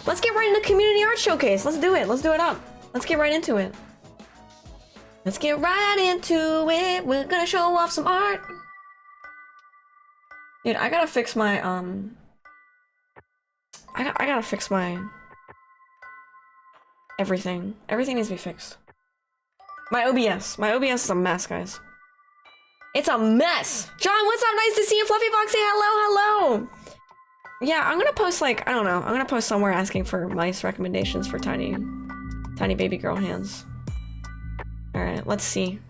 Let's get right into community art showcase. Let's do it. Let's do it up. Let's get right into it. Let's get right into it. We're gonna show off some art. Dude, I gotta fix my, I gotta fix my everything. Everything needs to be fixed. My OBS. My OBS is a mess, guys. It's a mess! John, what's up? Nice to see you. Fluffy Foxy, hello, hello! Yeah, I'm gonna post, like, I don't know. I'm gonna post somewhere asking for mice recommendations for tiny baby girl hands. Alright, let's see.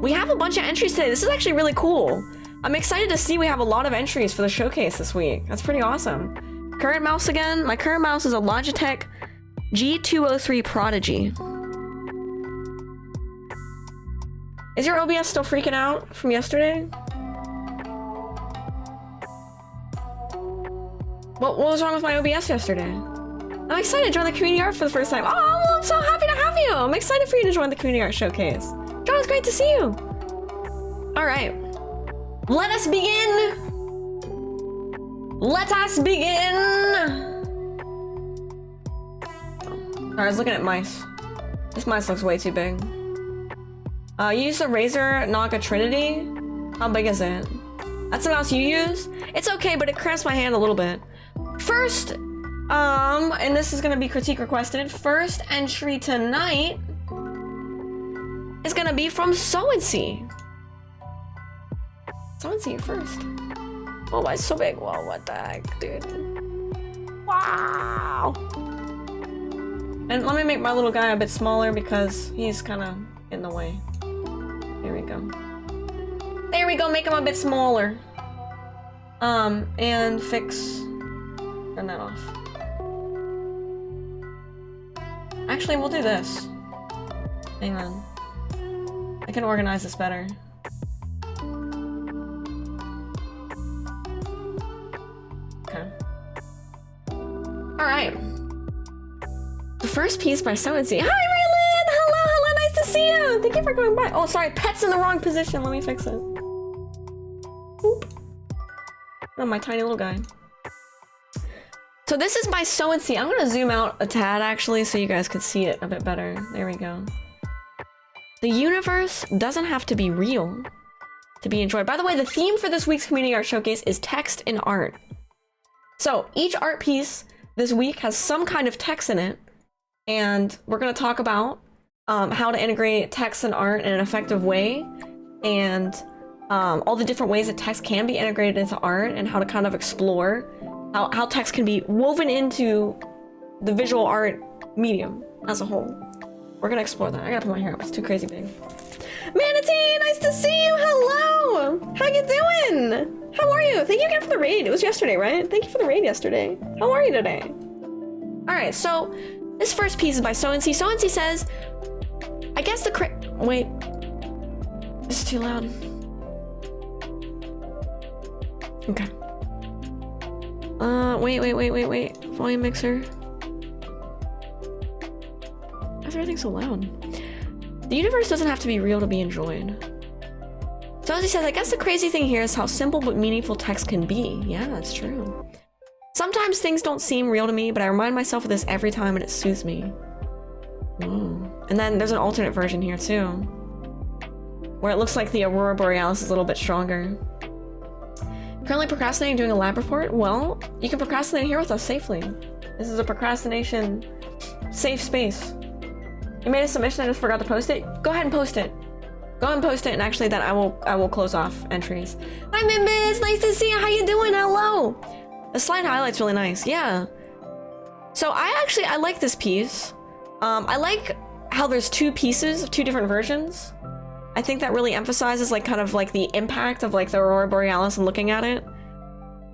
We have a bunch of entries today. This is actually really cool. I'm excited to see we have a lot of entries for the showcase this week. That's pretty awesome. Current mouse again. My current mouse is a Logitech G203 Prodigy. Is your OBS still freaking out from yesterday? What was wrong with my OBS yesterday? I'm excited to join the community art for the first time. Oh, well, I'm so happy to have you. I'm excited for you to join the community art showcase. John, it's great to see you. All right, let us begin. Let us begin. Oh, I was looking at mice. This mice looks way too big. You use the Razer Naga Trinity? How big is it? That's the mouse you use? It's okay, but it cramps my hand a little bit. First, and this is gonna be critique requested, first entry tonight is gonna be from So-and-See. So-and-See first. Oh, why it's so big? Whoa, what the heck, dude? Wow! And let me make my little guy a bit smaller because he's kind of in the way. There we go. There we go, make him a bit smaller. And fix... Turn that off. Actually, we'll do this. Hang on. I can organize this better. Okay. Alright. The first piece by So-and-See. Hi, Raylan! Hello, hello, nice to see you! Thank you for coming by. Oh, sorry, pet's in the wrong position. Let me fix it. Oop. Oh, my tiny little guy. So this is by So-and-See. I'm gonna zoom out a tad, actually, so you guys could see it a bit better. There we go. The universe doesn't have to be real to be enjoyed. By the way, the theme for this week's community art showcase is text and art. So each art piece this week has some kind of text in it, and we're gonna talk about how to integrate text and art in an effective way, and all the different ways that text can be integrated into art, and how to kind of explore how text can be woven into the visual art medium as a whole. We're gonna explore that. I gotta put my hair up, it's too crazy big. Manatee, nice to see you, hello! How you doing? How are you? Thank you again for the raid. It was yesterday, right? Thank you for the raid yesterday. How are you today? All right, so this first piece is by So-and-See. So-and-See says, I guess the wait, this is too loud. Okay. Wait. Volume mixer. Why is everything so loud? The universe doesn't have to be real to be enjoyed. So-and-See says, I guess the crazy thing here is how simple but meaningful text can be. Yeah, that's true. Sometimes things don't seem real to me, but I remind myself of this every time and it soothes me. Ooh. And then there's an alternate version here too, where it looks like the Aurora Borealis is a little bit stronger. Currently procrastinating doing a lab report? Well, you can procrastinate here with us safely. This is a procrastination safe space. You made a submission and just forgot to post it? Go ahead and post it. Go ahead and post it, and actually then I will close off entries. Hi Mimbis, nice to see you. How you doing? Hello. The slide highlight's really nice. Yeah. So I like this piece. I like how there's two pieces, two different versions. I think that really emphasizes like kind of like the impact of like the Aurora Borealis and looking at it.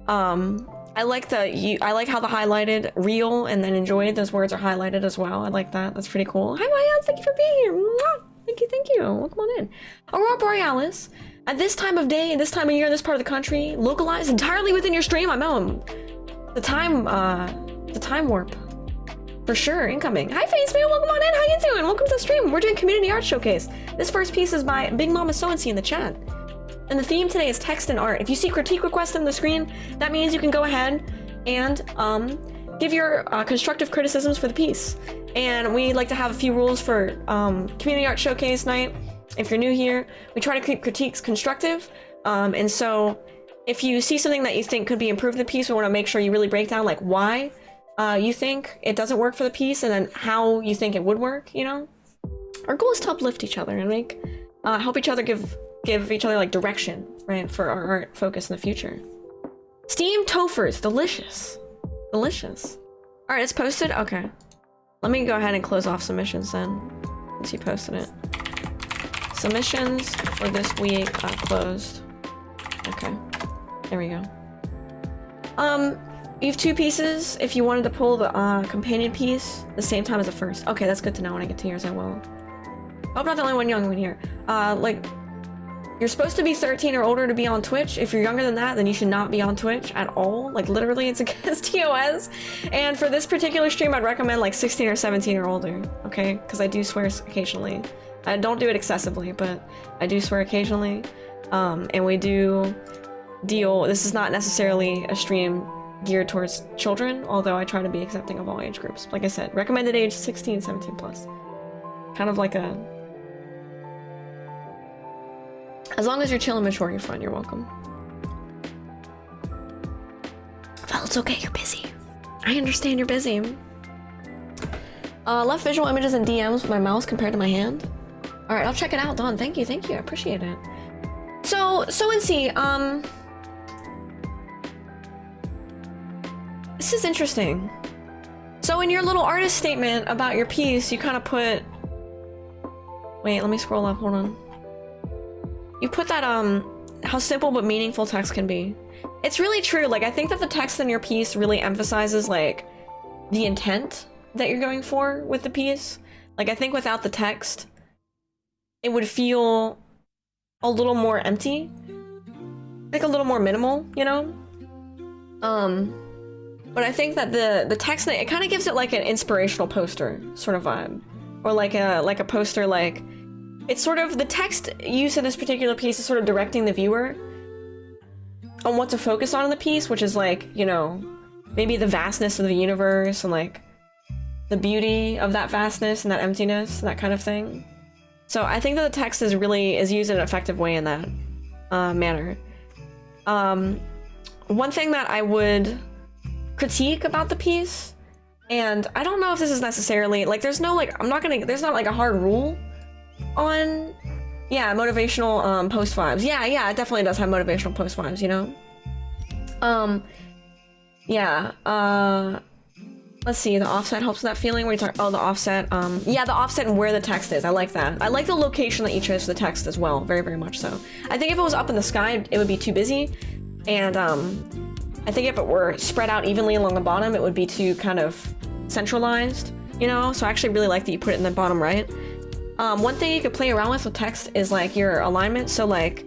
I like how the highlighted real and then enjoyed, those words are highlighted as well. I like that. That's pretty cool. Hi Mayans, thank you for being here. Mwah! Thank you. Welcome on in. Aurora Borealis, at this time of day, and this time of year, in this part of the country, localized entirely within your stream. I know the time warp. For sure, incoming. Hi Faceman, welcome on in. How you doing? Welcome to the stream. We're doing community art showcase. This first piece is by Big Mama So-and-See in the chat. And the theme today is text and art. If you see critique requests on the screen, that means you can go ahead and give your constructive criticisms for the piece. And we like to have a few rules for community art showcase night. If you're new here, we try to keep critiques constructive. And so if you see something that you think could be improved in the piece, we want to make sure you really break down like why you think it doesn't work for the piece, and then how you think it would work, you know? Our goal is to uplift each other and make help each other give each other like direction, right, for our art focus in the future. Steamed tofu's, delicious. Delicious. All right, it's posted. Okay, let me go ahead and close off submissions then, since you posted it. Submissions for this week closed. Okay, there we go. You have 2 pieces. If you wanted to pull the companion piece the same time as the first. Okay, that's good to know. When I get to yours, I will. Hope not the only one young one here. Like, you're supposed to be 13 or older to be on Twitch. If you're younger than that, then you should not be on Twitch at all. Like, literally, it's against TOS. And for this particular stream, I'd recommend like 16 or 17 or older, okay? Because I do swear occasionally. I don't do it excessively, but I do swear occasionally. And we do deal, this is not necessarily a stream geared towards children, although I try to be accepting of all age groups. Like I said, recommended age 16, 17 plus. Kind of like a... As long as you're chill and mature, you're fine, you're welcome. Well, it's okay, you're busy. I understand you're busy. Left visual images and DMs with my mouse compared to my hand. All right, I'll check it out, Dawn. Thank you, I appreciate it. So NC, this is interesting. So in your little artist statement about your piece, you kind of put... Wait, let me scroll up, hold on. You put that, how simple but meaningful text can be. It's really true. Like, I think that the text in your piece really emphasizes, like, the intent that you're going for with the piece. Like, I think without the text, it would feel a little more empty. Like, a little more minimal, you know? But I think that the text, it kind of gives it, like, an inspirational poster sort of vibe. Or, like a poster, like... It's sort of, the text used in this particular piece is sort of directing the viewer on what to focus on in the piece, which is like, you know, maybe the vastness of the universe and like the beauty of that vastness and that emptiness, that kind of thing. So I think that the text is used in an effective way in that manner. One thing that I would critique about the piece, and I don't know if this is necessarily, like, there's no, like, there's not like a hard rule on, yeah, motivational post vibes. Yeah, it definitely does have motivational post vibes, you know? Let's see, the offset helps with that feeling where you talk, oh, the offset, yeah, the offset and where the text is. I like that. I like the location that you chose for the text as well, very, very much so. I think if it was up in the sky, it would be too busy, and I think if it were spread out evenly along the bottom, it would be too kind of centralized, you know? So I actually really like that you put it in the bottom right. One thing you could play around with text is like your alignment. So like,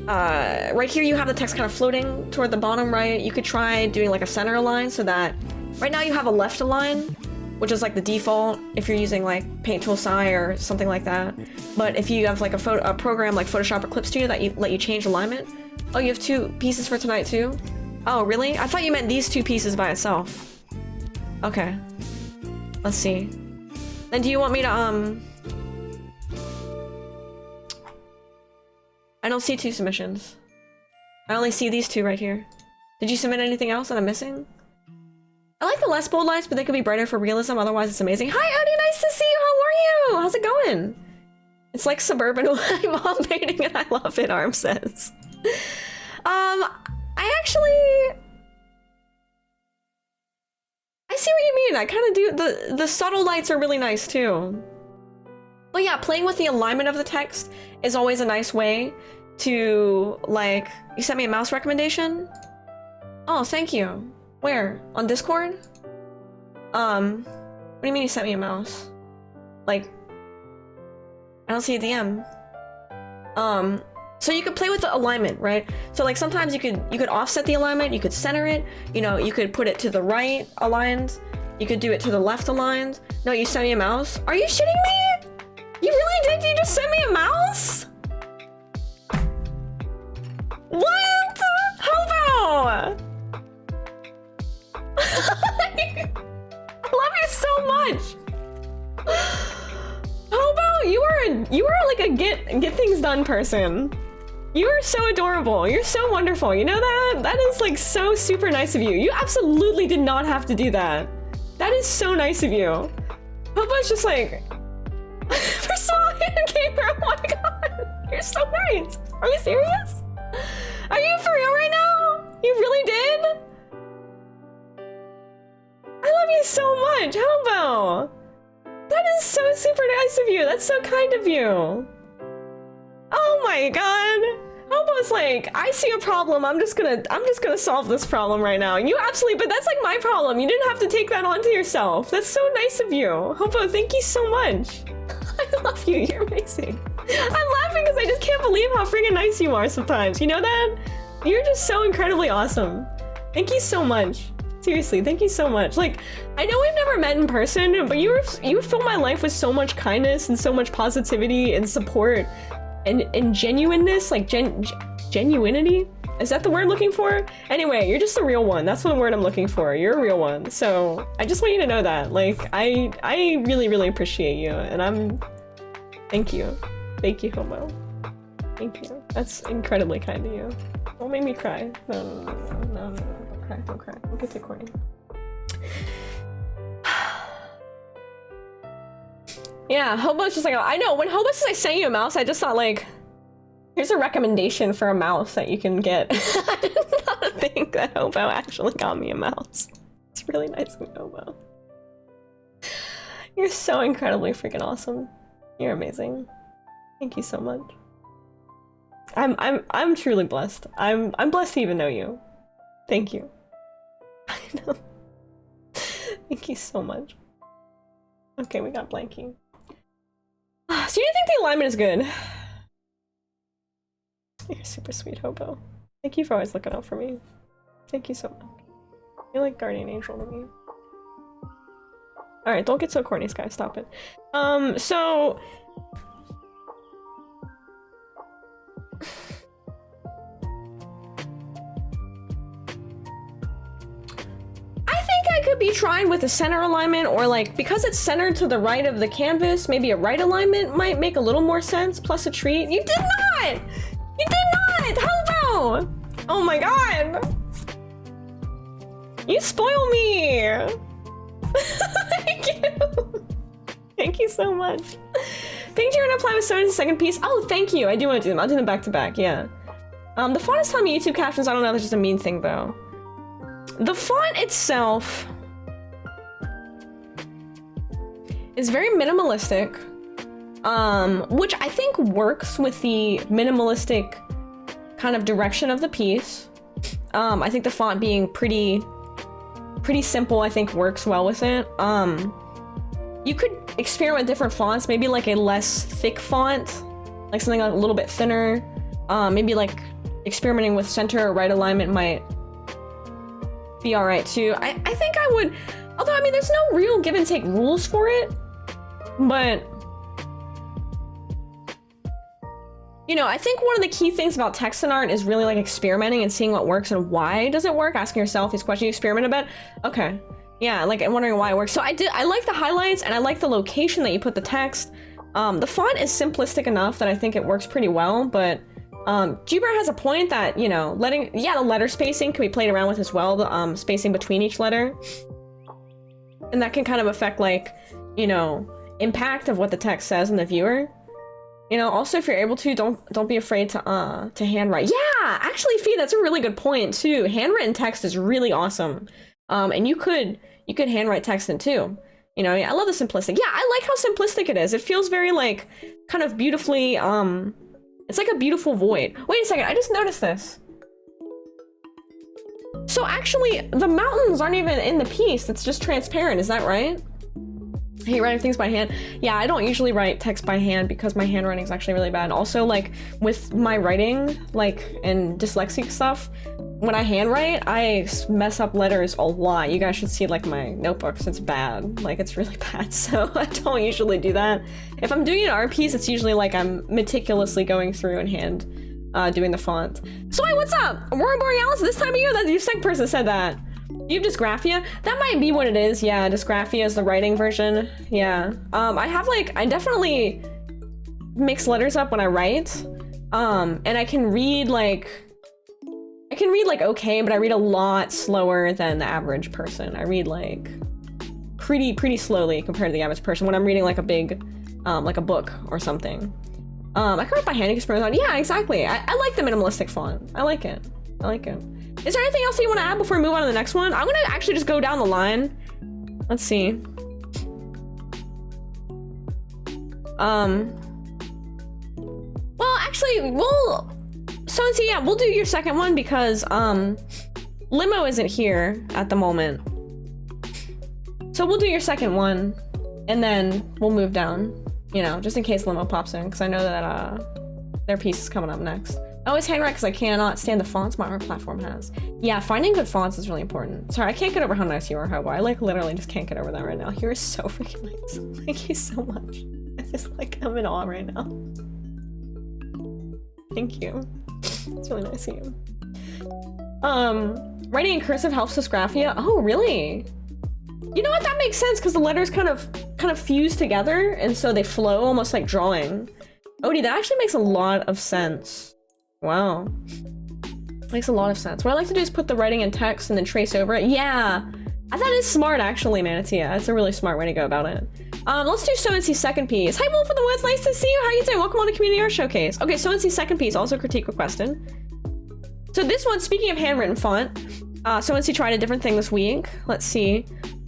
right here you have the text kind of floating toward the bottom right. You could try doing like a center align so that right now you have a left align, which is like the default if you're using like Paint Tool Sai or something like that. But if you have like a program like Photoshop or Clip Studio that let you change alignment. Oh, you have 2 pieces for tonight too? Oh, really? I thought you meant these 2 pieces by itself. Okay. Let's see. Then do you want me to, I don't see 2 submissions. I only see these 2 right here. Did you submit anything else that I'm missing? I like the less bold lights, but they could be brighter for realism, otherwise it's amazing. Hi, Howdy, nice to see you! How are you? How's it going? It's like suburban mom painting and I love it, Arm says. I see what you mean. I kind of do, the subtle lights are really nice too. But yeah, playing with the alignment of the text is always a nice way to, like, you sent me a mouse recommendation? Oh, thank you. Where? On Discord? What do you mean you sent me a mouse? Like, I don't see a DM. So you could play with the alignment, right? So like sometimes you could offset the alignment, you could center it, you know, you could put it to the right aligned, you could do it to the left aligned. No, you sent me a mouse? Are you shitting me? You really did? You just sent me a mouse? What? Hobo! you so much. Hobo, you are like a get things done person. You are so adorable. You're so wonderful. You know that? That is like so super nice of you. You absolutely did not have to do that. That is so nice of you. Hobo's just like, Persona gamer, oh my god. You're so nice. Are you serious? Are you for real right now? You really did? I love you so much, Hobo. That is so super nice of you. That's so kind of you. Oh my god. Hobo's like, I see a problem. I'm just gonna solve this problem right now. You absolutely, but that's like my problem. You didn't have to take that onto yourself. That's so nice of you. Hobo, thank you so much. I love you. You're amazing. I'm laughing because I just can't believe how freaking nice you are sometimes. You know that? You're just so incredibly awesome. Thank you so much. Seriously, thank you so much. Like, I know we've never met in person, but you fill my life with so much kindness and so much positivity and support and genuineness, like genuinity? Is that the word I'm looking for? Anyway, you're just a real one. That's the word I'm looking for. You're a real one. So I just want you to know that. Like, I really, really appreciate you, and thank you. Thank you, Hobo. Thank you. That's incredibly kind of you. Don't make me cry. No. Don't cry. Don't get too corny. Yeah, Hobo's just like, I know, when Hobo says I sent you a mouse, I just thought like, here's a recommendation for a mouse that you can get. I did not think that Hobo actually got me a mouse. It's really nice of you, Hobo. You're so incredibly freaking awesome. You're amazing. Thank you so much. I'm truly blessed. I'm blessed to even know you. Thank you. I know. Thank you so much. Okay, we got blanking. So you think the alignment is good? You're super sweet, Hobo. Thank you for always looking out for me. Thank you so much. You're like guardian angel to me. Alright, don't get so corny, Sky. Stop it. So... I could be trying with a center alignment, or like, because it's centered to the right of the canvas, maybe a right alignment might make a little more sense, plus a treat. You did not! You did not! Hobo! Oh my god! You spoil me! Thank you! Thank you so much. Think you're gonna apply with Sony's second piece? Oh, thank you! I do want to do them. I'll do them back to back, yeah. The font is telling me YouTube captions. I don't know if that's just a mean thing, though. The font itself is very minimalistic, which I think works with the minimalistic kind of direction of the piece. I think the font being pretty simple, I think works well with it. You could experiment with different fonts, maybe like a less thick font, like something a little bit thinner. Maybe like experimenting with center or right alignment might be all right too. I think I would, although I mean there's no real give and take rules for it, but you know, I think one of the key things about Texan art is really like experimenting and seeing what works and why does it work, asking yourself these questions you experiment about. Okay, yeah, like I'm wondering why it works. So I like the highlights and I like the location that you put the text. The font is simplistic enough that I think it works pretty well, but Jibber has a point that, you know, the letter spacing can be played around with as well, the spacing between each letter. And that can kind of affect, like, you know, impact of what the text says in the viewer. You know, also if you're able to, don't be afraid to handwrite. Yeah, actually, Fee, that's a really good point too. Handwritten text is really awesome. And you could handwrite text in too. You know, I love the simplistic. Yeah, I like how simplistic it is. It feels very like kind of beautifully, it's like a beautiful void. Wait a second, I just noticed this. So actually, the mountains aren't even in the piece. It's just transparent, is that right? I hate writing things by hand. Yeah, I don't usually write text by hand because my handwriting is actually really bad. Also, like, with my writing, like, and dyslexic stuff, when I handwrite, I mess up letters a lot. You guys should see, like, my notebooks. It's bad. Like, it's really bad, so I don't usually do that. If I'm doing an art piece, it's usually, like, I'm meticulously going through and hand doing the font. So, wait, what's up? Aurora Borealis, this time of year? That your second person said that. Do you have dysgraphia? That might be what it is. Yeah, dysgraphia is the writing version. Yeah. I have like, I definitely mix letters up when I write. And I can read like okay, but I read a lot slower than the average person. I read like pretty slowly compared to the average person when I'm reading like a big, like a book or something. I can write by hand experiments on. Yeah, exactly. I like the minimalistic font. I like it. I like it. Is there anything else that you want to add before we move on to the next one? I'm gonna actually just go down the line. Let's see. Well, actually, so yeah, we'll do your second one because Limo isn't here at the moment. So we'll do your second one, and then we'll move down. You know, just in case Limo pops in, because I know that their piece is coming up next. I always handwrite because I cannot stand the fonts my art platform has. Yeah, finding good fonts is really important. Sorry, I can't get over how nice you are, Hobo. I like literally just can't get over that right now. You're so freaking nice. Thank you so much. I just like, I'm in awe right now. Thank you. It's really nice of you. Writing in cursive helps dysgraphia. Oh, really? You know what? That makes sense because the letters kind of fuse together, and so they flow almost like drawing. Odie, that actually makes a lot of sense. Wow. Makes a lot of sense. What I like to do is put the writing in text and then trace over it. Yeah, that is smart actually, Manatia. That's a really smart way to go about it. Let's do So&C's second piece. Hi, Wolf of the Woods. Nice to see you. How you doing? Welcome on the Community Art Showcase. Okay, So&C's second piece, also critique requested. So this one, speaking of handwritten font, So&C tried a different thing this week. Let's see.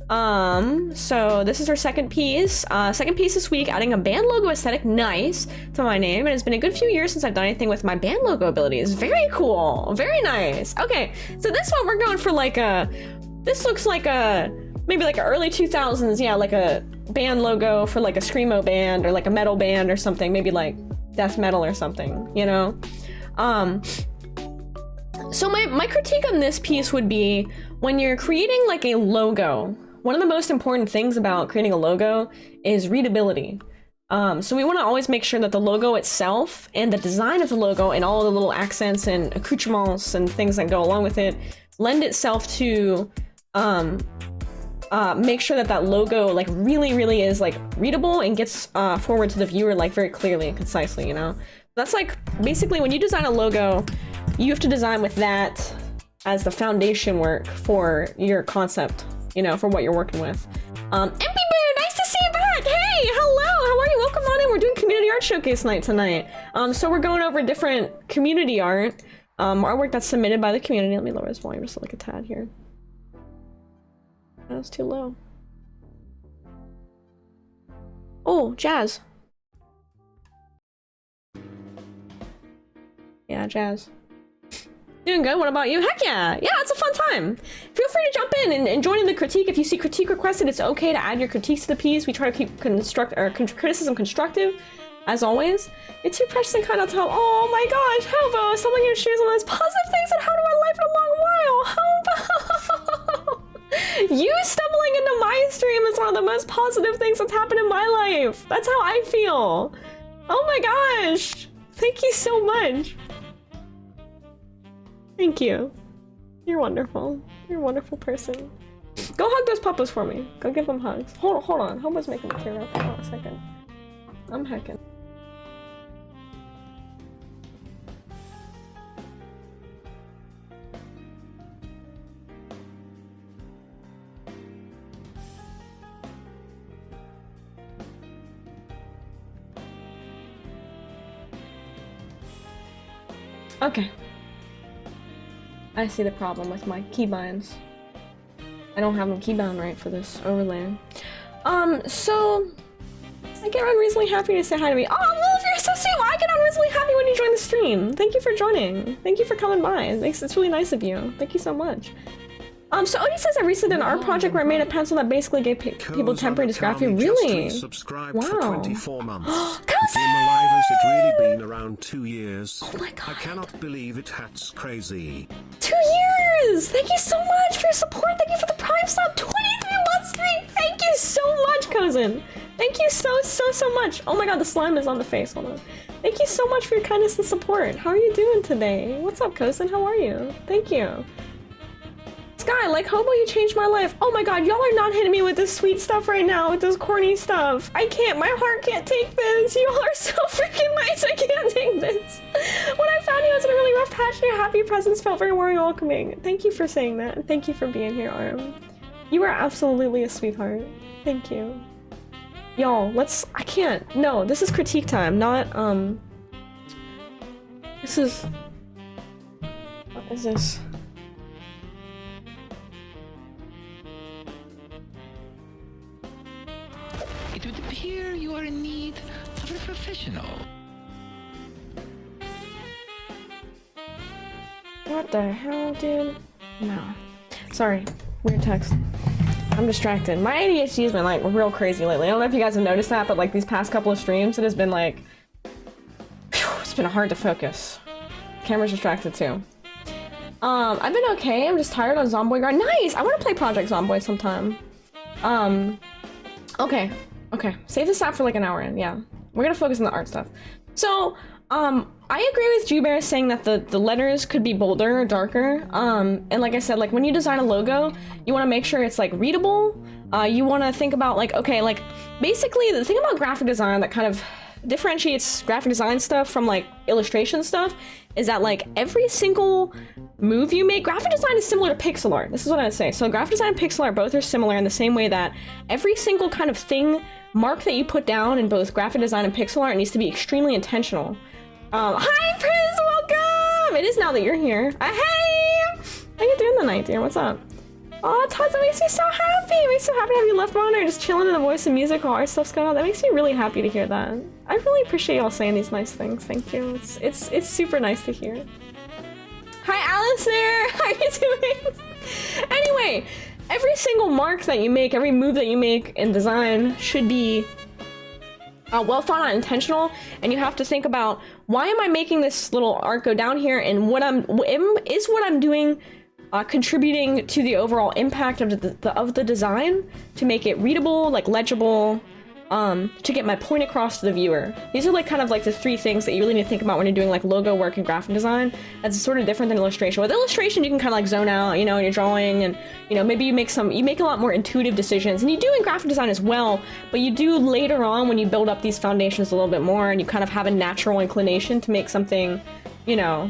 So this is her second piece. Second piece this week, adding a band logo aesthetic, nice, to my name. And it's been a good few years since I've done anything with my band logo abilities. Very cool. Very nice. Okay, so this one we're going for like a, this looks like a, maybe like a early 2000s, yeah, like a band logo for like a screamo band or like a metal band or something, maybe like death metal or something, you know? So my critique on this piece would be when you're creating like a logo, one of the most important things about creating a logo is readability. So we want to always make sure that the logo itself and the design of the logo and all the little accents and accoutrements and things that go along with it lend itself to make sure that that logo like really is like readable and gets forward to the viewer like very clearly and concisely, you know? That's like basically when you design a logo, you have to design with that as the foundation work for your concept, you know, for what you're working with. MP Bear, nice to see you back. Hey, hello, how are you? Welcome on in. We're doing community art showcase night tonight. So we're going over different community art, artwork that's submitted by the community. Let me lower this volume just like a tad here. That was too low. Oh, Jazz. Yeah, Jazz. Doing good. What about you? Heck yeah! Yeah, it's a fun time. Feel free to jump in and join in the critique. If you see critique requested, it's okay to add your critiques to the piece. We try to keep criticism constructive, as always. You're too precious and kind not to help. Oh my gosh, Hobo! Stumbling in your shoes on those positive things and how do I life in a long while? Hobo! You stumbling into my stream is one of the most positive things that's happened in my life. That's how I feel. Oh my gosh! Thank you so much. Thank you. You're wonderful. You're a wonderful person. Go hug those puppos for me. Go give them hugs. Hold on. Hobo's making me tear up. Hold on a second. I'm hecking. Okay. I see the problem with my keybinds. I don't have them keybound right for this overlay. So I get unreasonably happy to say hi to me. Oh, Wolf, you're so sweet. I get unreasonably happy when you join the stream. Thank you for joining. Thank you for coming by. It's really nice of you. Thank you so much. So Odie says I recently did an art project where I made a pencil that basically gave people temporary dysgraphia. Really? Wow. It's really been around 2 years. Oh my god. I cannot believe it. That's crazy. 2 years! Thank you so much for your support. Thank you for the Prime sub. 23 months stream. Thank you so much, cousin. Thank you so much. Oh my god, the slime is on the face. Hold on. Thank you so much for your kindness and support. How are you doing today? What's up, cousin? How are you? Thank you. Sky, like Hobo, you changed my life. Oh my god, y'all are not hitting me with this sweet stuff right now, with this corny stuff. I can't, my heart can't take this. You all are so freaking nice, I can't take this. When I found you, I was in a really rough patch, and your happy presence felt very warm and welcoming. Thank you for saying that, and thank you for being here, Arm. You are absolutely a sweetheart. Thank you. Y'all, I can't. No, this is critique time, not, this is... What is this? It would appear you are in need of a professional. What the hell, dude? No. Sorry. Weird text. I'm distracted. My ADHD has been like real crazy lately. I don't know if you guys have noticed that, but like these past couple of streams, it has been like... it's been hard to focus. Camera's distracted too. I've been okay. I'm just tired on Zomboid Guard. Nice! I want to play Project Zomboid sometime. Okay. Okay. Save this app for like an hour in, yeah. We're gonna focus on the art stuff. So, I agree with Jubear saying that the letters could be bolder or darker. And like I said, like when you design a logo, you want to make sure it's like readable. You want to think about like, okay, like basically the thing about graphic design that kind of differentiates graphic design stuff from like illustration stuff is that like every single move you make, graphic design is similar to pixel art. This is what I would say. So graphic design and pixel art both are similar in the same way that every single kind of thing, mark that you put down in both graphic design and pixel art needs to be extremely intentional. Hi Priz, welcome! It is now that you're here. Hey! How you doing tonight, dear? What's up? Oh, Todd, that makes me so happy! It makes me so happy to have you left monitor just chilling in the voice and music while art stuff's going on. That makes me really happy to hear that. I really appreciate y'all saying these nice things. Thank you. It's super nice to hear. Hi Alice there! How you doing? Anyway, every single mark that you make, every move that you make in design should be well thought out, intentional, and you have to think about, why am I making this little art go down here, and what I'm doing contributing to the overall impact of the design to make it readable, like legible, to get my point across to the viewer. These are like kind of like the three things that you really need to think about when you're doing like logo work and graphic design. That's sort of different than illustration. With illustration, you can kind of like zone out, you know, and you're drawing, and you know, maybe you make a lot more intuitive decisions, and you do in graphic design as well, but you do later on when you build up these foundations a little bit more, and you kind of have a natural inclination to make something, you know,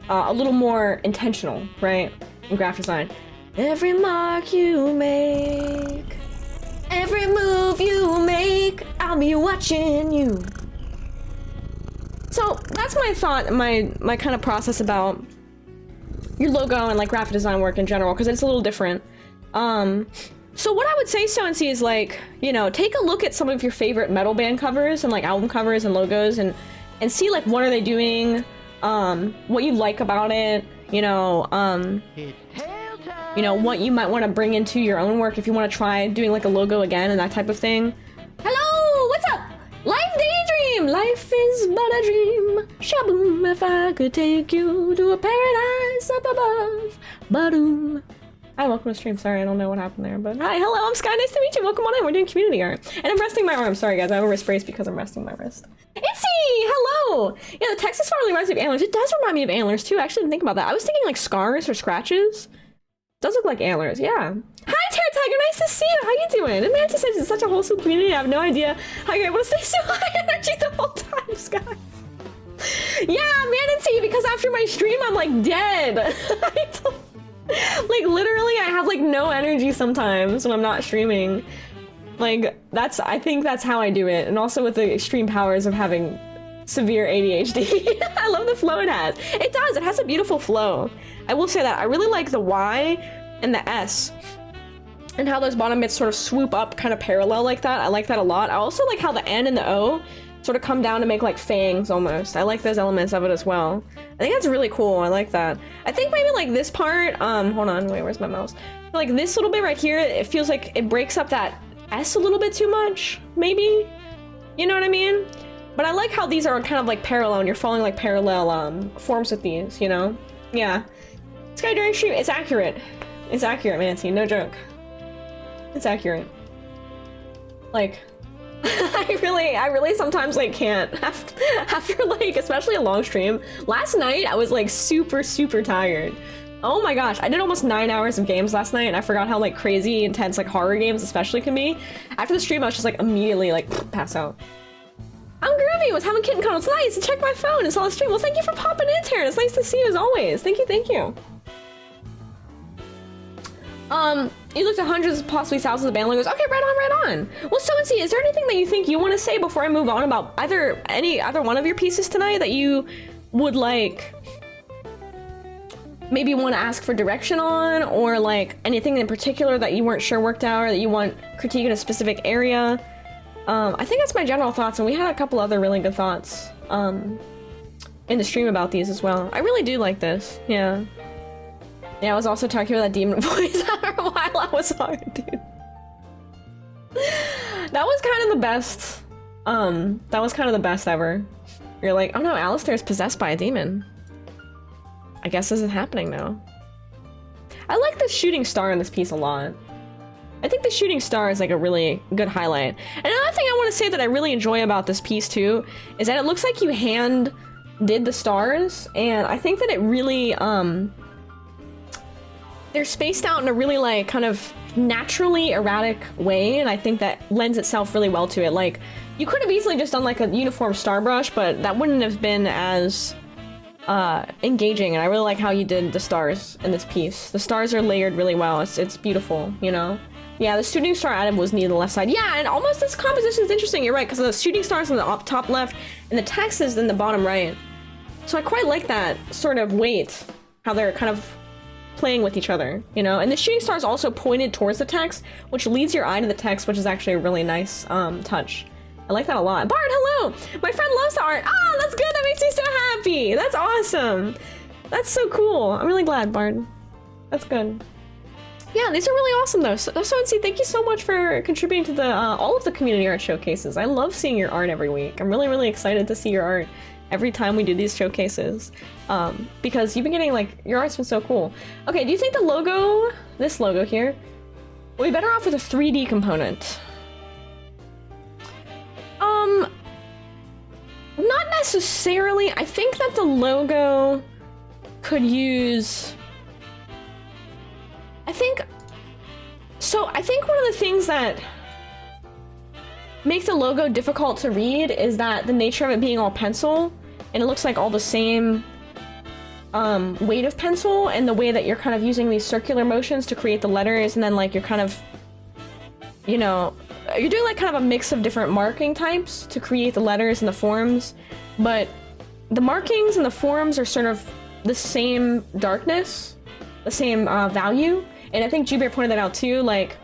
a little more intentional, right? In graphic design. Every mark you make, every move you make, I'll be watching you. So that's my thought, my kind of process about your logo and like graphic design work in general, because it's a little different. So what I would say, Stonecy, is like, you know, take a look at some of your favorite metal band covers and like album covers and logos, and see like what are they doing, what you like about it, you know, what you might want to bring into your own work if you want to try doing like a logo again and that type of thing. Hello, what's up? Life daydream, life is but a dream. Shaboom, if I could take you to a paradise up above. Badoom. Hi, welcome to stream. Sorry, I don't know what happened there, but hi, hello, I'm Sky. Nice to meet you. Welcome on in. We're doing community art, and I'm resting my arm. Sorry, guys, I have a wrist brace because I'm resting my wrist. Itsy, hello. Yeah, the Texas far really reminds me of antlers. It does remind me of antlers too. I actually didn't think about that. I was thinking like scars or scratches. Does look like antlers, yeah. Hi, Terra Tiger, nice to see you. How you doing? And Manta says it's such a wholesome community. I have no idea how you're able to stay so high energy the whole time, Sky. Yeah, Manatee, because after my stream, I'm like dead. Like literally, I have like no energy sometimes when I'm not streaming. Like I think that's how I do it. And also with the extreme powers of having severe ADHD. I love the flow it has. It does, it has a beautiful flow. I will say that. I really like the Y and the S and how those bottom bits sort of swoop up kind of parallel like that. I like that a lot. I also like how the N and the O sort of come down to make like fangs almost. I like those elements of it as well. I think that's really cool. I like that. I think maybe like this part, hold on, wait, where's my mouse? Like this little bit right here, it feels like it breaks up that S a little bit too much, maybe? You know what I mean? But I like how these are kind of like parallel and you're following like parallel forms with these, you know? Yeah. Sky during stream, it's accurate. It's accurate, Nancy, no joke. It's accurate. Like, I really sometimes like can't after like, especially a long stream. Last night I was like super tired. Oh my gosh, I did almost 9 hours of games last night and I forgot how like crazy intense like horror games especially can be. After the stream I was just like immediately like pass out. I'm Groovy, was having kitten cuddles nice and check my phone and saw the stream. Well, thank you for popping in, Taryn. It's nice to see you as always. Thank you, thank you. You looked at hundreds, possibly thousands of band logos. Okay, right on, right on. Well, so and see, is there anything that you think you want to say before I move on about either one of your pieces tonight that you would like maybe want to ask for direction on, or like anything in particular that you weren't sure worked out, or that you want critique in a specific area? I think that's my general thoughts, and we had a couple other really good thoughts in the stream about these as well. I really do like this, yeah. Yeah, I was also talking about that demon voice after a while. I was hard, dude. That was kind of the best. That was kind of the best ever. You're like, oh no, Alistair's possessed by a demon. I guess this is happening now. I like the shooting star in this piece a lot. I think the shooting star is like a really good highlight. And another thing I want to say that I really enjoy about this piece too is that it looks like you hand did the stars, and I think that it really they're spaced out in a really like kind of naturally erratic way, and I think that lends itself really well to it. Like, you could have easily just done like a uniform star brush, but that wouldn't have been as engaging, and I really like how you did the stars in this piece. The stars are layered really well. It's beautiful, you know? Yeah, the shooting star added was neat on the left side. Yeah, and almost this composition is interesting, you're right, because the shooting stars in the top left, and the text is in the bottom right. So I quite like that sort of weight, how they're kind of playing with each other, you know? And the shooting star is also pointed towards the text, which leads your eye to the text, which is actually a really nice touch. I like that a lot. Bard, hello! My friend loves the art! Ah, that's good! That makes me so happy! That's awesome! That's so cool! I'm really glad, Bard. That's good. Yeah, these are really awesome though. So thank you so much for contributing to the all of the community art showcases. I love seeing your art every week. I'm really, really excited to see your art every time we do these showcases. Because you've been getting, like, your art's been so cool. Okay, do you think the logo, this logo here, will be better off with a 3D component? Not necessarily. I think that the logo could use... I think one of the things that makes the logo difficult to read is that the nature of it being all pencil, and it looks like all the same weight of pencil, and the way that you're kind of using these circular motions to create the letters, and then like you're kind of, you know, you're doing like kind of a mix of different marking types to create the letters and the forms, but the markings and the forms are sort of the same darkness, the same value, and I think Jubear pointed that out too, like,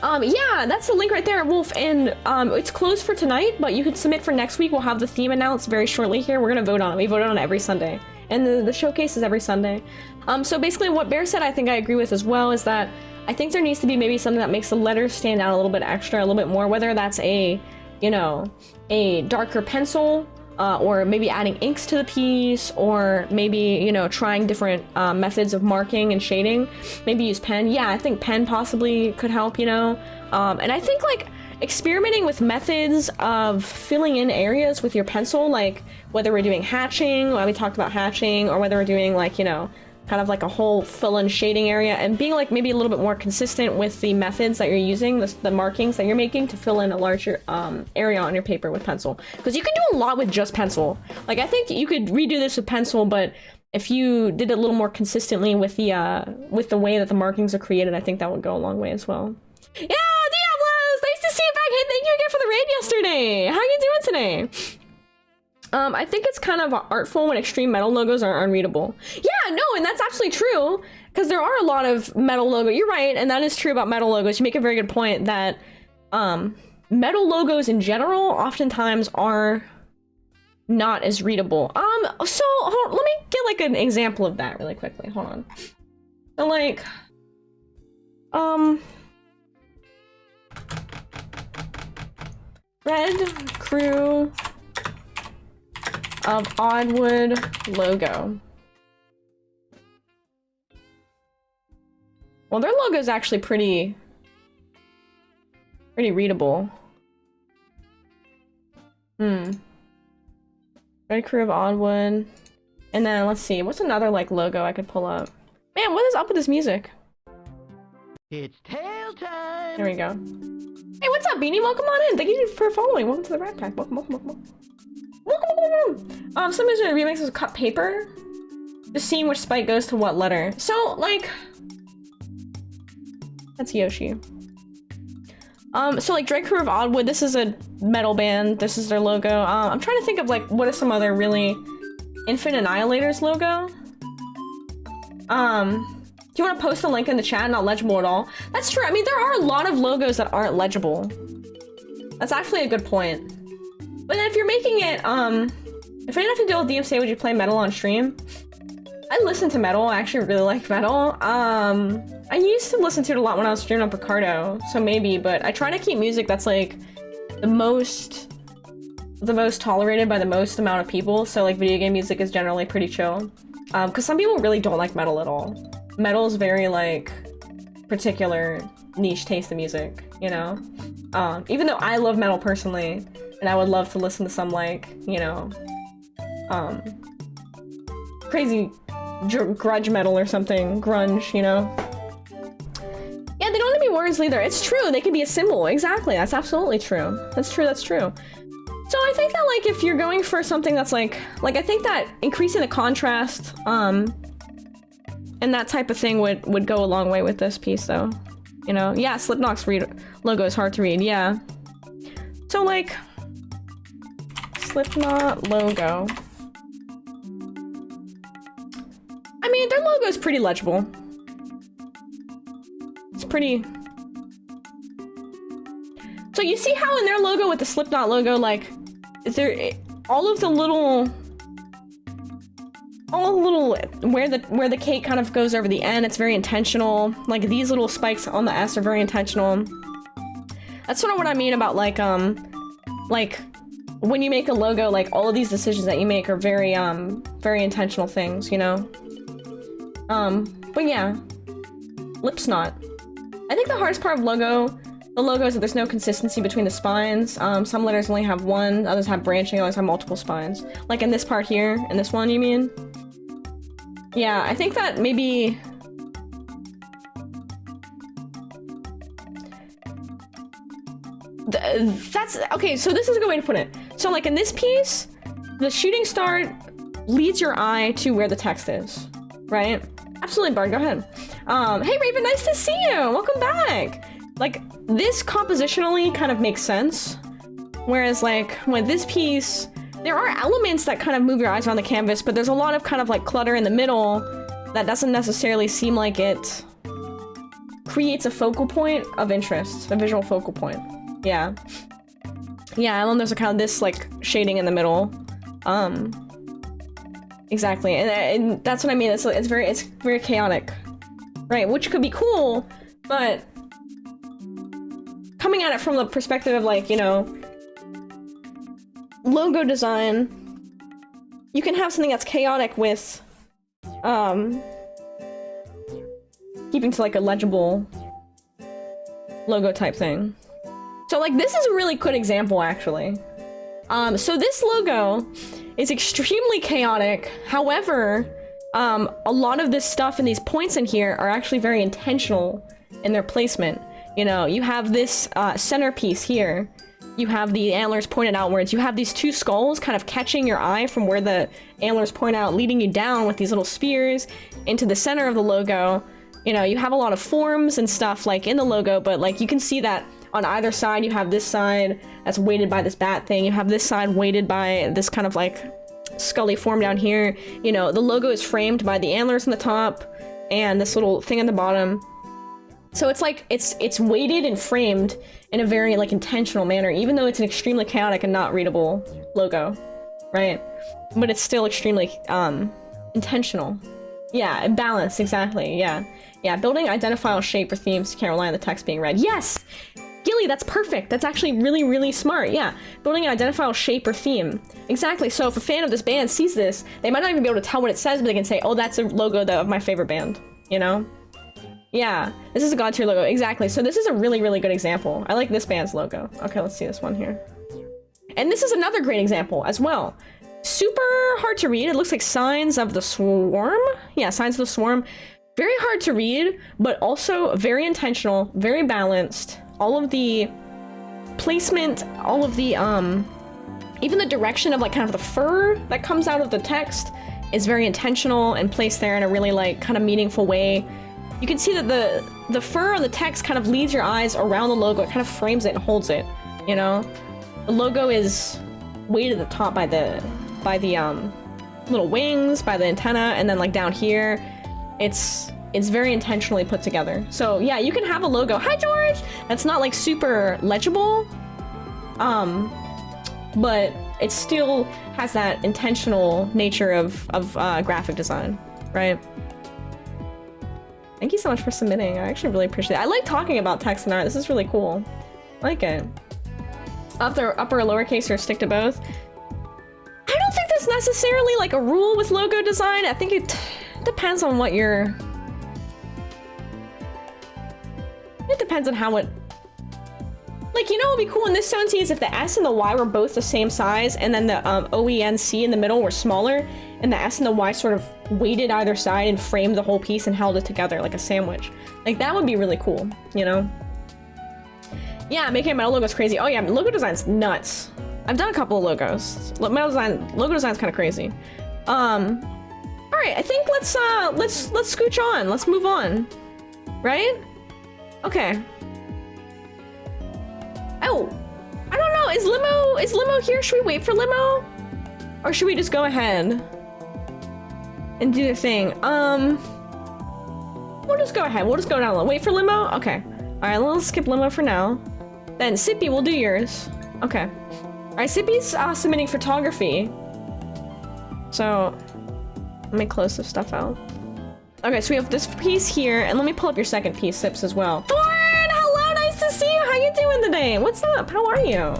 yeah, that's the link right there, Wolf, and it's closed for tonight, but you could submit for next week. We'll have the theme announced very shortly here. We're gonna vote on it. We vote on it every Sunday, and the showcase is every Sunday. So basically what Bear said, I think I agree with as well, is that I think there needs to be maybe something that makes the letters stand out a little bit extra, a little bit more, whether that's a, you know, a darker pencil, or maybe adding inks to the piece, or maybe, you know, trying different methods of marking and shading. Maybe use pen. Yeah, I think pen possibly could help, you know? And I think, like, experimenting with methods of filling in areas with your pencil, like whether we're doing hatching, we talked about hatching, or whether we're doing, like, you know, kind of like a whole fill-in shading area, and being like maybe a little bit more consistent with the methods that you're using, the markings that you're making to fill in a larger area on your paper with pencil. Because you can do a lot with just pencil. Like, I think you could redo this with pencil, but if you did it a little more consistently with the way that the markings are created, I think that would go a long way as well. Yeah, Diablos! Nice to see you back! Hey, thank you again for the raid yesterday! How are you doing today? I think it's kind of artful when extreme metal logos are unreadable. Yeah, no, and that's absolutely true, because there are a lot of metal logos. You're right, and that is true about metal logos. You make a very good point that metal logos in general oftentimes are not as readable. So let me get like an example of that really quickly. Hold on. So like, Red Crew of Oddwood logo. Well, their logo is actually pretty readable. Red Crew of Oddwood. And then let's see, what's another like logo I could pull up? Man, what is up with this music? It's tail time! There we go. Hey, what's up, Beanie? Welcome on in. Thank you for following. Welcome to the Rat Pack. Welcome, welcome, welcome. Welcome. Somebody's doing remixes of cut paper. Just seeing which spike goes to what letter. So, like... That's Yoshi. So like Drake Crew of Oddwood, this is a metal band. This is their logo. I'm trying to think of like, what is some other really... Infant Annihilator's logo? Do you want to post a link in the chat? Not legible at all. That's true. I mean, there are a lot of logos that aren't legible. That's actually a good point. But if you're making it, if I didn't have to deal with DMCA, would you play metal on stream? I listen to metal. I actually really like metal. I used to listen to it a lot when I was streaming on Picardo, so maybe, but I try to keep music that's like the most tolerated by the most amount of people, so like video game music is generally pretty chill. Because some people really don't like metal at all. Metal is very like particular niche taste of music, you know? Even though I love metal personally, and I would love to listen to some like, you know, crazy grudge metal or something, grunge, you know? Yeah, they don't have to be words either. It's true, they could be a symbol. Exactly, that's absolutely true. That's true, that's true. So I think that like if you're going for something that's like I think that increasing the contrast, and that type of thing would go a long way with this piece though. You know? Yeah, Slipknot's logo is hard to read, yeah. So like, Slipknot logo. I mean, their logo is pretty legible. It's pretty... So you see how in their logo with the Slipknot logo, like, is there all of the little where the cake kind of goes over the N, it's very intentional. Like these little spikes on the S are very intentional. That's sort of what I mean about like when you make a logo, like all of these decisions that you make are very very intentional things, you know? But yeah, lip snot. I think the hardest part of the logo is that there's no consistency between the spines. Some letters only have one, others have branching, others have multiple spines. Like in this part here, in this one, you mean? Yeah, I think that maybe... That's... Okay, so this is a good way to put it. So like in this piece, the shooting star leads your eye to where the text is, right? Absolutely, Bard, go ahead. Hey Raven, nice to see you! Welcome back! Like, this compositionally kind of makes sense. Whereas like, with this piece, there are elements that kind of move your eyes around the canvas, but there's a lot of kind of like clutter in the middle that doesn't necessarily seem like it creates a focal point of interest, a visual focal point. Yeah. Yeah, and then there's a kind of this like shading in the middle. Exactly, and that's what I mean. It's very chaotic, right? Which could be cool, but coming at it from the perspective of like, you know, logo design, you can have something that's chaotic with keeping to like a legible logo type thing. So like this is a really good example actually. So this logo is extremely chaotic. However, a lot of this stuff and these points in here are actually very intentional in their placement. You know, you have this centerpiece here. You have the antlers pointed outwards. You have these two skulls kind of catching your eye from where the antlers point out, leading you down with these little spears into the center of the logo. You know, you have a lot of forms and stuff like in the logo, but like you can see that on either side, you have this side that's weighted by this bat thing. You have this side weighted by this kind of like scully form down here. You know, the logo is framed by the antlers on the top and this little thing at the bottom. So it's like, it's weighted and framed in a very like intentional manner, even though it's an extremely chaotic and not readable logo, right? But it's still extremely intentional. Yeah, balanced, exactly, yeah. Yeah, building identifiable shape or themes, you can't rely on the text being read. Yes! Gilly, that's perfect. That's actually really, really smart. Yeah, building an identifiable shape or theme. Exactly. So if a fan of this band sees this, they might not even be able to tell what it says, but they can say, "Oh, that's a logo of my favorite band." You know? Yeah, this is a God tier logo. Exactly. So this is a really, really good example. I like this band's logo. Okay, let's see this one here. And this is another great example as well. Super hard to read. It looks like Signs of the Swarm. Yeah, Signs of the Swarm. Very hard to read, but also very intentional, very balanced. All of the placement, all of the, even the direction of like kind of the fur that comes out of the text is very intentional and placed there in a really like kind of meaningful way. You can see that the fur on the text kind of leads your eyes around the logo. It kind of frames it and holds it, you know? The logo is weighted at the top by the little wings, by the antenna, and then like down here, it's very intentionally put together. So yeah, you can have a logo, hi George, that's not like super legible, but it still has that intentional nature of graphic design, right? Thank you so much for submitting. I actually really appreciate it. I like talking about text and art. This is really cool. I like it. Upper or lowercase or stick to both. I don't think there's necessarily like a rule with logo design. I think it depends on what you're... It depends on how it... Like, you know what would be cool in this zone is if the S and the Y were both the same size, and then the O, E, N, C in the middle were smaller, and the S and the Y sort of weighted either side and framed the whole piece and held it together like a sandwich. Like, that would be really cool, you know? Yeah, making a metal logo is crazy. Oh yeah, logo design's nuts. I've done a couple of logos. Logo design's kind of crazy. All right, I think let's scooch on. Let's move on, right? Okay. Oh, I don't know. Is Limo here? Should we wait for Limo, or should we just go ahead and do the thing? We'll just go ahead. We'll just go down. Wait for Limo. Okay. All right, let's skip Limo for now. Then Sippy, we'll do yours. Okay. All right, Sippy's submitting photography. So let me close this stuff out. Okay, so we have this piece here, and let me pull up your second piece, Sips, as well. Thorn, hello, nice to see you. How you doing today? What's up? How are you?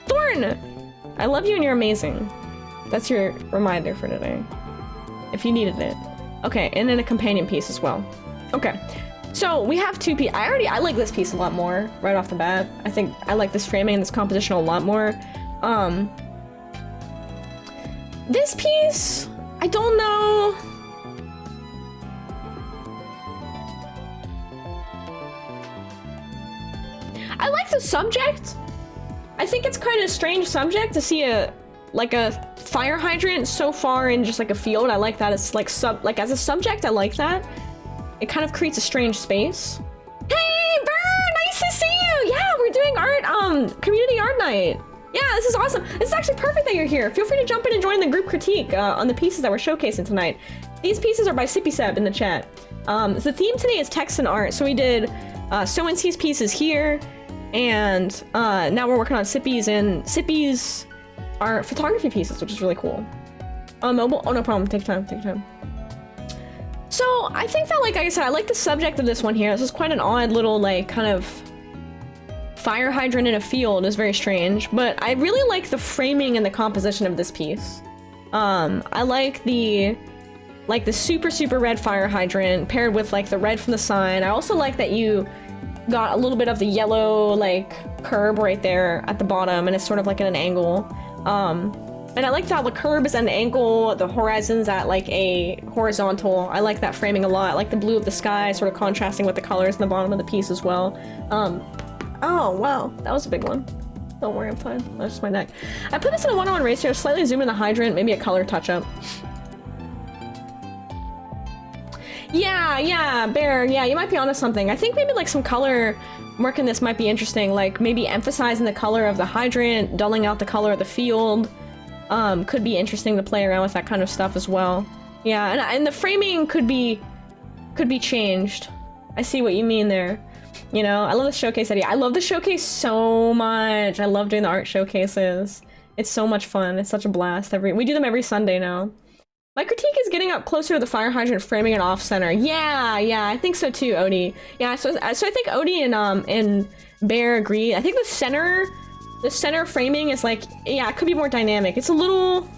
Thorn, I love you and you're amazing. That's your reminder for today, if you needed it. Okay, and then a companion piece as well. Okay. So we have two pieces. I like this piece a lot more right off the bat. I think I like this framing and this composition a lot more. This piece, I don't know. I like the subject. I think it's kind of a strange subject to see a fire hydrant so far in just like a field. I like that as like as a subject. I like that. It kind of creates a strange space. Hey, Bird! Nice to see you! Yeah, we're doing art, community art night. Yeah, this is awesome. This is actually perfect that you're here. Feel free to jump in and join the group critique on the pieces that we're showcasing tonight. These pieces are by Sippy Seb in the chat. The theme today is Texan art, so we did So and C's pieces here, and now we're working on Sippy's, and Sippy's are photography pieces, which is really cool. Mobile? Oh, no problem. Take your time. Take your time. So I think that, like I said, I like the subject of this one here. This is quite an odd little, like, kind of fire hydrant in a field. Is very strange, but I really like the framing and the composition of this piece. I like the super red fire hydrant paired with like the red from the sign. I also like that you got a little bit of the yellow like curb right there at the bottom, and it's sort of like at an angle. And I like how the curb is at an angle, the horizon's at like a horizontal. I like that framing a lot. I like the blue of the sky sort of contrasting with the colors in the bottom of the piece as well. Oh, wow, that was a big one. Don't worry, I'm fine. That's just my neck. I put this in a 1-on-1 ratio, slightly zoom in the hydrant, maybe a color touch-up. Yeah, Bear, yeah, you might be onto something. I think maybe like some color work in this might be interesting, like maybe emphasizing the color of the hydrant, dulling out the color of the field. Could be interesting to play around with that kind of stuff as well. Yeah, and the framing could be changed. I see what you mean there. You know, I love the showcase idea. I love the showcase so much. I love doing the art showcases. It's so much fun. It's such a blast. We do them every Sunday now. My critique is getting up closer to the fire hydrant, framing it off center. Yeah, I think so too, Odie. Yeah, so I think Odie and Bear agree. I think the center framing is like, yeah, it could be more dynamic. It's a little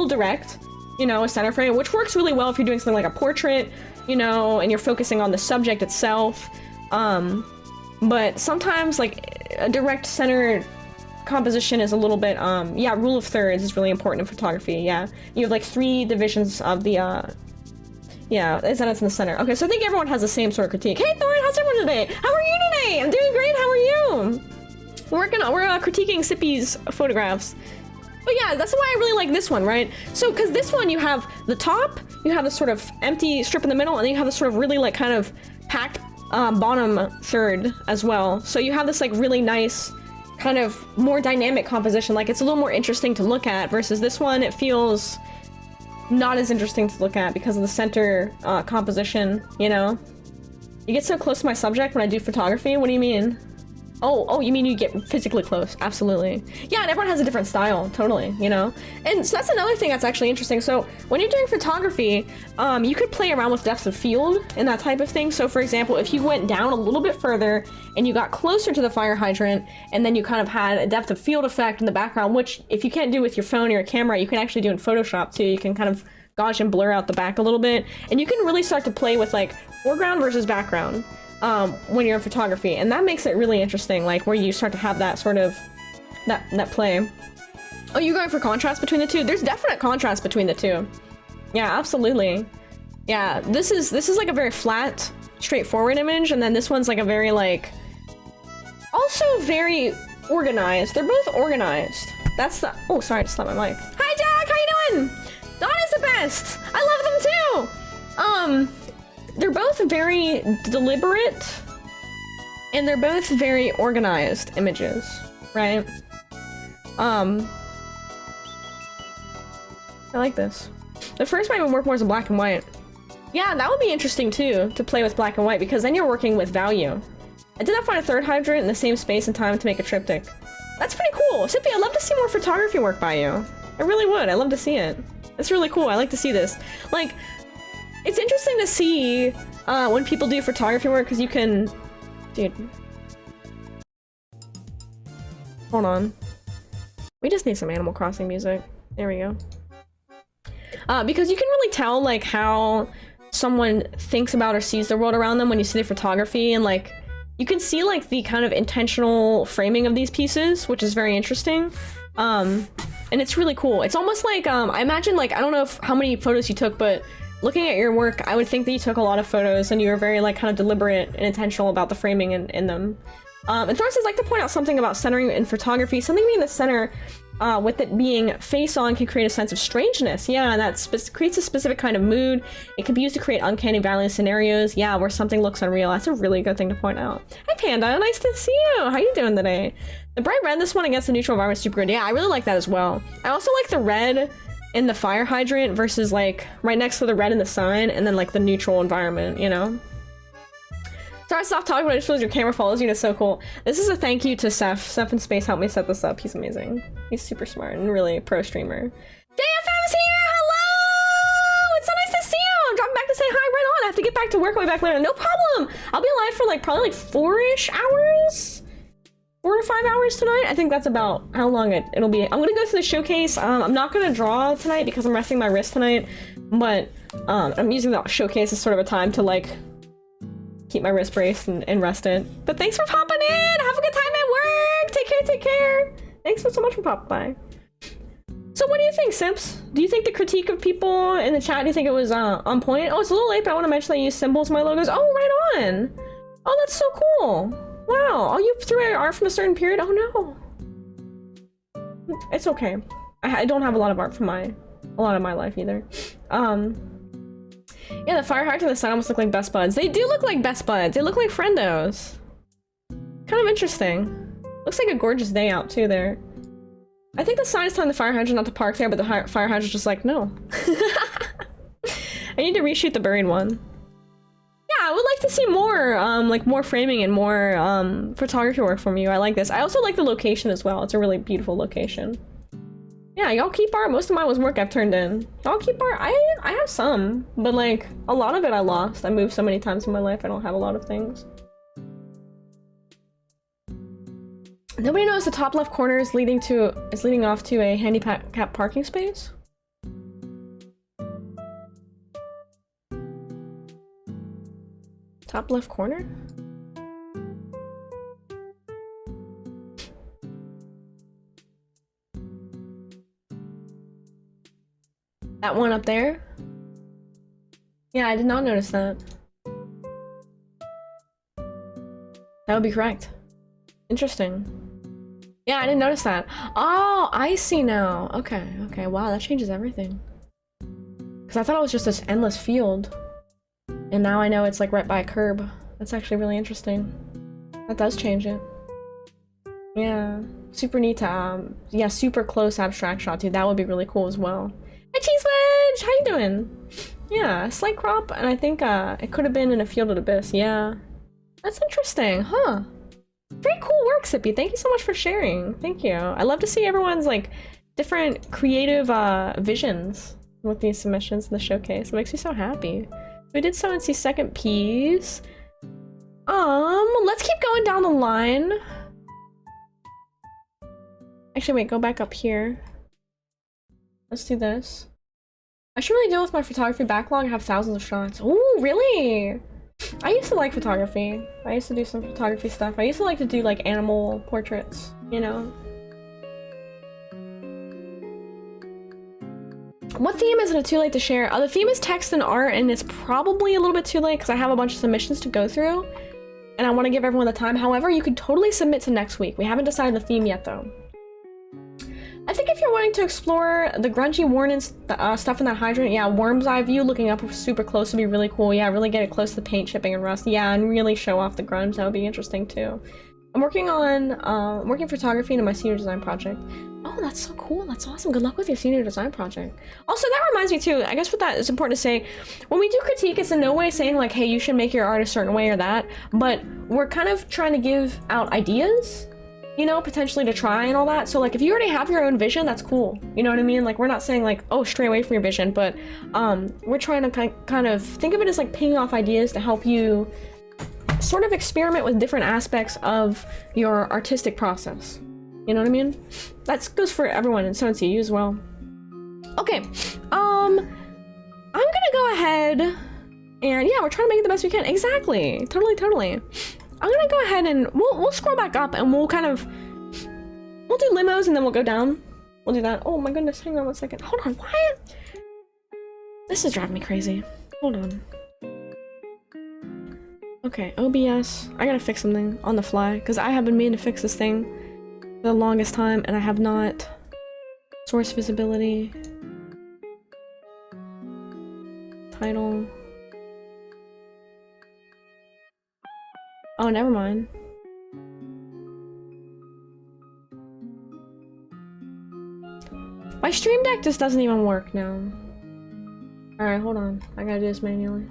direct, you know, a center frame, which works really well if you're doing something like a portrait, you know, and you're focusing on the subject itself. But sometimes like a direct center composition is a little bit, yeah, rule of thirds is really important in photography. Yeah, you have like 3 divisions of the, Yeah, it's in the center. Okay, so I think everyone has the same sort of critique. Hey Thorin, how's everyone today? How are you today? I'm doing great, how are you? We're critiquing Sippy's photographs. But yeah, that's why I really like this one, right? So, because this one, you have the top, you have this sort of empty strip in the middle, and then you have this sort of really like kind of packed bottom third as well. So you have this like really nice kind of more dynamic composition. Like it's a little more interesting to look at versus this one. It feels not as interesting to look at because of the center composition, you know? You get so close to my subject when I do photography? What do you mean? Oh, you mean you get physically close? Absolutely. Yeah, and everyone has a different style, totally, you know? And so that's another thing that's actually interesting. So when you're doing photography, you could play around with depth of field and that type of thing. So for example, if you went down a little bit further and you got closer to the fire hydrant, and then you kind of had a depth of field effect in the background, which if you can't do with your phone or your camera, you can actually do in Photoshop too. You can kind of gauge and blur out the back a little bit. And you can really start to play with like foreground versus background. When you're in photography, and that makes it really interesting, like where you start to have that sort of that play. Oh, you're going for contrast between the two? There's definite contrast between the two. Yeah, absolutely. Yeah, this is like a very flat, straightforward image, and then this one's like a very like also very organized. They're both organized. That's the oh sorry, I just slapped my mic. Hi Jack, how you doing? Dawn is the best. I love them too. They're both very deliberate, and they're both very organized images, right? I like this. The first might work more as a black and white. Yeah, that would be interesting too, to play with black and white, because then you're working with value. I did not find a third hydrant in the same space and time to make a triptych. That's pretty cool. Sippy, I'd love to see more photography work by you. I really would. I'd love to see it. It's really cool. I like to see this. Like, it's interesting to see when people do photography work, because you can... Dude. Hold on. We just need some Animal Crossing music. There we go. Because you can really tell, like, how someone thinks about or sees the world around them when you see their photography, and, like, you can see, like, the kind of intentional framing of these pieces, which is very interesting. And it's really cool. It's almost like, I imagine, like, I don't know how many photos you took, but looking at your work, I would think that you took a lot of photos and you were very like kind of deliberate and intentional about the framing in them. And Thor says, I'd like to point out something about centering in photography. Something being the center with it being face on can create a sense of strangeness. Yeah, and that creates a specific kind of mood. It can be used to create uncanny valley scenarios. Yeah, where something looks unreal. That's a really good thing to point out. Hi Panda, nice to see you. How you doing today? The bright red, this one against the neutral environment, super good. Yeah, I really like that as well. I also like the red in the fire hydrant versus like right next to the red in the sign, and then like the neutral environment, you know? Sorry, stop talking, but I just realized your camera follows you and it's so cool. This is a thank you to Seth. Seth in Space helped me set this up. He's amazing. He's super smart and really pro streamer. JFM's here! Hello! It's so nice to see you! I'm dropping back to say hi right on. I have to get back to work. I'll be back later. No problem! I'll be alive for like probably like 4-ish hours? 4 to 5 hours tonight? I think that's about how long it'll be. I'm gonna go to the showcase. I'm not gonna draw tonight because I'm resting my wrist tonight, but I'm using the showcase as sort of a time to like keep my wrist braced and rest it. But thanks for popping in! Have a good time at work! Take care! Thanks so much for popping by. So what do you think, Simps? Do you think the critique of people in the chat, do you think it was on point? Oh, it's a little late, but I want to mention I use symbols in my logos. Oh, right on! Oh, that's so cool! Wow, oh, you threw out art from a certain period? Oh no. It's okay. I don't have a lot of art from a lot of my life either. Yeah, the fire hydrant and the sun almost look like best buds. They do look like best buds. They look like friendos. Kind of interesting. Looks like a gorgeous day out too there. I think the sign is telling the fire hydrant not to park there, but the fire hydrant's just like, no. I need to reshoot the buried one. Yeah, I would like to see more, like more framing and more photography work from you. I like this. I also like the location as well. It's a really beautiful location. Yeah, y'all keep art. Most of mine was work I've turned in. Y'all keep art. I have some, but like a lot of it I lost. I moved so many times in my life. I don't have a lot of things. Nobody knows the top left corner is leading off to a handicap parking space. Top left corner? That one up there? Yeah, I did not notice that. That would be correct. Interesting. Yeah, I didn't notice that. Oh, I see now. Okay, okay. Wow, that changes everything. Because I thought it was just this endless field. And now I know it's like right by a curb. That's actually really interesting. That does change it. Yeah. Super neat to, yeah, super close abstract shot too. That would be really cool as well. Hey, Cheese Wedge! How you doing? Yeah, slight crop, and I think it could have been in a field of abyss. Yeah. That's interesting, huh? Very cool work, Sippy. Thank you so much for sharing. Thank you. I love to see everyone's like different creative visions with these submissions in the showcase. It makes me so happy. We did Someone's second piece. Let's keep going down the line. Actually, wait, go back up here. Let's do this. I should really deal with my photography backlog. I have thousands of shots. Ooh, really? I used to like photography. I used to do some photography stuff. I used to like to do like animal portraits, you know? What theme is it too late to share? The theme is text and art, and it's probably a little bit too late because I have a bunch of submissions to go through, and I want to give everyone the time. However, you could totally submit to next week. We haven't decided the theme yet, though. I think if you're wanting to explore the grungy Warren stuff in that hydrant, yeah, worm's eye view, looking up super close would be really cool. Yeah, really get it close to the paint chipping and rust. Yeah, and really show off the grunge. That would be interesting too. I'm working on working photography into my senior design project. Oh, that's so cool. That's awesome. Good luck with your senior design project. Also, that reminds me too, I guess with that, it's important to say, when we do critique, it's in no way saying like, hey, you should make your art a certain way or that, but we're kind of trying to give out ideas, you know, potentially to try and all that. So like, if you already have your own vision, that's cool. You know what I mean? Like, we're not saying like, oh, stray away from your vision, but we're trying to kind of think of it as like pinging off ideas to help you sort of experiment with different aspects of your artistic process. You know what I mean? That goes for everyone in Sonecy, you as well. Okay, I'm gonna go ahead and yeah, we're trying to make it the best we can. Exactly, totally. I'm gonna go ahead and we'll scroll back up and we'll do limos and then we'll go down. We'll do that. Oh my goodness, hang on one second. Hold on, what? This is driving me crazy. Hold on. Okay, OBS. I gotta fix something on the fly because I have been meaning to fix this thing for the longest time and I have not. Source visibility. Title. Oh, never mind. My Stream Deck just doesn't even work now. Alright, hold on. I gotta do this manually.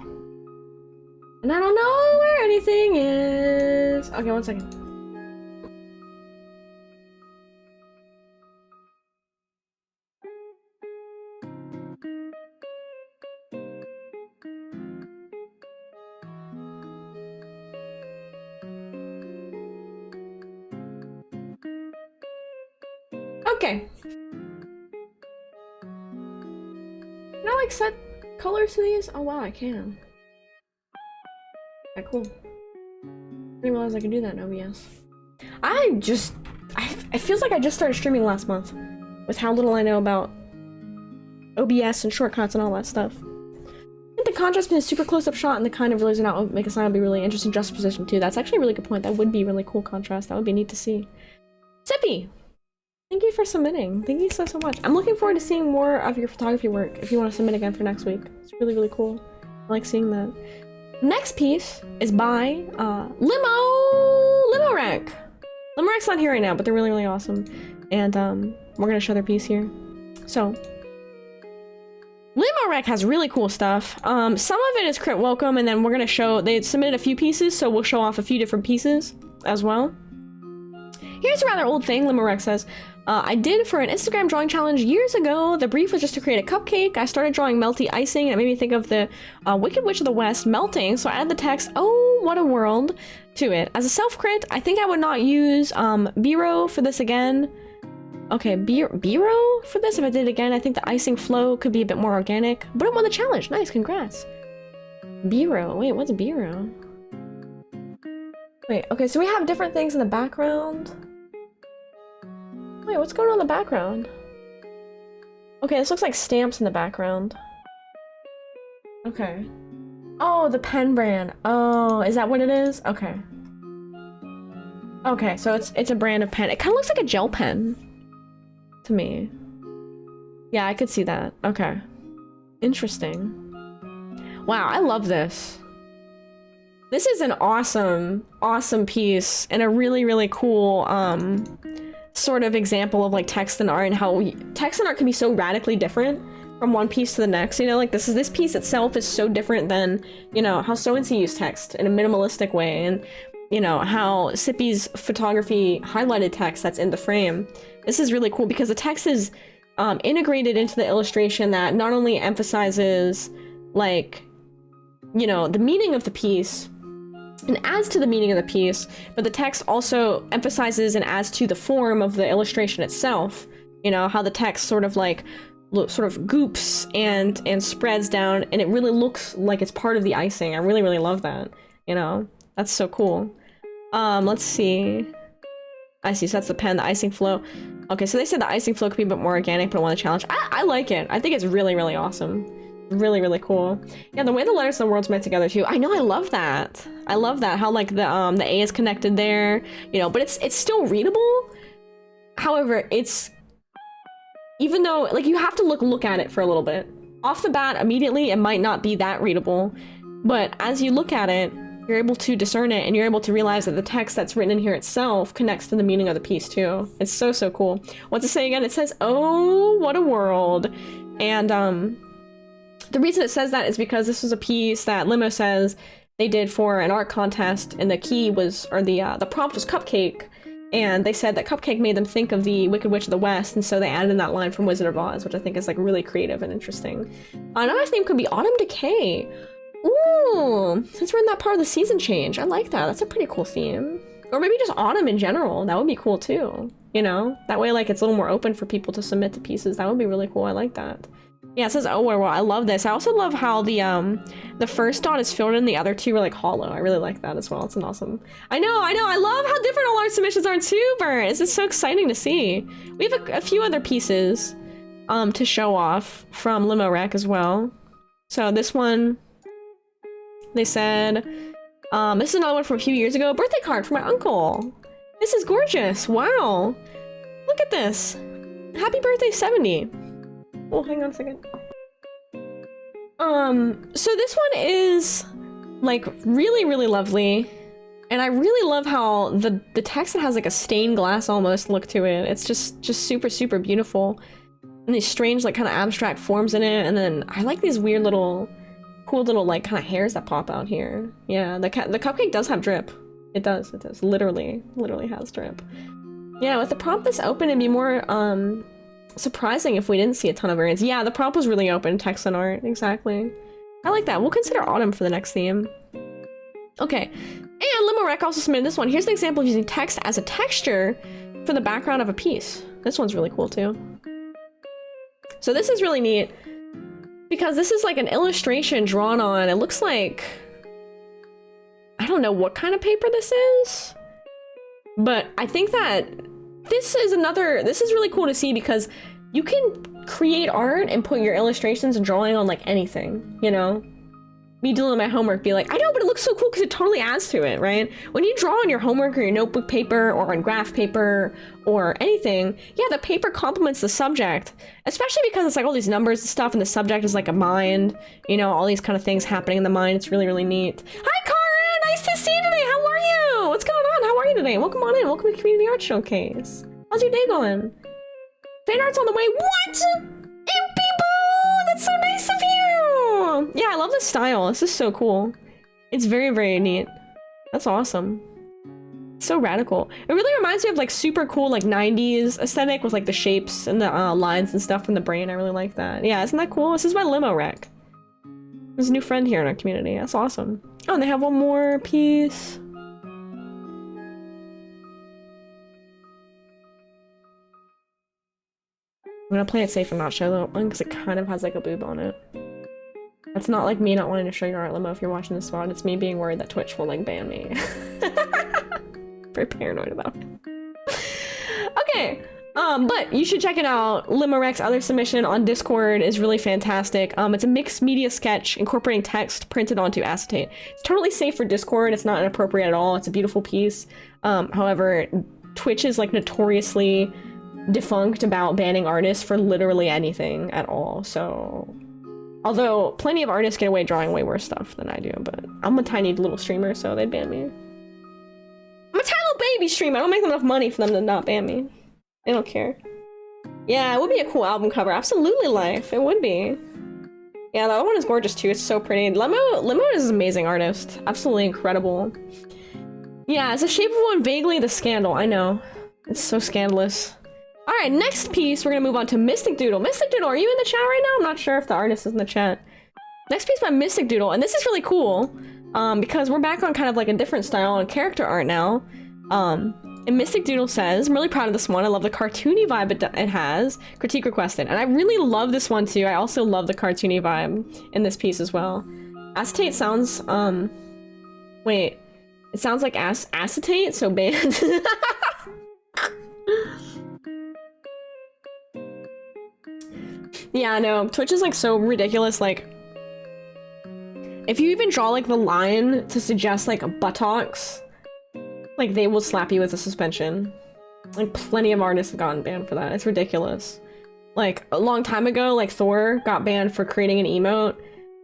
And I don't know where anything is. Okay, one second. Okay. Can I like set colors to these? Oh wow, I can. Okay, cool. I didn't realize I could do that in OBS. It feels like I just started streaming last month with how little I know about OBS and shortcuts and all that stuff. I think the contrast between a super close-up shot and the kind of really zoom out make a sound would be really interesting juxtaposition too. That's actually a really good point. That would be really cool contrast. That would be neat to see. Sippy! Thank you for submitting. Thank you so much. I'm looking forward to seeing more of your photography work if you want to submit again for next week. It's really cool. I like seeing that. Next piece is by Limorek. Limorek's not here right now, but they're really awesome. And we're gonna show their piece here. So Limorek has really cool stuff. Some of it is crit welcome, and then we're gonna show they submitted a few pieces, so we'll show off a few different pieces as well. Here's a rather old thing, Limorek says. I did for an Instagram drawing challenge years ago. The brief was just to create a cupcake. I started drawing melty icing, and it made me think of the Wicked Witch of the West melting, so I added the text, "Oh, what a world," to it. As a self-crit, I think I would not use B-row for this again. Okay, B-row for this? If I did it again, I think the icing flow could be a bit more organic. But it won the challenge. Nice, congrats. B-row. Wait, what's B-row? Wait, okay, so we have different things in the background. Wait, what's going on in the background? Okay, this looks like stamps in the background. Okay. Oh, the pen brand. Oh, is that what it is? Okay. Okay, so it's a brand of pen. It kind of looks like a gel pen to me. Yeah, I could see that. Okay. Interesting. Wow, I love this. This is an awesome, awesome piece and a really, really cool sort of example of like text and art and how text and art can be so radically different from one piece to the next. You know, like this piece itself is so different than, you know, how So and So used text in a minimalistic way, and you know how Sippy's photography highlighted text that's in the frame. This is really cool because the text is integrated into the illustration that not only emphasizes like, you know, the meaning of the piece and adds to the meaning of the piece, but the text also emphasizes and adds to the form of the illustration itself. You know, how the text sort of like sort of goops and spreads down, and it really looks like it's part of the icing. I really, really love that. You know, that's so cool. Let's see. I see, so that's the pen, the icing flow. Okay, so they said the icing flow could be a bit more organic, but I want to challenge. I like it. I think it's really, really awesome. Really, really cool. Yeah, the way the letters of the world's met together too. I know, I love that. I love that, how like the A is connected there, you know, but it's still readable. However, it's, even though, like, you have to look at it for a little bit. Off the bat, immediately, it might not be that readable, but as you look at it, you're able to discern it, and you're able to realize that the text that's written in here itself connects to the meaning of the piece too. It's so, so cool. What's it say again? It says, "Oh, what a world." And the reason it says that is because this was a piece that Limo says they did for an art contest, and the key was, or the prompt was cupcake, and they said that cupcake made them think of the Wicked Witch of the West, and so they added in that line from Wizard of Oz, which I think is like really creative and interesting. Another theme could be Autumn Decay. Ooh, since we're in that part of the season change, I like that. That's a pretty cool theme. Or maybe just autumn in general. That would be cool too. You know, that way like it's a little more open for people to submit to pieces. That would be really cool. I like that. Yeah, it says, "Oh, well, I love this." I also love how the first dot is filled in, the other two are like hollow. I really like that as well. It's an awesome. I know. I love how different all our submissions are too, Bert. It's just so exciting to see. We have a few other pieces to show off from Limo Rec as well. So this one, they said, this is another one from a few years ago. A birthday card for my uncle. This is gorgeous. Wow. Look at this. Happy birthday, 70. Oh, hang on a second. So this one is like really, really lovely. And I really love how the text has like a stained glass almost look to it. It's just super, super beautiful. And these strange like kind of abstract forms in it. And then I like these weird little, cool little like kind of hairs that pop out here. Yeah, the cupcake does have drip. It does. Literally has drip. Yeah, with the prompt this open, it'd be more surprising if we didn't see a ton of variants. Yeah, the prompt was really open, text and art, exactly. I like that. We'll consider autumn for the next theme. Okay, and Limo Rec also submitted this one. Here's an example of using text as a texture for the background of a piece. This one's really cool too. So this is really neat because this is like an illustration drawn on, it looks like, I don't know what kind of paper this is, but I think that this is really cool to see because you can create art and put your illustrations and drawing on like anything, you know? Me doing my homework, be like, I know, but it looks so cool because it totally adds to it, right? When you draw on your homework or your notebook paper or on graph paper or anything, yeah, the paper complements the subject, especially because it's like all these numbers and stuff and the subject is like a mind, you know, all these kind of things happening in the mind. It's really, really neat. Hi, Cara! Nice to see you today! How are you? What's going on? How are you today? Welcome on in. Welcome to Community Art Showcase. How's your day going? Fan art's on the way. What? That's so nice of you! Yeah, I love this style. This is so cool. It's very, very neat. That's awesome. So radical. It really reminds me of like super cool like 90s aesthetic with like the shapes and the lines and stuff from the brain. I really like that. Yeah, isn't that cool? This is my Limo Rec. There's a new friend here in our community. That's awesome. Oh, and they have one more piece. I'm gonna play it safe and not show that one because it kind of has like a boob on it. That's not like me not wanting to show your art, Limo, if you're watching this VOD. It's me being worried that Twitch will like ban me. Very paranoid about it. Okay, But you should check it out. Limeric's other submission on Discord is really fantastic. It's a mixed media sketch incorporating text printed onto acetate. It's totally safe for Discord. It's not inappropriate at all. It's a beautiful piece. However, Twitch is like notoriously defunct about banning artists for literally anything at all. So, although plenty of artists get away drawing way worse stuff than I do, but I'm a tiny little streamer, so they'd ban me. I'm a tiny little baby streamer. I don't make enough money for them to not ban me. I don't care. Yeah, it would be a cool album cover. Absolutely, Life. It would be. Yeah, the other one is gorgeous too. It's so pretty. Limo is an amazing artist. Absolutely incredible. Yeah, it's a shape of one vaguely the scandal. I know. It's so scandalous. Alright, next piece, we're gonna move on to Mystic Doodle. Mystic Doodle, are you in the chat right now? I'm not sure if the artist is in the chat. Next piece by Mystic Doodle, and this is really cool, because we're back on kind of like a different style and character art now. And Mystic Doodle says, I'm really proud of this one. I love the cartoony vibe it has. Critique requested. And I really love this one too. I also love the cartoony vibe in this piece as well. Acetate sounds, wait. It sounds like acetate, so banned. Yeah, no, Twitch is like so ridiculous, like if you even draw like the line to suggest like buttocks, like they will slap you with a suspension. Like plenty of artists have gotten banned for that. It's ridiculous. Like a long time ago, like Thor got banned for creating an emote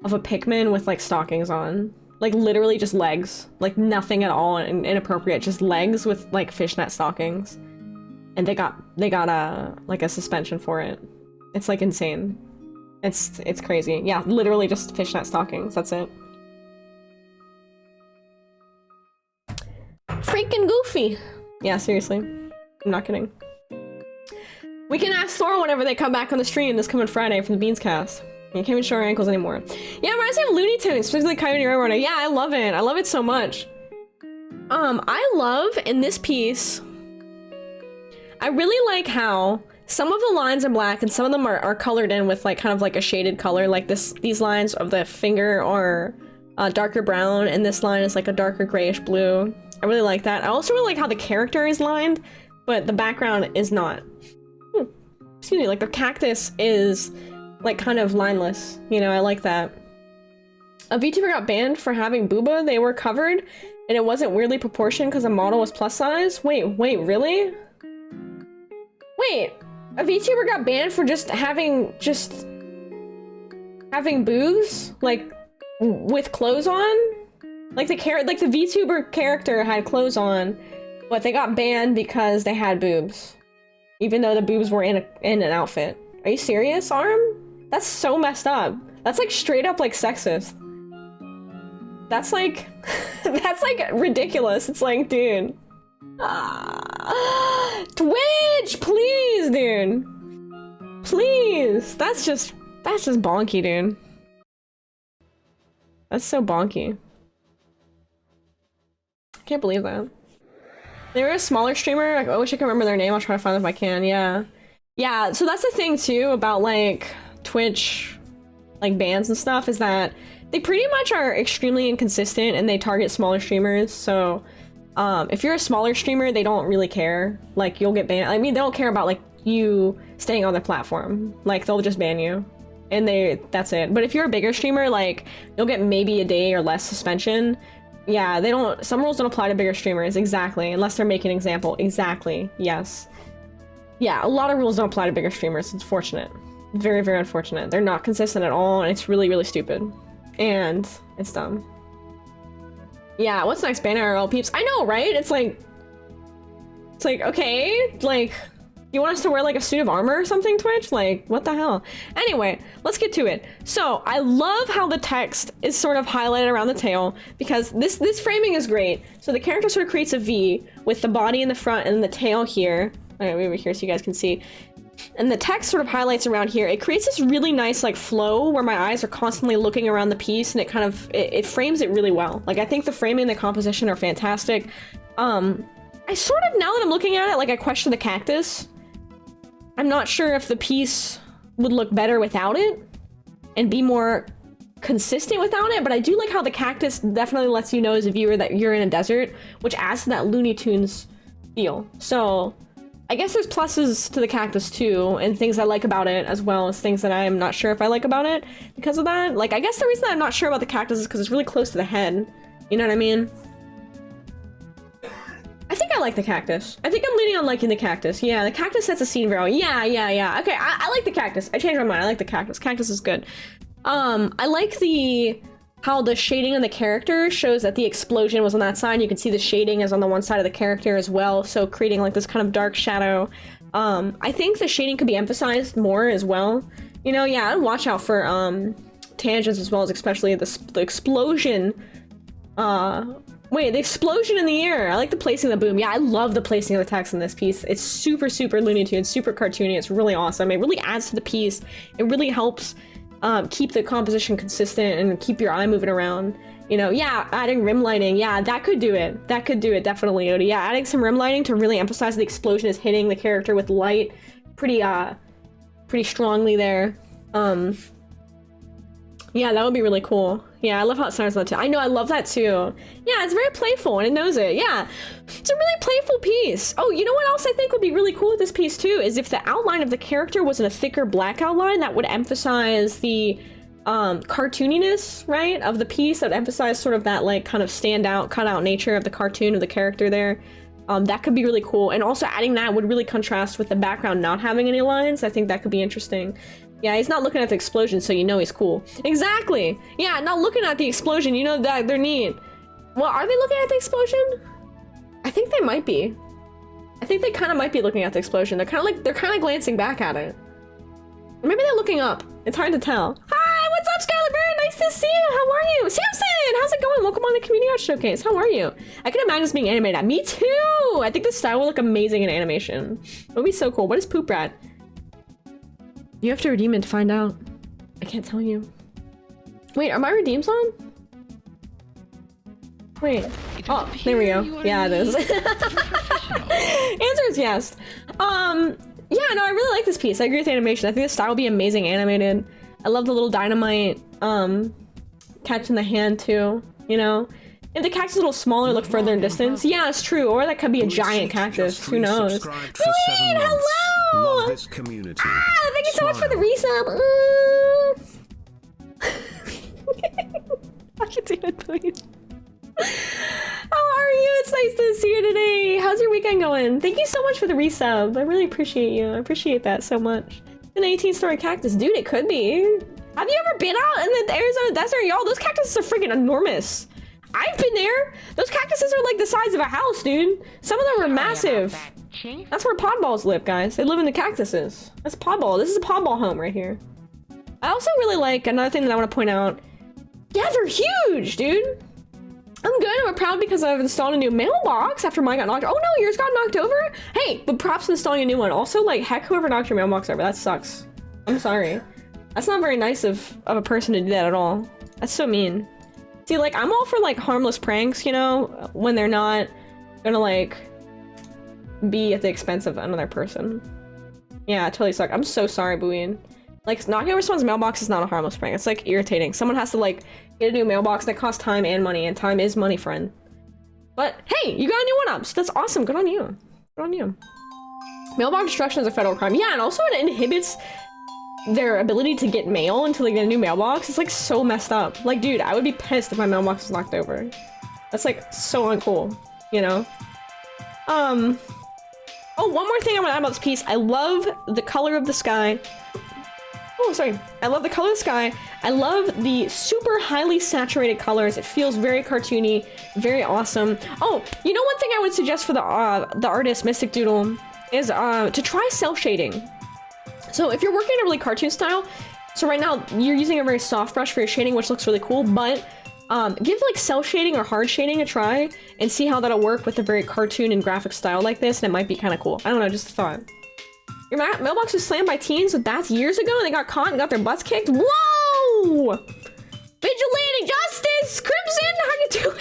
of a Pikmin with like stockings on. Like literally just legs. Like nothing at all inappropriate, just legs with like fishnet stockings. And they got like a suspension for it. It's like insane. It's crazy. Yeah, literally just fishnet stockings. That's it. Freaking goofy. Yeah, seriously. I'm not kidding. We can ask Thor whenever they come back on the stream this coming Friday from the Beans cast. You can't even show our ankles anymore. Yeah, it reminds me of Looney Tunes, specifically Coyote Roadrunner. Yeah, I love it. I love it so much. I love in this piece, I really like how some of the lines are black and some of them are colored in with like kind of like a shaded color. Like these lines of the finger are darker brown and this line is like a darker grayish blue. I really like that. I also really like how the character is lined, but the background is not. Excuse me, like the cactus is like kind of lineless. You know, I like that. A VTuber got banned for having booba. They were covered and it wasn't weirdly proportioned because the model was plus size. Wait, really? Wait, a VTuber got banned for just having boobs? Like, with clothes on? Like the VTuber character had clothes on, but they got banned because they had boobs. Even though the boobs were in an outfit. Are you serious, Arm? That's so messed up. That's like straight up like sexist. That's like, that's like ridiculous. It's like, dude. Twitch, please, dude. Please. That's just bonky, dude. That's so bonky. I can't believe that. They were a smaller streamer. I wish I could remember their name. I'll try to find them if I can. Yeah, so that's the thing too about like Twitch like bans and stuff, is that they pretty much are extremely inconsistent and they target smaller streamers. So if you're a smaller streamer, they don't really care. Like, you'll get banned. I mean, they don't care about like you staying on their platform. Like, they'll just ban you and that's it. But if you're a bigger streamer, like, you'll get maybe a day or less suspension. Yeah, some rules don't apply to bigger streamers. Exactly. Unless they're making an example. Exactly. Yes. Yeah, a lot of rules don't apply to bigger streamers. It's fortunate. Very, very unfortunate. They're not consistent at all, and it's really, really stupid. And it's dumb. Yeah, what's next? Ban IRL peeps? I know, right? It's like, okay, like, you want us to wear like a suit of armor or something, Twitch? Like, what the hell? Anyway, let's get to it. So, I love how the text is sort of highlighted around the tail, because this framing is great. So the character sort of creates a V with the body in the front and the tail here. Alright, over here so you guys can see. And the text sort of highlights around here. It creates this really nice like flow where my eyes are constantly looking around the piece, and it kind of, it frames it really well. Like, I think the framing and the composition are fantastic. I sort of, now that I'm looking at it, like, I question the cactus. I'm not sure if the piece would look better without it and be more consistent without it, but I do like how the cactus definitely lets you know as a viewer that you're in a desert, which adds to that Looney Tunes feel. So I guess there's pluses to the cactus too, and things I like about it, as well as things that I'm not sure if I like about it because of that. Like, I guess the reason that I'm not sure about the cactus is because it's really close to the head. You know what I mean? I think I like the cactus. I think I'm leaning on liking the cactus. Yeah, the cactus sets a scene very well. Yeah. Okay, I like the cactus. I changed my mind. I like the cactus. Cactus is good. I like how the shading on the character shows that the explosion was on that side. You can see the shading is on the one side of the character as well, so creating like this kind of dark shadow. I think the shading could be emphasized more as well. You know, yeah, I'd watch out for tangents as well as especially the explosion. Wait, the explosion in the air. I like the placing of the boom. Yeah, I love the placing of the text in this piece. It's super, super Looney Tunes, super cartoony. It's really awesome. It really adds to the piece. It really helps keep the composition consistent and keep your eye moving around. You know, yeah, adding rim lighting. Yeah, that could do it. That could do it, definitely, Odie. Yeah, adding some rim lighting to really emphasize the explosion is hitting the character with light pretty strongly there. Yeah, that would be really cool. Yeah, I love how it sounds that too. I know, I love that too. Yeah, it's very playful and it knows it. Yeah, it's a really playful piece. Oh, you know what else I think would be really cool with this piece too is if the outline of the character was in a thicker black outline that would emphasize the cartooniness, right, of the piece. That would emphasize sort of that like kind of standout, cut out nature of the cartoon of the character there. That could be really cool. And also adding that would really contrast with the background not having any lines. I think that could be interesting. Yeah, he's not looking at the explosion, so you know he's cool. Exactly! Yeah, not looking at the explosion, you know that they're neat. Well, are they looking at the explosion? I think they might be. I think they kind of might be looking at the explosion. They're kind of glancing back at it. Or maybe they're looking up. It's hard to tell. Hi, what's up, Skylar Bird? Nice to see you. How are you? Samson, how's it going? Welcome on the Community Art Showcase. How are you? I can imagine this being animated. Me too! I think the style will look amazing in animation. It would be so cool. What is Poop Rat? You have to redeem it to find out. I can't tell you. Wait, are my redeems on? Wait. Oh, there we go. Yeah, it is. Answer is yes. Yeah, no, I really like this piece. I agree with the animation. I think the style will be amazing animated. I love the little dynamite catch in the hand too, you know? If the cactus is a little smaller, look further in distance. Yeah, it's true. Or that could be a giant cactus. Who knows? Wait, hello! Love this community. Ah, thank you so much for the resub. I should see it, please. How are you? It's nice to see you today. How's your weekend going? Thank you so much for the resub. I really appreciate you. I appreciate that so much. An 18-story cactus. Dude, it could be. Have you ever been out in the Arizona desert? Y'all, those cactuses are freaking enormous. I've been there. Those cactuses are like the size of a house, dude. Some of them are massive. That's where podballs live, guys. They live in the cactuses. That's podball. This is a podball home right here. I also really like another thing that I want to point out. Yeah, they're huge, dude. I'm good. I'm proud because I've installed a new mailbox after mine got knocked over. Oh no, yours got knocked over? Hey, but props to installing a new one. Also, like, heck, whoever knocked your mailbox over, that sucks. I'm sorry. That's not very nice of a person to do that at all. That's so mean. See, like, I'm all for, like, harmless pranks, you know, when they're not gonna, like, be at the expense of another person. Yeah, it totally sucks. I'm so sorry, Booyan. Like, knocking over someone's mailbox is not a harmless prank. It's, like, irritating. Someone has to, like, get a new mailbox that costs time and money, and time is money, friend. But, hey, you got a new one-ups. That's awesome. Good on you. Good on you. Mailbox destruction is a federal crime. Yeah, and also it inhibits their ability to get mail until they get a new mailbox. It's like so messed up. Like, dude, I would be pissed if my mailbox was knocked over. That's like so uncool, you know? Oh, one more thing I want to add about this piece. I love the color of the sky. Oh, sorry. I love the color of the sky. I love the super highly saturated colors. It feels very cartoony, very awesome. Oh, you know one thing I would suggest for the artist Mystic Doodle is to try cell shading. So if you're working in a really cartoon style, so right now you're using a very soft brush for your shading, which looks really cool, but give like cell shading or hard shading a try and see how that'll work with a very cartoon and graphic style like this, and it might be kind of cool. I don't know, just a thought. Your mailbox was slammed by teens with bats years ago and they got caught and got their butts kicked? Whoa! Vigilante justice! Crimson, how you doing?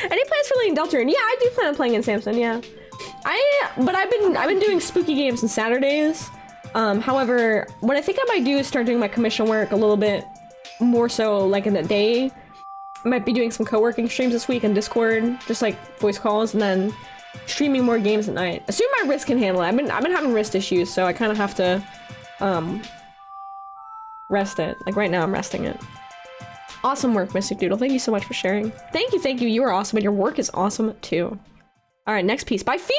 Any plans for playing Deltarune? Yeah, I do plan on playing in Samson, yeah. But I've been doing spooky games on Saturdays. However, what I think I might do is start doing my commission work a little bit more so like in the day. I might be doing some co-working streams this week on Discord, just like voice calls, and then streaming more games at night. Assume my wrist can handle it. I've been having wrist issues, so I kind of have to rest it. Like right now, I'm resting it. Awesome work, Mystic Doodle. Thank you so much for sharing. Thank you, thank you. You are awesome, and your work is awesome too. All right, next piece by Fee.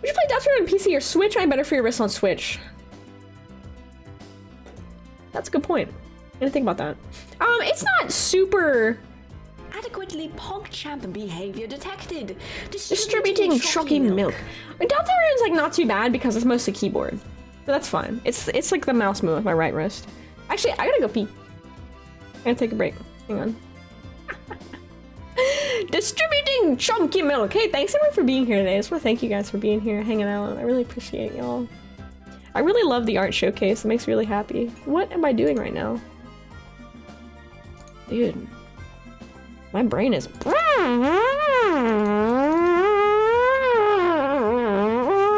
Would you play Death Row on PC or Switch? I'm better for your wrist on Switch. That's a good point. I didn't think about that. It's not super Adequately PogChamp behavior detected. distributing chalky milk. Death Row is like not too bad because it's mostly keyboard. So that's fine. It's like the mouse move with my right wrist. Actually, I gotta go pee. I'm gonna take a break. Hang on. Distributing chunky milk. Hey, thanks everyone for being here today. I just want to thank you guys for being here, hanging out. I really appreciate y'all. I really love the art showcase. It makes me really happy. What am I doing right now? Dude. My brain is...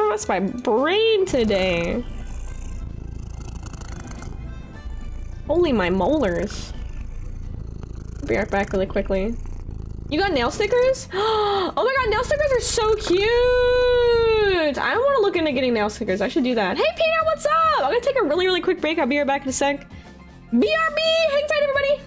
That's my brain today. Holy my molars. I'll be right back really quickly. You got nail stickers? Oh my god, nail stickers are so cute! I want to look into getting nail stickers. I should do that. Hey Peter, what's up? I'm gonna take a really quick break. I'll be right back in a sec. BRB! Hang tight, everybody!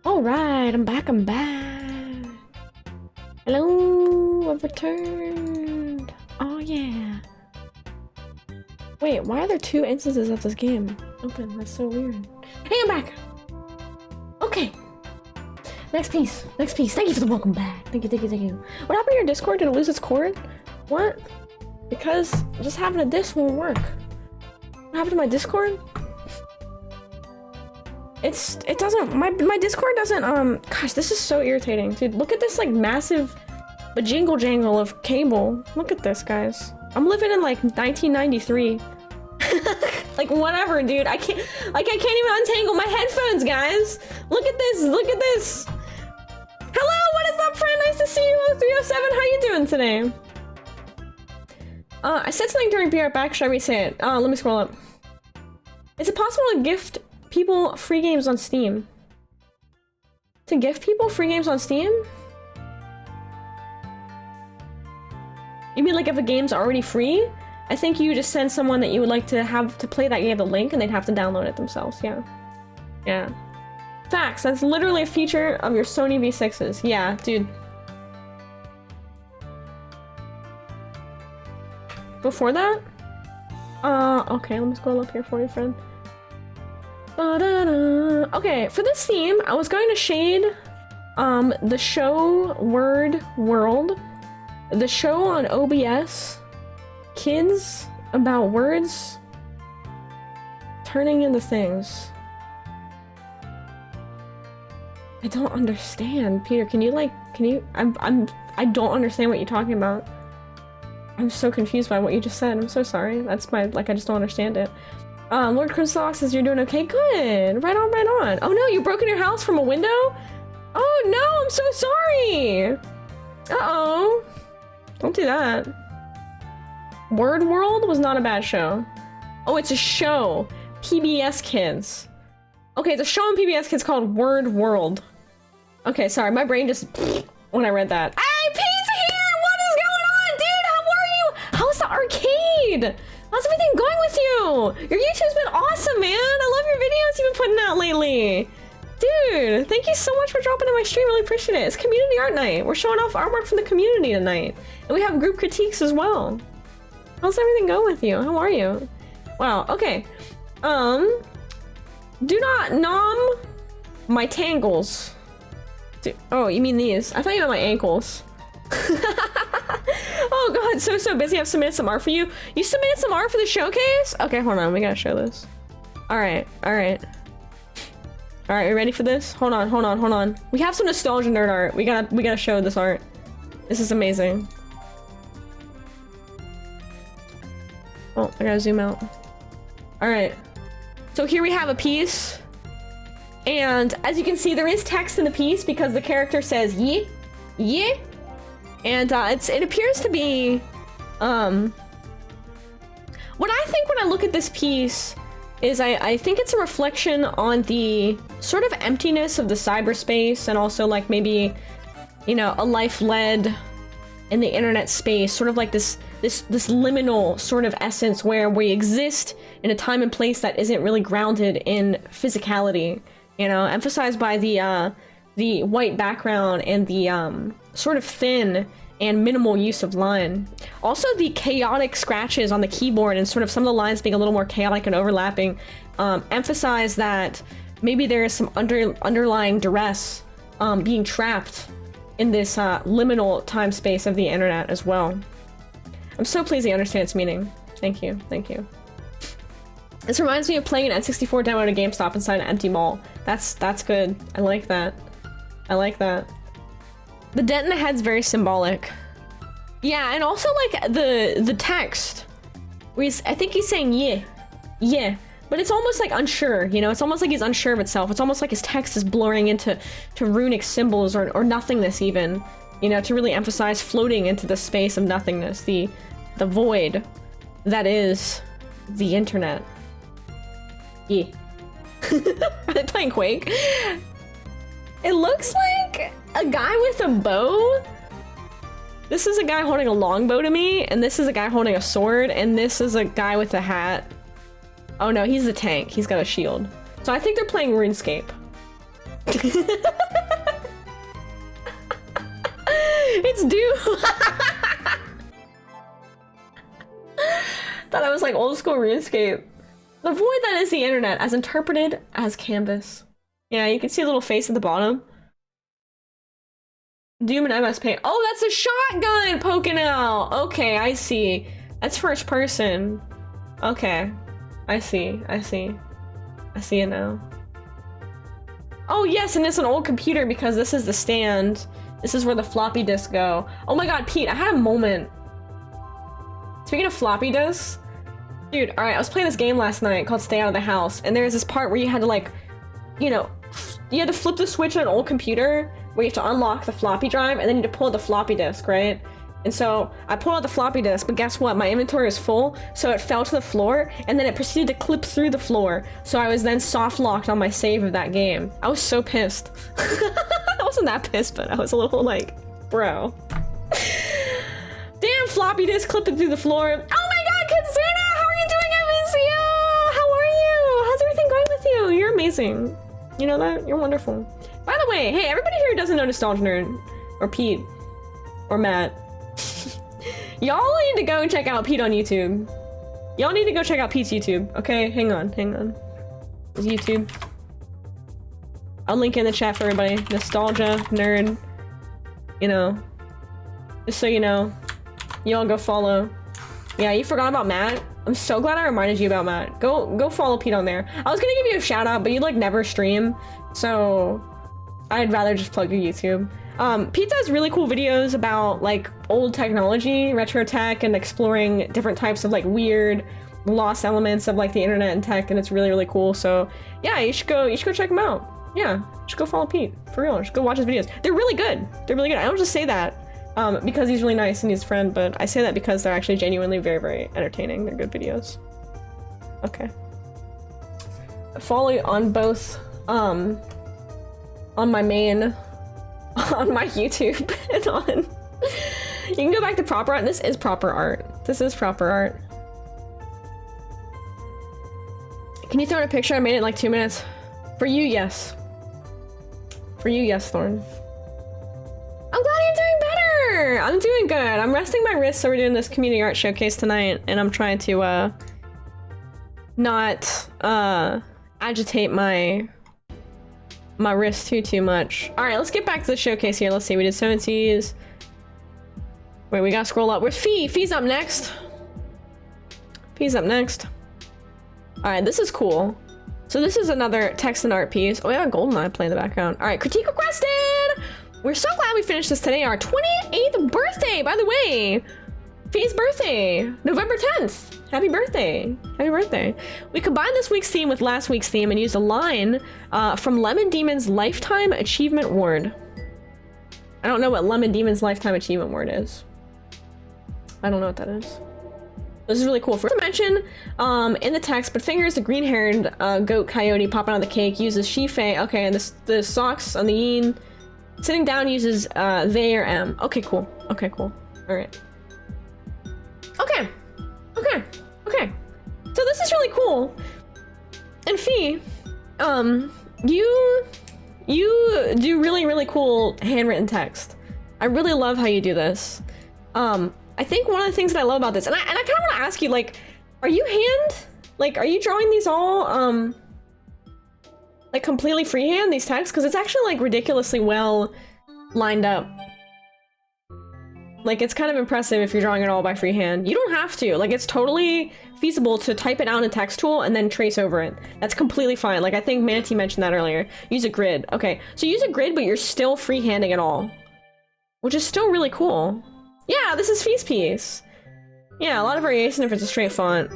Alright, I'm back, Hello, I've returned. Oh yeah. Wait, why are there 2 instances of this game open? That's so weird. Hey, I'm back! Okay. Next piece. Thank you for the welcome back. Thank you. What happened to your Discord? Did it lose its cord? What? Because just having a disc won't work. What happened to my Discord? It doesn't, my Discord doesn't, gosh, this is so irritating. Dude, look at this, like, massive bajingle jangle of cable. Look at this, guys. I'm living in, like, 1993. Like, whatever, dude. I can't even untangle my headphones, guys. Look at this. Hello, what is up, friend? Nice to see you, 307. How you doing today? I said something during BR back. Should I re-say it? Let me scroll up. Is it possible to gift people free games on Steam? To gift people free games on Steam? You mean like if a game's already free? I think you just send someone that you would like to have to play that game the link and they'd have to download it themselves, yeah. Yeah. Facts, that's literally a feature of your Sony V6s. Yeah, dude. Before that? Okay, let me scroll up here for you, friend. Okay, for this theme, I was going to shade the show Word World, the show on OBS, kids about words turning into things. I don't understand. Peter, I don't understand what you're talking about. I'm so confused by what you just said. I'm so sorry. That's I just don't understand it. Lord Crystal says you're doing okay. Good. Right on. Oh no, you've broken your house from a window? Oh no, I'm so sorry. Uh-oh. Don't do that. Word World was not a bad show. Oh, it's a show. PBS Kids. Okay, it's a show on PBS Kids called Word World. Okay, sorry, my brain just when I read that. Hey, Pete's here! What is going on, dude? How are you? How's the arcade? How's everything going with you? Your YouTube's been awesome, man. I love your videos you've been putting out lately. Dude, thank you so much for dropping in my stream. Really appreciate it. It's community art night. We're showing off artwork from the community tonight. And we have group critiques as well. How's everything going with you? How are you? Wow, okay. Do not nom my tangles. Oh, you mean these? I thought you meant my ankles. Oh god, so busy. I've submitted some art for you. You submitted some art for the showcase? Okay, hold on. We gotta show this. Alright. Alright, you ready for this? Hold on. We have some nostalgia nerd art. We gotta show this art. This is amazing. Oh, I gotta zoom out. Alright. So here we have a piece. And as you can see, there is text in the piece because the character says "ye," "ye," and it appears to be what I think when I look at this piece is I think it's a reflection on the sort of emptiness of the cyberspace and also like maybe, you know, a life led in the internet space, sort of like this liminal sort of essence where we exist in a time and place that isn't really grounded in physicality. You know, emphasized by the white background and the sort of thin and minimal use of line. Also, the chaotic scratches on the keyboard and sort of some of the lines being a little more chaotic and overlapping emphasize that maybe there is some underlying duress being trapped in this liminal time space of the internet as well. I'm so pleased you understand its meaning. Thank you. This reminds me of playing an N64 demo at a GameStop inside an empty mall. That's good. I like that. The dent in the head's very symbolic. Yeah, and also like the text. Where I think he's saying yeah. But it's almost like unsure, you know? It's almost like he's unsure of itself. It's almost like his text is blurring into runic symbols or nothingness even. You know, to really emphasize floating into the space of nothingness. The void that is the internet. Yeah. Are they playing Quake? It looks like a guy with a bow. This is a guy holding a longbow to me, and this is a guy holding a sword, and this is a guy with a hat. Oh no, he's the tank. He's got a shield. So I think they're playing RuneScape. It's due. Thought I was like old school RuneScape. The void that is the internet, as interpreted as canvas. Yeah, you can see a little face at the bottom. Doom and MS Paint. Oh, that's a shotgun poking out. Okay, I see. That's first person. Okay, I see. I see it now. Oh yes, and it's an old computer because this is the stand. This is where the floppy disks go. Oh my god, Pete, I had a moment. Speaking of floppy disks, dude, alright, I was playing this game last night called Stay Out of the House, and there's this part where you had to like, you know, you had to flip the switch on an old computer where you have to unlock the floppy drive and then you had to pull out the floppy disk, right? And so I pulled out the floppy disk, but guess what? My inventory was full, so it fell to the floor, and then it proceeded to clip through the floor. So I was then soft locked on my save of that game. I was so pissed. I wasn't that pissed, but I was a little like, bro. Damn floppy disk clipping through the floor. Oh my god, Katsuna! How are you doing? I miss you! How are you? How's everything going with you? You're amazing. You know that? You're wonderful. By the way, hey, everybody here who doesn't know Nostalgia Nerd, or Pete, or Matt, y'all need to go check out Pete on YouTube. Y'all need to go check out Pete's YouTube, okay? Hang on. His YouTube. I'll link in the chat for everybody. Nostalgia Nerd. You know. Just so you know. Y'all go follow. Yeah, you forgot about Matt? I'm so glad I reminded you about Matt. Go follow Pete on there. I was gonna give you a shout out, but you like never stream, so I'd rather just plug your YouTube. Pete does really cool videos about like old technology, retro tech, and exploring different types of like weird lost elements of like the internet and tech, and it's really, really cool. So yeah, you should go check him out. Yeah, you should go follow Pete, for real. You should go watch his videos. They're really good. They're really good. I don't just say that because he's really nice and he's a friend, but I say that because they're actually genuinely very, very entertaining. They're good videos. Okay. Follow on both, on my main, on my YouTube, and on... You can go back to proper art. This is proper art. This is proper art. Can you throw in a picture? I made it in like 2 minutes. For you, yes. For you, yes, Thorn. I'm glad you're doing better! I'm doing good. I'm resting my wrist, so we're doing this community art showcase tonight, and I'm trying to, not, agitate my wrist too much. Alright, let's get back to the showcase here. Let's see, we did 70s. Wait, we gotta scroll up. Where's Fee? Fee's up next. Fee's up next. Alright, this is cool. So this is another Texan art piece. Oh yeah, GoldenEye playing in the background. Alright, critique requested! We're so glad we finished this today. Our 28th birthday, by the way! Fee's birthday! November 10th! Happy birthday! Happy birthday. We combined this week's theme with last week's theme and used a line from Lemon Demon's Lifetime Achievement Award. I don't know what Lemon Demon's Lifetime Achievement Award is. I don't know what that is. This is really cool. For to mention, in the text, but Fingers, the green-haired goat coyote popping on the cake, uses she, Faye. Okay, and the socks on the yin. Sitting down uses they or em. Okay, cool. Okay, cool. Alright. Okay. Okay. Okay. So this is really cool. And Fee, you do really, really cool handwritten text. I really love how you do this. I think one of the things that I love about this, and I kind of want to ask you, like, are you drawing these all, like, completely freehand, these texts? Because it's actually, like, ridiculously well lined up. Like, it's kind of impressive if you're drawing it all by freehand. You don't have to. Like, it's totally feasible to type it out in a text tool and then trace over it. That's completely fine. Like, I think Manti mentioned that earlier. Use a grid. Okay, so use a grid, but you're still freehanding it all. Which is still really cool. Yeah, this is Fee's piece. Yeah, a lot of variation if it's a straight font.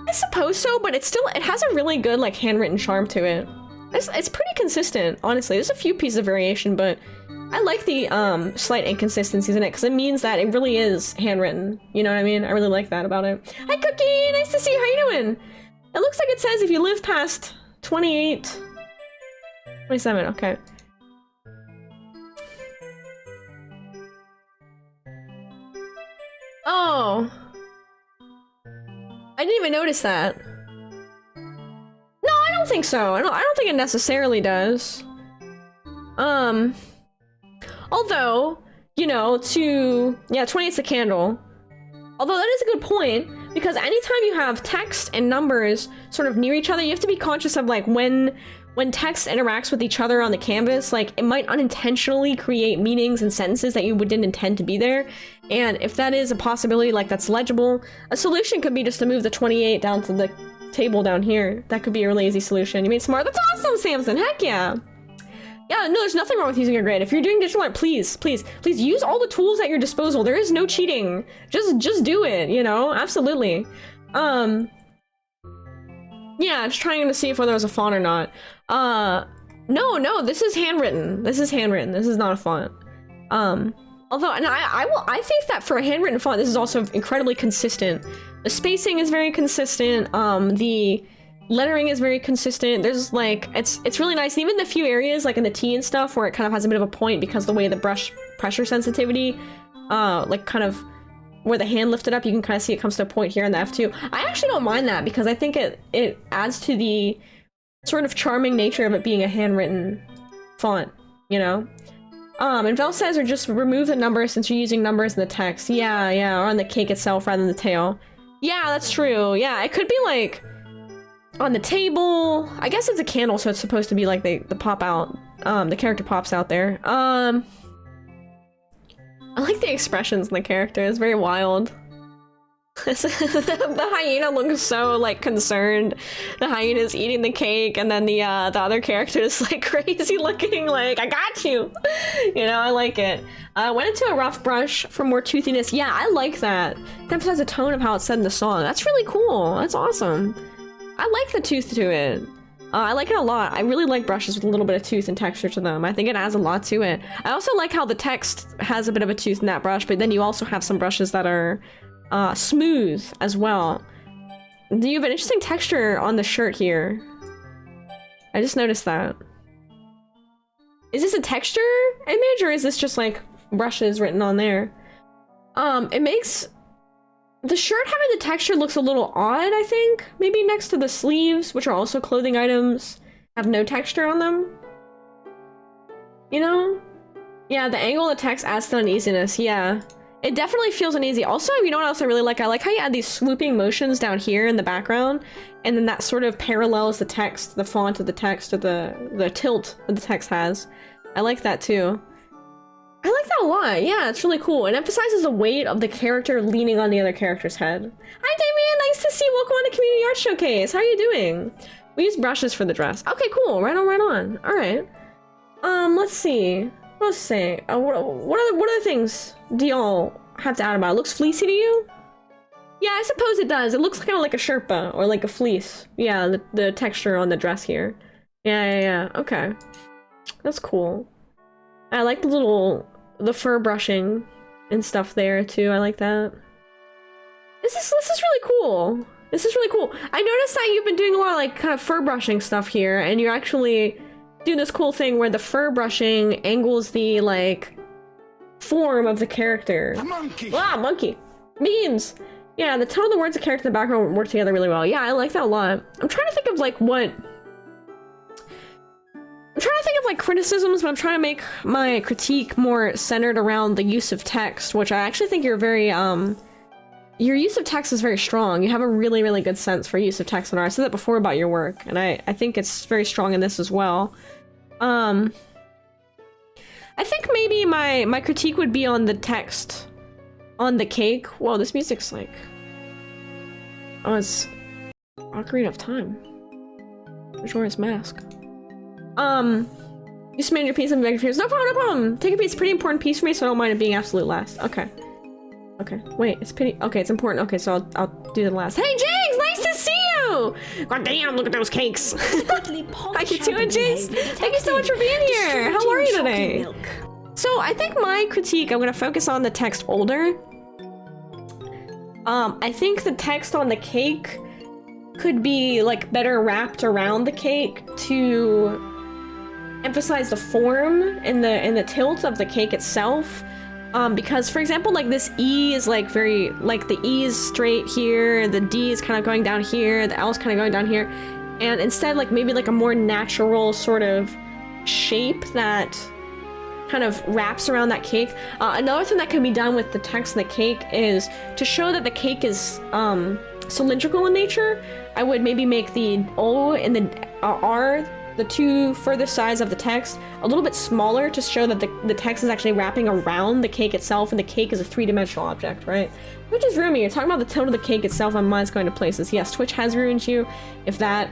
I suppose so, but it has a really good, like, handwritten charm to it. It's pretty consistent, honestly. There's a few pieces of variation, but I like the, slight inconsistencies in it, because it means that it really is handwritten. You know what I mean? I really like that about it. Hi, Cookie! Nice to see you! How you doing? It looks like it says if you live past 28... 27, okay. Oh. I didn't even notice that. No, I don't think so. I don't think it necessarily does. Although, you know, 28's the candle. Although that is a good point, because anytime you have text and numbers sort of near each other, you have to be conscious of like when text interacts with each other on the canvas, like it might unintentionally create meanings and sentences that you didn't intend to be there. And if that is a possibility, like that's legible, a solution could be just to move the 28 down to the table down here. That could be a really easy solution. You made smart. That's awesome, Samson. Heck yeah. Yeah, no, there's nothing wrong with using a grid. If you're doing digital art, please use all the tools at your disposal. There is no cheating. Just do it, you know? Absolutely. Yeah, just trying to see if whether it was a font or not. No, this is handwritten. This is handwritten. This is not a font. Although, and I think that for a handwritten font, this is also incredibly consistent. The spacing is very consistent. The lettering is very consistent. There's like, it's really nice. And even the few areas like in the T and stuff where it kind of has a bit of a point because the way the brush pressure sensitivity, like kind of where the hand lifted up, you can kind of see it comes to a point here in the F2. I actually don't mind that because I think it adds to the sort of charming nature of it being a handwritten font, you know? And Vel says, or just remove the numbers since you're using numbers in the text. Yeah, or on the cake itself rather than the tail. Yeah, that's true. Yeah, it could be like on the table. I guess it's a candle, so it's supposed to be like the pop out. The character pops out there. I like the expressions in the character. It's very wild. The hyena looks so like concerned. The hyena is eating the cake, and then the other character is like crazy looking, like I got you. You know, I like it. Went into a rough brush for more toothiness. Yeah, I like that. It emphasizes the tone of how it's said in the song. That's really cool. That's awesome. I like the tooth to it. I like it a lot. I really like brushes with a little bit of tooth and texture to them. I think it adds a lot to it. I also like how the text has a bit of a tooth in that brush, but then you also have some brushes that are smooth as well. Do you have an interesting texture on the shirt here? I just noticed that. Is this a texture image or is this just like brushes written on there? It makes the shirt having the texture looks a little odd, I think. Maybe next to the sleeves, which are also clothing items, have no texture on them. You know? Yeah, the angle of the text adds to uneasiness, yeah. It definitely feels uneasy. Also, you know what else I really like? I like how you add these swooping motions down here in the background, and then that sort of parallels the text, the font of the text, or the tilt that the text has. I like that too. I like that a lot. Yeah, it's really cool. It emphasizes the weight of the character leaning on the other character's head. Hi, Damien! Nice to see you! Welcome on the Community Art Showcase! How are you doing? We use brushes for the dress. Okay, cool. Right on, right on. Alright. Let's see. Let's see. What other things do y'all have to add about it? Looks fleecy to you? Yeah, I suppose it does. It looks kind of like a sherpa or like a fleece. Yeah, the texture on the dress here. Yeah. Okay. That's cool. I like the fur brushing and stuff there too. I like that. This is really cool. This is really cool. I noticed that you've been doing a lot of like kind of fur brushing stuff here, and you're actually doing this cool thing where the fur brushing angles the like form of the character. A monkey. Ah, monkey. Memes. Yeah, the tone of the words, the character, the background work together really well. Yeah, I like that a lot. I'm trying to think of like criticisms, but I'm trying to make my critique more centered around the use of text, which I actually think you're very, your use of text is very strong. You have a really, really good sense for use of text in art. I said that before about your work, and I think it's very strong in this as well. I think maybe my critique would be on the text on the cake. Whoa, this music's like... Oh, it's Ocarina of Time. Majora's Mask. You submitted your piece of Vegapures. No problem. Take a piece. It's a pretty important piece for me, so I don't mind it being absolute last. Okay. Wait, it's pretty... Okay, it's important. Okay, so I'll do the last. Hey, Jinx! Nice to see you! God damn, look at those cakes. How you doing, Jinx? Thank you so much for being here. How are you today? So, I think my critique, I'm gonna focus on the text older. I think the text on the cake could be, like, better wrapped around the cake to emphasize the form and the tilt of the cake itself. Because, for example, like this E is like very, like the E is straight here, the D is kind of going down here, the L is kind of going down here. and instead like maybe like a more natural sort of shape that kind of wraps around that cake. Another thing that can be done with the text in the cake is to show that the cake is cylindrical in nature. I would maybe make the O and the R, the two furthest sides of the text, a little bit smaller to show that the text is actually wrapping around the cake itself, and the cake is a three-dimensional object, right? Which is roomy. You're talking about the tone of the cake itself, my mind's going to places. Yes, Twitch has ruined you, if that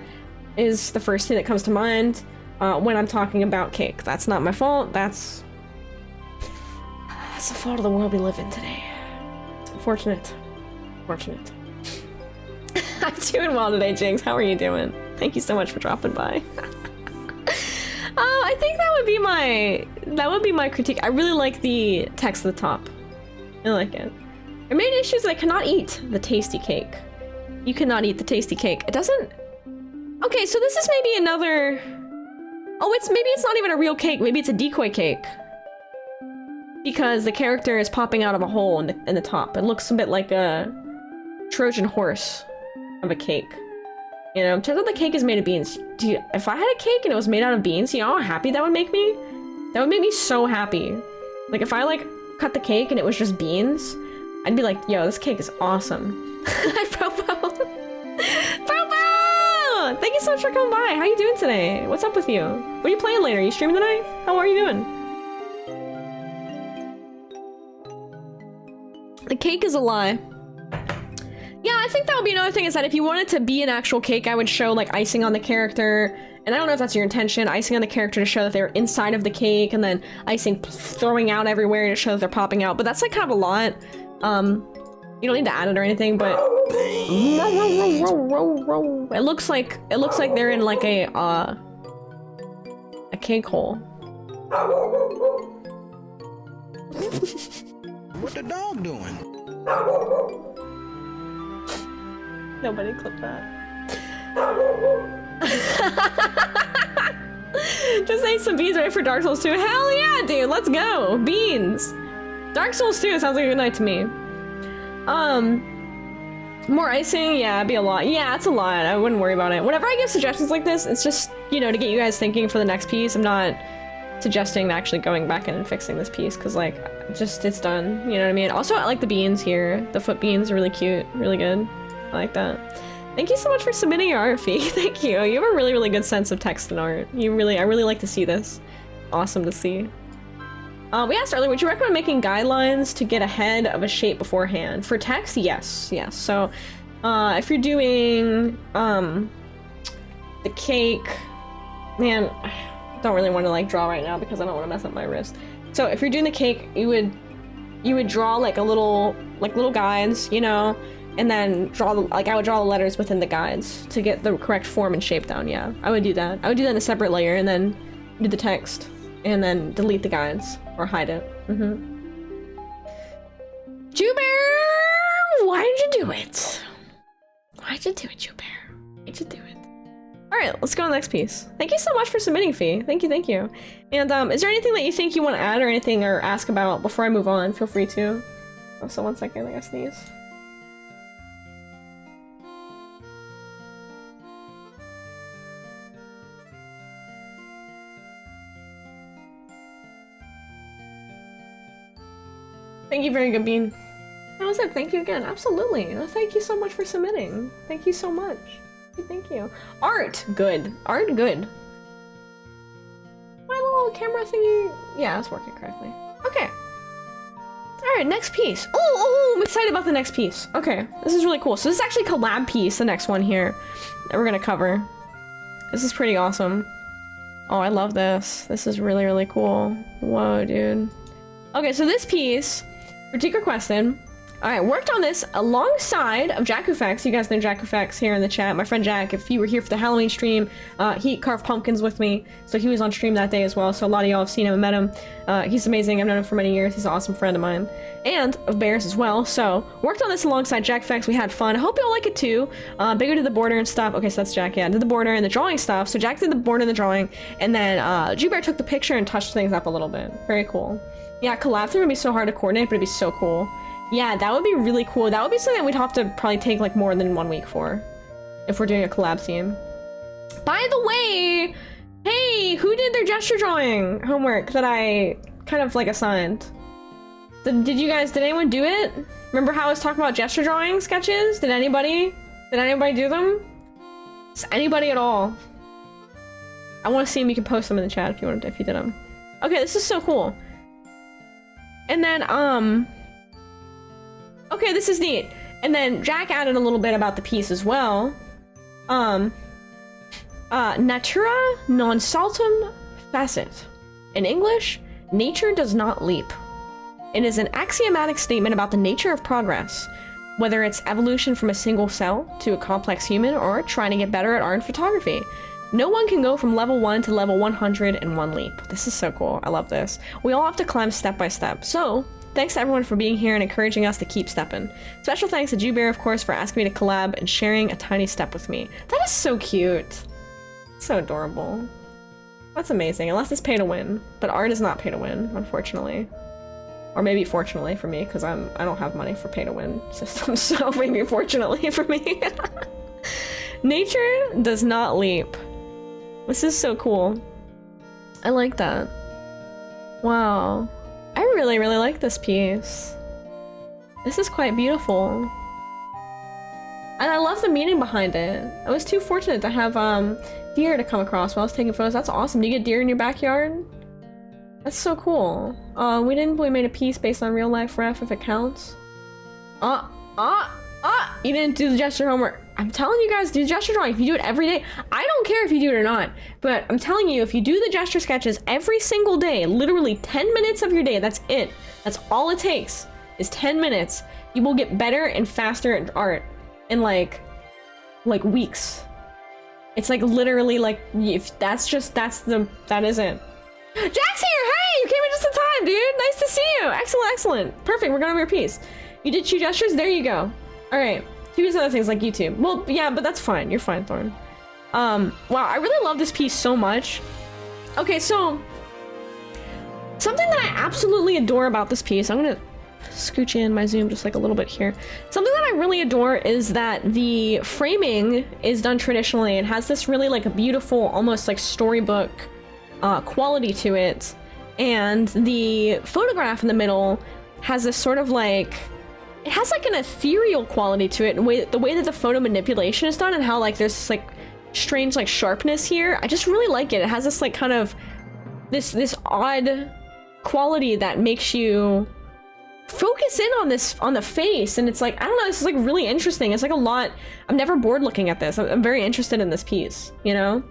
is the first thing that comes to mind when I'm talking about cake. That's not my fault. That's the fault of the world we live in today. It's unfortunate. Fortunate. I'm doing well today, Jinx. How are you doing? Thank you so much for dropping by. I think that would be my critique. I really like the text at the top. I like it. Our main issue is that I cannot eat the tasty cake. You cannot eat the tasty cake. It doesn't... Okay, so this is maybe another... Oh, maybe it's not even a real cake. Maybe it's a decoy cake. Because the character is popping out of a hole in the top. It looks a bit like a Trojan horse of a cake. You know, turns out the cake is made of beans. If I had a cake and it was made out of beans, you know how happy that would make me? That would make me so happy. Like, if I, like, cut the cake and it was just beans, I'd be like, yo, this cake is awesome. Hi, Propo! Propo! Thank you so much for coming by. How are you doing today? What's up with you? What are you playing later? Are you streaming tonight? How are you doing? The cake is a lie. Yeah, I think that would be another thing, is that if you wanted to be an actual cake, I would show like icing on the character. And I don't know if that's your intention, icing on the character to show that they're inside of the cake, and then icing throwing out everywhere to show that they're popping out. But that's like kind of a lot. You don't need to add it or anything, but it looks like they're in like a cake hole. What the dog doing? Nobody clipped that. Just ate some beans ready for Dark Souls 2. Hell yeah, dude, let's go. Beans. Dark Souls 2 sounds like a good night to me. More icing? Yeah, it'd be a lot. Yeah, it's a lot. I wouldn't worry about it. Whenever I give suggestions like this, it's just, you know, to get you guys thinking for the next piece. I'm not suggesting actually going back in and fixing this piece, because, like, just, it's done. You know what I mean? Also, I like the beans here. The foot beans are really cute. Really good. I like that. Thank you so much for submitting your art, Fee. Thank you. You have a really, really good sense of text and art. I really like to see this. Awesome to see. We asked earlier, would you recommend making guidelines to get ahead of a shape beforehand? For text, yes. So, if you're doing, the cake, man, I don't really want to, like, draw right now because I don't want to mess up my wrist. So, if you're doing the cake, you would draw, like, little guides, you know, and then I would draw the letters within the guides to get the correct form and shape down, yeah. I would do that. I would do that in a separate layer and then do the text and then delete the guides or hide it. Jubear! Why did you do it? Why'd you do it, Jubear? Why'd you do it? Alright, let's go on the next piece. Thank you so much for submitting, Fee. Thank you. And, is there anything that you think you want to add or anything or ask about before I move on? Feel free to. Oh, so 1 second, I gotta sneeze. Thank you, very good bean. That was it. Thank you again. Absolutely. No, thank you so much for submitting. Thank you so much. Thank you. Art, good. Art, good. My little camera thingy. Yeah, it's working correctly. Okay. All right, next piece. Oh, I'm excited about the next piece. Okay, this is really cool. So this is actually a collab piece, the next one here that we're gonna cover. This is pretty awesome. Oh, I love this. This is really, really cool. Whoa, dude. Okay, so this piece, critique requested. Alright, worked on this alongside of JackUFX. You guys know JackUFX here in the chat. My friend Jack, if you were here for the Halloween stream, he carved pumpkins with me, so he was on stream that day as well. So a lot of y'all have seen him and met him. He's amazing. I've known him for many years. He's an awesome friend of mine. And of Bears as well. So, worked on this alongside JackUFX. We had fun. I hope y'all like it too. Bigger did the border and stuff. Okay, so that's Jack, yeah. Did the border and the drawing stuff. So Jack did the border and the drawing. And then Jubear took the picture and touched things up a little bit. Very cool. Yeah, collab through would be so hard to coordinate, but it'd be so cool. Yeah, that would be really cool. That would be something that we'd have to probably take like more than 1 week for, if we're doing a collab theme. By the way, hey, who did their gesture drawing homework that I kind of like assigned? Did anyone do it? Remember how I was talking about gesture drawing sketches? Did anybody do them? Is anybody at all? I want to see them. You can post them in the chat if you did them. Okay, this is so cool. And then, okay, this is neat. And then Jack added a little bit about the piece as well. Natura non saltum facit. In English, nature does not leap. It is an axiomatic statement about the nature of progress, whether it's evolution from a single cell to a complex human or trying to get better at art and photography. No one can go from level 1 to level 100 in one leap. This is so cool. I love this. We all have to climb step by step. So, thanks to everyone for being here and encouraging us to keep stepping. Special thanks to Jewbear, of course, for asking me to collab and sharing a tiny step with me. That is so cute. So adorable. That's amazing, unless it's pay to win. But art is not pay to win, unfortunately. Or maybe fortunately for me, because I don't have money for pay to win systems, so maybe fortunately for me. Nature does not leap. This is so cool. I like that. Wow. I really, really like this piece. This is quite beautiful. And I love the meaning behind it. I was too fortunate to have deer to come across while I was taking photos. That's awesome. Do you get deer in your backyard? That's so cool. We made a piece based on real life ref if it counts. You didn't do the gesture homework. I'm telling you guys, do the gesture drawing. If you do it every day, I don't care if you do it or not, but I'm telling you, if you do the gesture sketches every single day, literally 10 minutes of your day, that's it. That's all it takes, is 10 minutes. You will get better and faster at art in like weeks. It's like literally like, if that is it. Jack's here! Hey! You came in just in time, dude! Nice to see you! Excellent, excellent. Perfect, we're going over your piece. You did 2 gestures? There you go. Alright. Do these other things like YouTube. Well, yeah, but that's fine. You're fine, Thorn. Wow, I really love this piece so much. Okay, so something that I absolutely adore about this piece, I'm gonna scooch in my zoom just like a little bit here. Something that I really adore is that the framing is done traditionally and has this really like a beautiful, almost like storybook quality to it. And the photograph in the middle has this sort of like, it has like an ethereal quality to it, and the way that the photo manipulation is done, and how like there's this like strange like sharpness here. I just really like it. It has this like kind of this odd quality that makes you focus in on the face, and it's like, I don't know, this is like really interesting. It's like a lot. I'm never bored looking at this. I'm very interested in this piece, you know?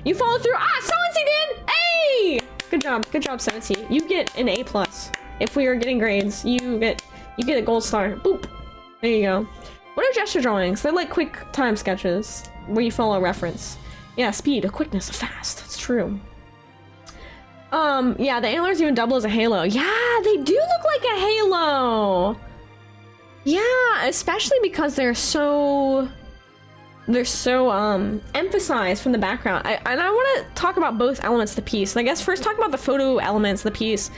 You followed through. Solency did! Hey! Good job, Solency. You get an A+. If we are getting grades, you get a gold star. Boop. There you go. What are gesture drawings? They're like quick time sketches where you follow a reference. Yeah, speed, a quickness, a fast. That's true. Yeah, the antlers even double as a halo. Yeah, they do look like a halo. Yeah, especially because they're so emphasized from the background. And I want to talk about both elements of the piece. And I guess first talk about the photo elements of the piece.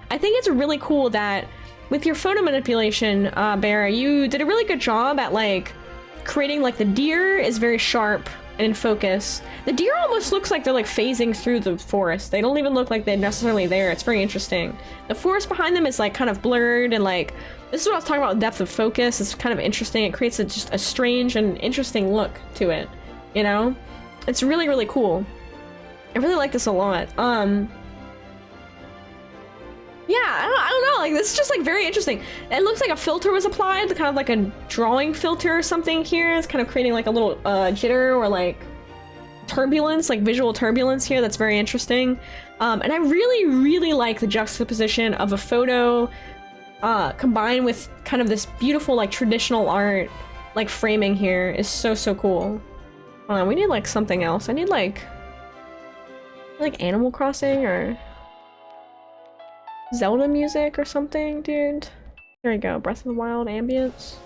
I think it's really cool that with your photo manipulation, Bear, you did a really good job at like creating like the deer is very sharp and in focus. The deer almost looks like they're like phasing through the forest. They don't even look like they're necessarily there. It's very interesting. The forest behind them is like kind of blurred, and like, this is what I was talking about, depth of focus. It's kind of interesting. It creates just a strange and interesting look to it, you know? It's really, really cool. I really like this a lot. Yeah, I don't know, like, this is just, like, very interesting. It looks like a filter was applied, kind of like a drawing filter or something here. It's kind of creating, like, a little jitter or, like, turbulence, like, visual turbulence here that's very interesting. And I really, really like the juxtaposition of a photo combined with kind of this beautiful, like, traditional art, like, framing here is so, so cool. Hold on, we need, like, something else. I need, like Animal Crossing or Zelda music or something, dude. There we go, Breath of the Wild ambience.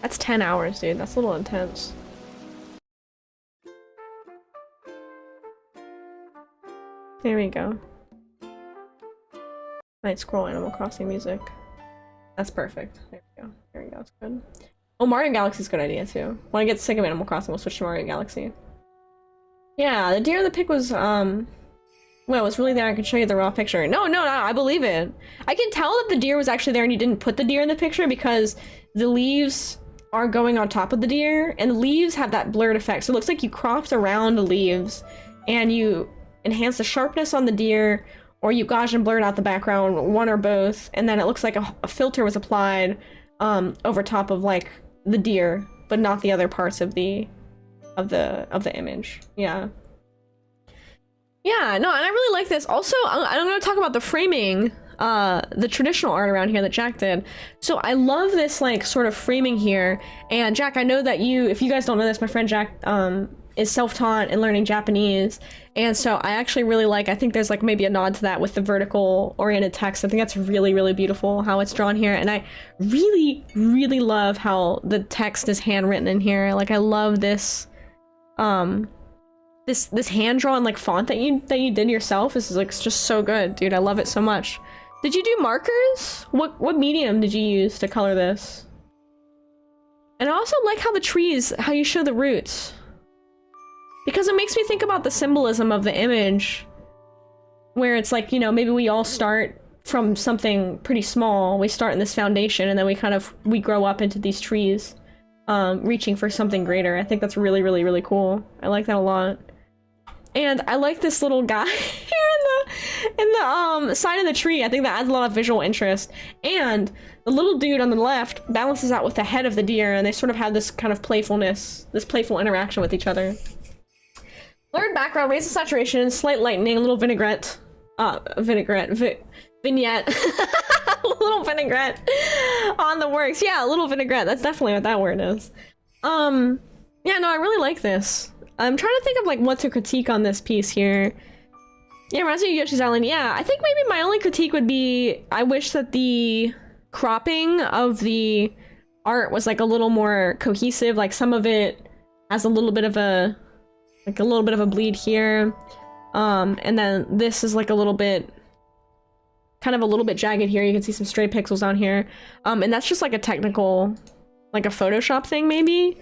That's 10 hours, dude. That's a little intense. There we go. Night scroll Animal Crossing music. That's perfect. There we go. There we go. It's good. Oh, Mario Galaxy's a good idea too. When I get sick of Animal Crossing, we'll switch to Mario Galaxy. Yeah, the deer in the pic was, well, it was really there. I could show you the raw picture. No, I believe it. I can tell that the deer was actually there and you didn't put the deer in the picture because the leaves are going on top of the deer, and the leaves have that blurred effect. So it looks like you cropped around the leaves and you enhance the sharpness on the deer, or you Gaussian blurred out the background, one or both, and then it looks like a filter was applied over top of like the deer, but not the other parts of the image. Yeah. Yeah, no, and I really like this. Also, I'm going to talk about the framing, the traditional art around here that Jack did. So I love this like sort of framing here. And Jack, I know that if you guys don't know this, my friend Jack is self-taught and learning Japanese. And so I actually really like, I think there's like maybe a nod to that with the vertical oriented text. I think that's really, really beautiful how it's drawn here. And I really, really love how the text is handwritten in here. Like I love this, this hand-drawn like font that you did yourself. This is like just so good, dude. I love it so much. Did you do markers? What medium did you use to color this? And I also like how the trees, how you show the roots. Because it makes me think about the symbolism of the image, where it's like, you know, maybe we all start from something pretty small. We start in this foundation and then we grow up into these trees, reaching for something greater. I think that's really, really, really cool. I like that a lot. And I like this little guy here in the side of the tree. I think that adds a lot of visual interest. And the little dude on the left balances out with the head of the deer, and they sort of have this kind of playfulness, this playful interaction with each other. Blurred background, raise the saturation, slight lightening, a little vignette. Vignette. A little vinaigrette on the works. Yeah, a little vinaigrette. That's definitely what that word is. Yeah, no, I really like this. I'm trying to think of like what to critique on this piece here. Yeah, reminds me of Yoshi's Island. Yeah, I think maybe my only critique would be I wish that the cropping of the art was like a little more cohesive. Like some of it has a little bit of a bleed here. And then this is like a little bit jagged here. You can see some stray pixels down here. And that's just like a technical, like a Photoshop thing maybe.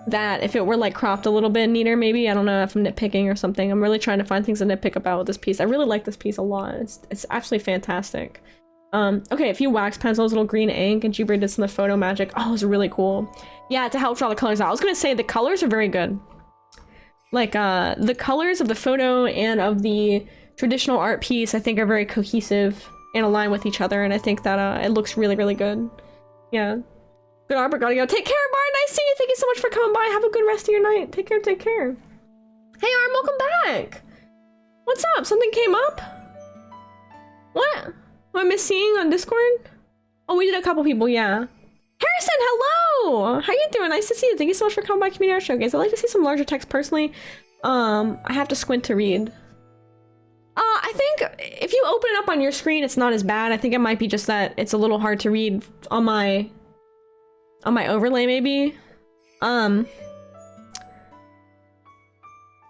That if it were like cropped a little bit neater, maybe. I don't know if I'm nitpicking or something. I'm really trying to find things to nitpick about with this piece. I really like this piece a lot. It's absolutely fantastic. Okay, a few wax pencils, little green ink, and Jubra did some of the photo magic. Oh, it's really cool. Yeah, to help draw the colors out. I was gonna say the colors are very good. Like the colors of the photo and of the traditional art piece, I think are very cohesive and align with each other, and I think that it looks really, really good. Yeah. Good Arbor, gotta go. Take care, Bar. Nice seeing you. Thank you so much for coming by. Have a good rest of your night. Take care, take care. Hey, Arm, welcome back. What's up? Something came up? What? Am I missing on Discord? Oh, we did a couple people, yeah. Harrison, hello! How you doing? Nice to see you. Thank you so much for coming by Community Art Showcase. I like to see some larger text personally. I have to squint to read. I think if you open it up on your screen, it's not as bad. I think it might be just that it's a little hard to read on my overlay, maybe. I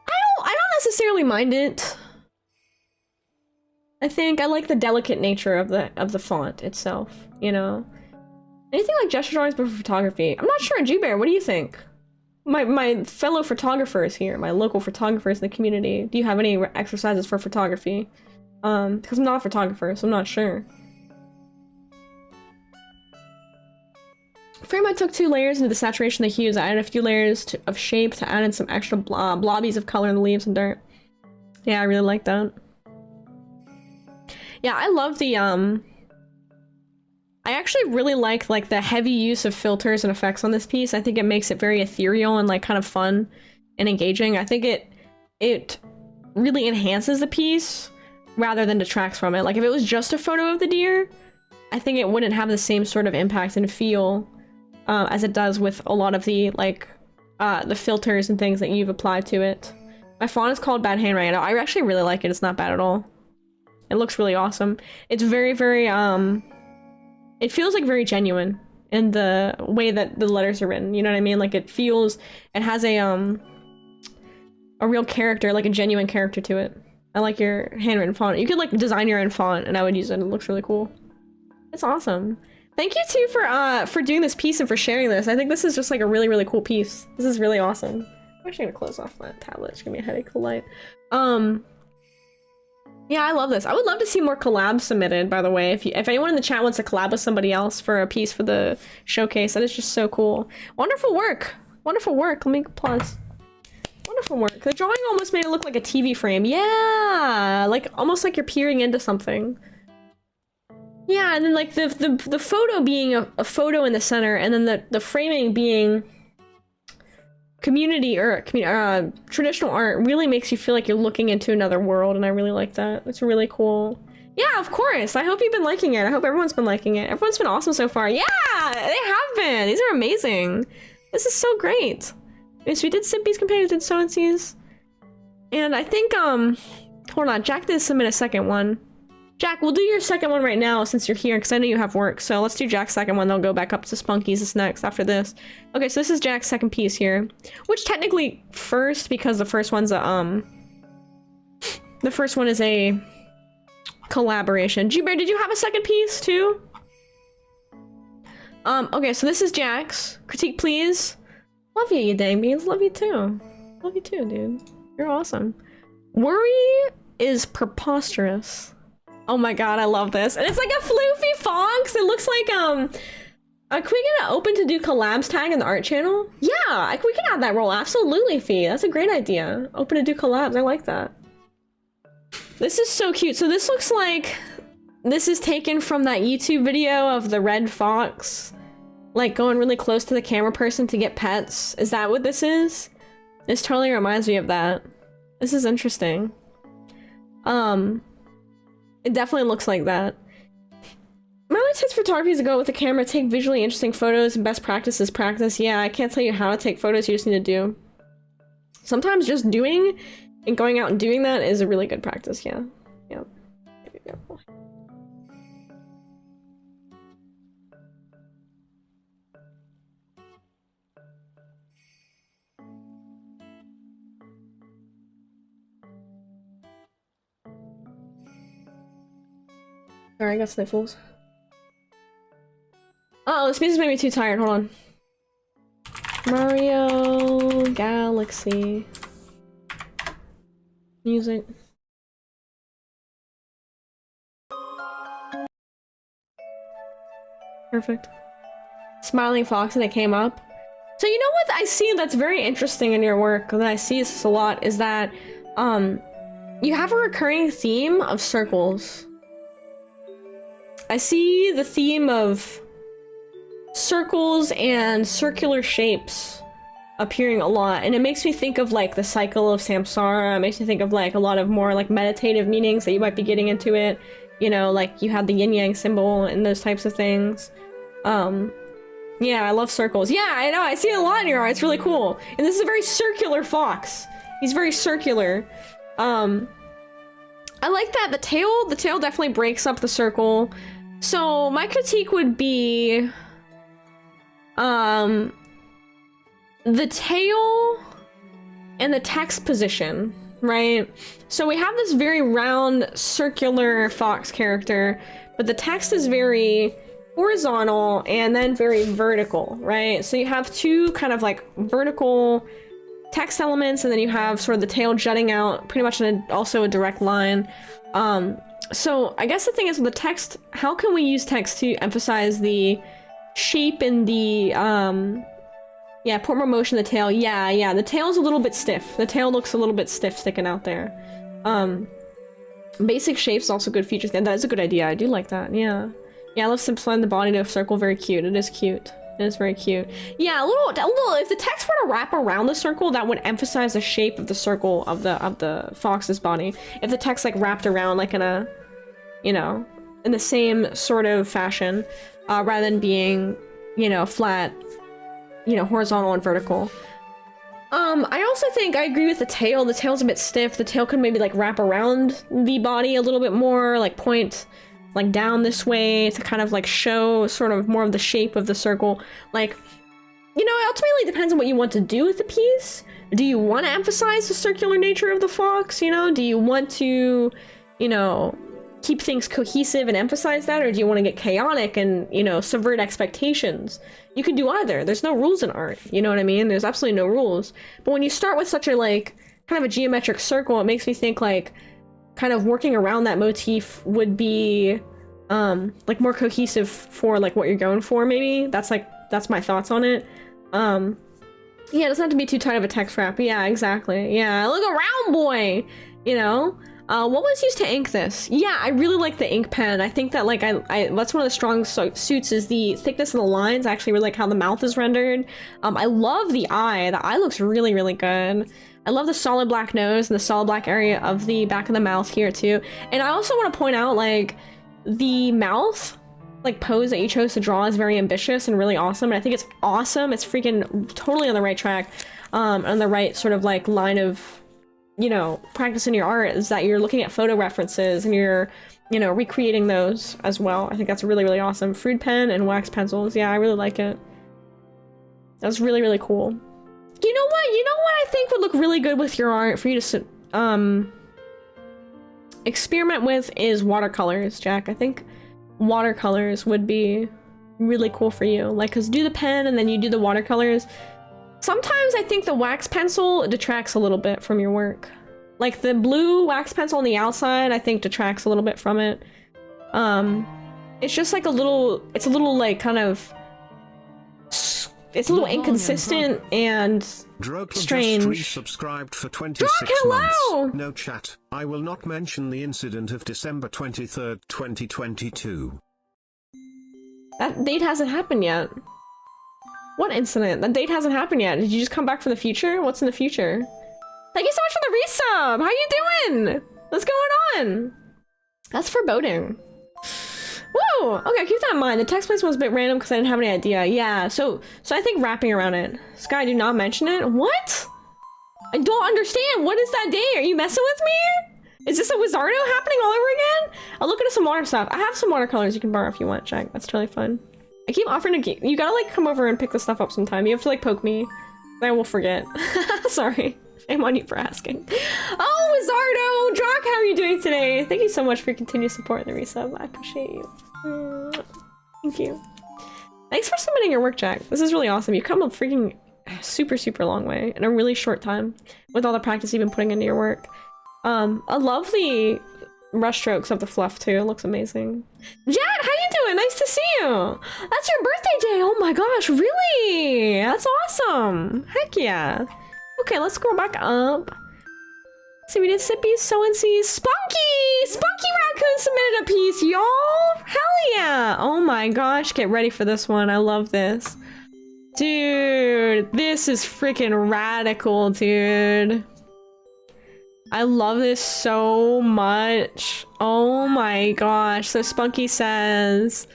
don't necessarily mind it. I think I like the delicate nature of the font itself, you know. Anything like gesture drawings but for photography? I'm not sure, G-Bear, what do you think? My fellow photographers here, my local photographers in the community, do you have any exercises for photography? Because I'm not a photographer, so I'm not sure. Frame I took 2 layers into the saturation of the hues. I added a few layers of shape to add in some extra blobbies of color in the leaves and dirt. Yeah, I really like that. Yeah, I love the I actually really like the heavy use of filters and effects on this piece. I think it makes it very ethereal and like kind of fun and engaging. I think it really enhances the piece rather than detracts from it. Like if it was just a photo of the deer, I think it wouldn't have the same sort of impact and feel as it does with a lot of the the filters and things that you've applied to it. My font is called Bad Handwriting. I actually really like it. It's not bad at all. It looks really awesome. It's very, very it feels like very genuine in the way that the letters are written. You know what I mean? Like it has a real character, like a genuine character to it. I like your handwritten font. You could like design your own font and I would use it. It looks really cool. It's awesome. Thank you too for doing this piece and for sharing this. I think this is just like a really, really cool piece. This is really awesome. I'm actually gonna close off my tablet. It's gonna be a headache for light. Yeah, I love this. I would love to see more collabs submitted, by the way. If anyone in the chat wants to collab with somebody else for a piece for the showcase, that is just so cool. Wonderful work. Wonderful work. Let me pause. Wonderful work. The drawing almost made it look like a TV frame. Yeah, like almost like you're peering into something. Yeah, and then like the photo being a photo in the center, and then the framing being community or traditional art really makes you feel like you're looking into another world, and I really like that. It's really cool. Yeah, of course. I hope you've been liking it. I hope everyone's been liking it. Everyone's been awesome so far. Yeah, they have been. These are amazing. This is so great. Okay, so we did Simpy's Companions, did So and C's. And I think, hold on, Jack did submit a second one. Jack, we'll do your second one right now since you're here, because I know you have work. So let's do Jack's second one, then we'll go back up to Spunky's this next after this. Okay, so this is Jack's second piece here. Which technically first, because the first one's a, the first one is a collaboration. G-Bear, did you have a second piece too? Okay, so this is Jack's. Critique, please. Love you, you dang beans. Love you too. Love you too, dude. You're awesome. Worry is preposterous. Oh my god, I love this. And it's like a floofy fox. It looks like, can we get an open to do collabs tag in the art channel? Yeah, we can add that role. Absolutely, Fee. That's a great idea. Open to do collabs. I like that. This is so cute. So this looks like this is taken from that YouTube video of the red fox, like going really close to the camera person to get pets. Is that what this is? This totally reminds me of that. This is interesting. It definitely looks like that. My only tips for photography is to go with the camera, take visually interesting photos, and best practice is practice. Yeah, I can't tell you how to take photos, you just need to do. Sometimes just doing and going out and doing that is a really good practice, yeah. Yeah. Be careful. Sorry, I got sniffles. Uh oh, this music's made me too tired. Hold on. Mario Galaxy music. Perfect. Smiling fox, and it came up. So you know what I see that's very interesting in your work, that I see this a lot, is that you have a recurring theme of circles. I see the theme of circles and circular shapes appearing a lot, and it makes me think of like the cycle of samsara. It makes me think of like a lot of more like meditative meanings that you might be getting into it. You know, like you had the yin yang symbol and those types of things. Yeah, I love circles. Yeah, I know, I see it a lot in your art. It's really cool. And this is a very circular fox. He's very circular. I like that. The tail definitely breaks up the circle. So my critique would be the tail and the text position, right? So we have this very round circular fox character, but the text is very horizontal and then very vertical, right? So you have two kind of like vertical text elements, and then you have sort of the tail jutting out pretty much in also a direct line. So I guess the thing is with the text, how can we use text to emphasize the shape and the yeah, put more motion in the tail. Yeah, the tail's a little bit stiff. The tail looks a little bit stiff sticking out there. Basic shapes also good features. That is a good idea. I do like that. Yeah, I love simplifying the body to a circle. Very cute. It is cute. It is very cute. Yeah, a little. If the text were to wrap around the circle, that would emphasize the shape of the circle of the fox's body. If the text like wrapped around like in a, you know, in the same sort of fashion, rather than being, you know, flat, you know, horizontal and vertical. I also think I agree with the tail. The tail's a bit stiff. The tail could maybe like wrap around the body a little bit more, like point like down this way to kind of like show sort of more of the shape of the circle. Like, you know, it ultimately depends on what you want to do with the piece. Do you want to emphasize the circular nature of the fox? You know, do you want to, you know, keep things cohesive and emphasize that, or do you want to get chaotic and, you know, subvert expectations? You can do either. There's no rules in art, you know what I mean? There's absolutely no rules. But when you start with such a, like, kind of a geometric circle, it makes me think, like, kind of working around that motif would be, like, more cohesive for, like, what you're going for, maybe? That's my thoughts on it. Yeah, it doesn't have to be too tight of a text wrap. Yeah, exactly. Yeah, look around, boy! You know? What was used to ink this? Yeah, I really like the ink pen. I think that, like, that's one of the strong suits is the thickness of the lines. I actually really like how the mouth is rendered. I love the eye. The eye looks really, really good. I love the solid black nose and the solid black area of the back of the mouth here, too. And I also want to point out, like, the mouth, like, pose that you chose to draw is very ambitious and really awesome. And I think it's awesome. It's freaking totally on the right track, on the right sort of, like, line of, you know, practicing your art, is that you're looking at photo references and you're, you know, recreating those as well. I think that's really, really awesome. Fruit pen and wax pencils. Yeah, I really like it. That's really, really cool. You know what? You know what I think would look really good with your art for you to, experiment with is watercolors, Jack. I think watercolors would be really cool for you. Like, cause do the pen and then you do the watercolors. Sometimes I think the wax pencil detracts a little bit from your work. Like the blue wax pencil on the outside, I think detracts a little bit from it. It's just like it's a little like kind of, it's a little inconsistent and strange. Just resubscribed for 26 hello! months. No chat. I will not mention the incident of December 23rd, 2022. That date hasn't happened yet. What incident? That date hasn't happened yet. Did you just come back from the future? What's in the future? Thank you so much for the resub! How you doing? What's going on? That's foreboding. Whoa! Okay, keep that in mind. The text placement was a bit random because I didn't have any idea. Yeah, so I think wrapping around it. Sky, do not mention it? What? I don't understand. What is that day? Are you messing with me? Is this a Wizardo happening all over again? I'll look into some water stuff. I have some watercolors you can borrow if you want, Jack. That's totally fun. I keep offering to you gotta like come over and pick this stuff up sometime. You have to like poke me. I will forget. Sorry. Shame on you for asking. Oh, Wizardo! Jock, how are you doing today? Thank you so much for your continued support in the resub. I appreciate you. Thank you. Thanks for submitting your work, Jack. This is really awesome. You've come a freaking super, super long way in a really short time with all the practice you've been putting into your work. I love the brush strokes of the fluff too. It looks amazing. Jet, how you doing? Nice to see you. That's your birthday day. Oh my gosh, really? That's awesome. Heck yeah. Okay, let's scroll back up. See, we did Sippy, So and See, Spunky! Spunky Raccoon submitted a piece, y'all! Hell yeah! Oh my gosh, get ready for this one. I love this. Dude, this is freaking radical, dude. I love this so much. Oh my gosh. So Spunky says,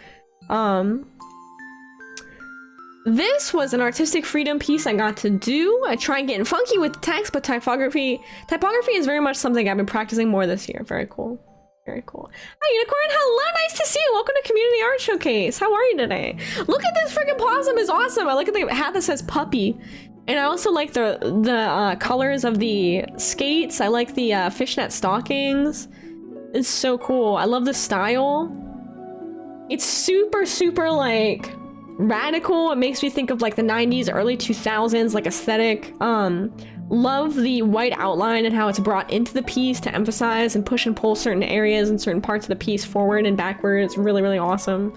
this was an artistic freedom piece I got to do. I tried getting funky with the text, but typography is very much something I've been practicing more this year. Very cool. Very cool. Hi, Unicorn. Hello. Nice to see you. Welcome to Community Art Showcase. How are you today? Look at this freaking possum. It's awesome. I like the hat that says puppy. And I also like the colors of the skates. I like the fishnet stockings. It's so cool. I love the style. It's super, super like radical. It makes me think of like the 90s, early 2000s, like aesthetic. Love the white outline and how it's brought into the piece to emphasize and push and pull certain areas and certain parts of the piece forward and backwards. Really, really awesome.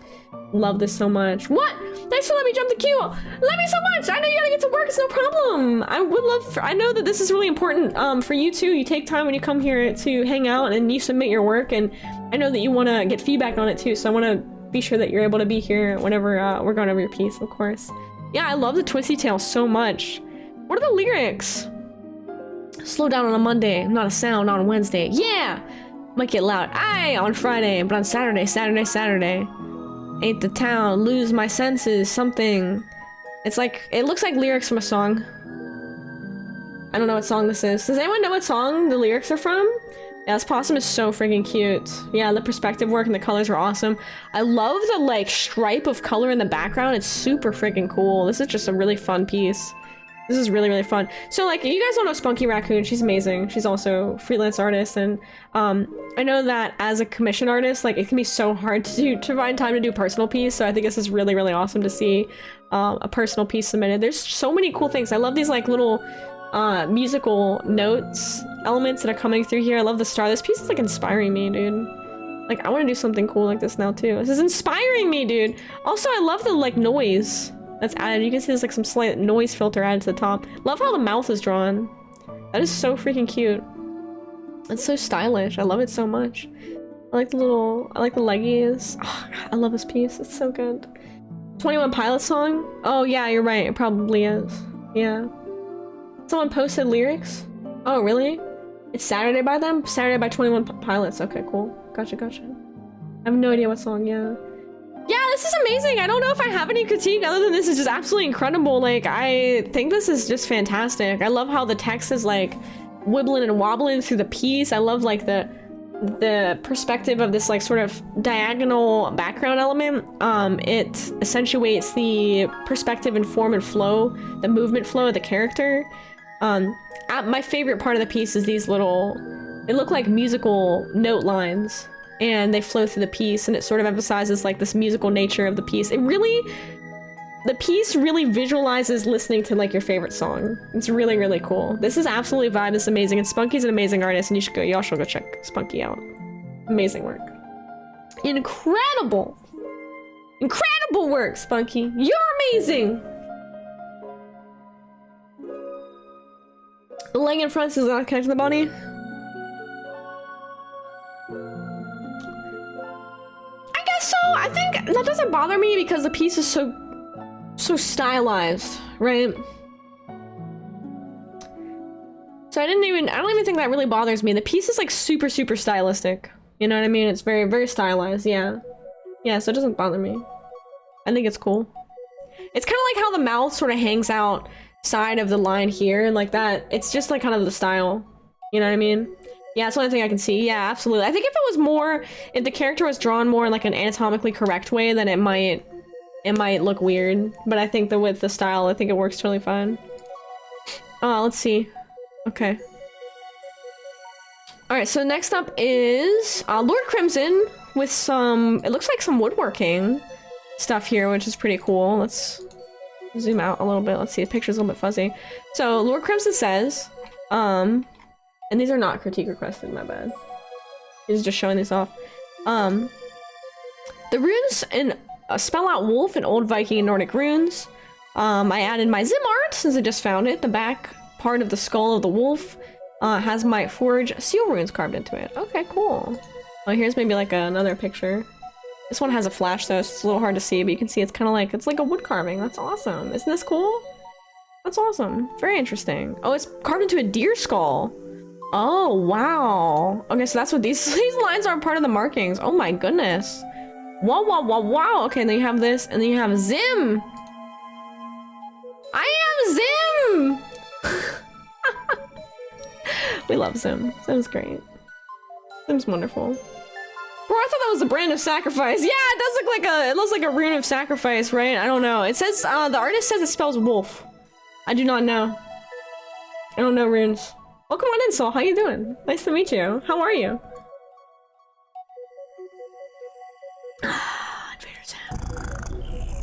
Love this so much. What? Thanks for letting me jump the queue. Love me so much. I know you gotta get to work. It's no problem. I would love. I know that this is really important for you too. You take time when you come here to hang out and you submit your work, and I know that you want to get feedback on it too. So I want to be sure that you're able to be here whenever we're going over your piece, of course. Yeah, I love the twisty tail so much. What are the lyrics? Slow down on a Monday, not a sound on Wednesday. Yeah, might get loud. Aye, on Friday, but on Saturday. Ain't the town, lose my senses, something. It's like, it looks like lyrics from a song. I don't know what song this is. Does anyone know what song the lyrics are from? Yeah, this possum is so freaking cute. Yeah, the perspective work and the colors are awesome. I love the like stripe of color in the background. It's super freaking cool. This is just a really fun piece. This is really, really fun. So, like, you guys don't know Spunky Raccoon. She's amazing. She's also a freelance artist, and I know that as a commission artist, like, it can be so hard to find time to do personal piece, so I think this is really, really awesome to see a personal piece submitted. There's so many cool things. I love these, like, little musical notes, elements that are coming through here. I love the star. This piece is, like, inspiring me, dude. Like, I want to do something cool like this now, too. This is inspiring me, dude. Also, I love the, like, noise that's added. You can see there's like some slight noise filter added to the top. Love how the mouth is drawn. That is so freaking cute. It's so stylish. I love it so much. I like the leggies. Oh, God, I love this piece. It's so good. 21 Pilots song? Oh yeah, you're right. It probably is. Yeah. Someone posted lyrics? Oh really? It's Saturday by them? Saturday by 21 Pilots. Okay, cool. Gotcha, gotcha. I have no idea what song, yeah. Yeah, this is amazing. I don't know if I have any critique other than this is just absolutely incredible. Like, I think this is just fantastic. I love how the text is like wibbling and wobbling through the piece. I love like the perspective of this like sort of diagonal background element. It accentuates the perspective and form and flow, the movement flow of the character. My favorite part of the piece is these little, they look like musical note lines, and they flow through the piece, and it sort of emphasizes like this musical nature of the piece. The piece really visualizes listening to like your favorite song. It's really, really cool. This is absolutely vibe. It's amazing, and Spunky's an amazing artist, and y'all should go check Spunky out. Amazing work. Incredible! Incredible work, Spunky! You're amazing! The leg in front is not connected to the body. So I think that doesn't bother me because the piece is so stylized, right? So I don't even think that really bothers me. The piece is like super stylistic. You know what I mean? It's very, very stylized, yeah. Yeah, so it doesn't bother me. I think it's cool. It's kind of like how the mouth sort of hangs out side of the line here, and like that. It's just like kind of the style. You know what I mean? Yeah, that's the only thing I can see. Yeah, absolutely. I think if the character was drawn more in like an anatomically correct way, then it might look weird. But I think with the style, I think it works totally fine. Let's see. Okay. Alright, so next up is Lord Crimson with some, it looks like some woodworking stuff here, which is pretty cool. Let's zoom out a little bit. Let's see, the picture's a little bit fuzzy. So Lord Crimson says, and these are not critique requested, my bad. He's just showing these off. The runes spell out wolf in Old Viking and Nordic runes. I added my Zim art since I just found it. The back part of the skull of the wolf has my Forge seal runes carved into it. Okay, cool. Oh, here's maybe like another picture. This one has a flash though, so it's a little hard to see, but you can see it's kind of like, it's like a wood carving. That's awesome. Isn't this cool? That's awesome. Very interesting. Oh, it's carved into a deer skull. Oh, wow. Okay, so that's what these lines are part of the markings. Oh my goodness. Wow, wow, wow, wow. Okay, and then you have this, and then you have Zim. I am Zim! We love Zim. Zim's great. Zim's wonderful. Bro, I thought that was a brand of sacrifice. Yeah, it does look like it looks like a rune of sacrifice, right? I don't know. It says, the artist says it spells wolf. I do not know. I don't know runes. Welcome on in, Soul. How you doing? Nice to meet you. How are you?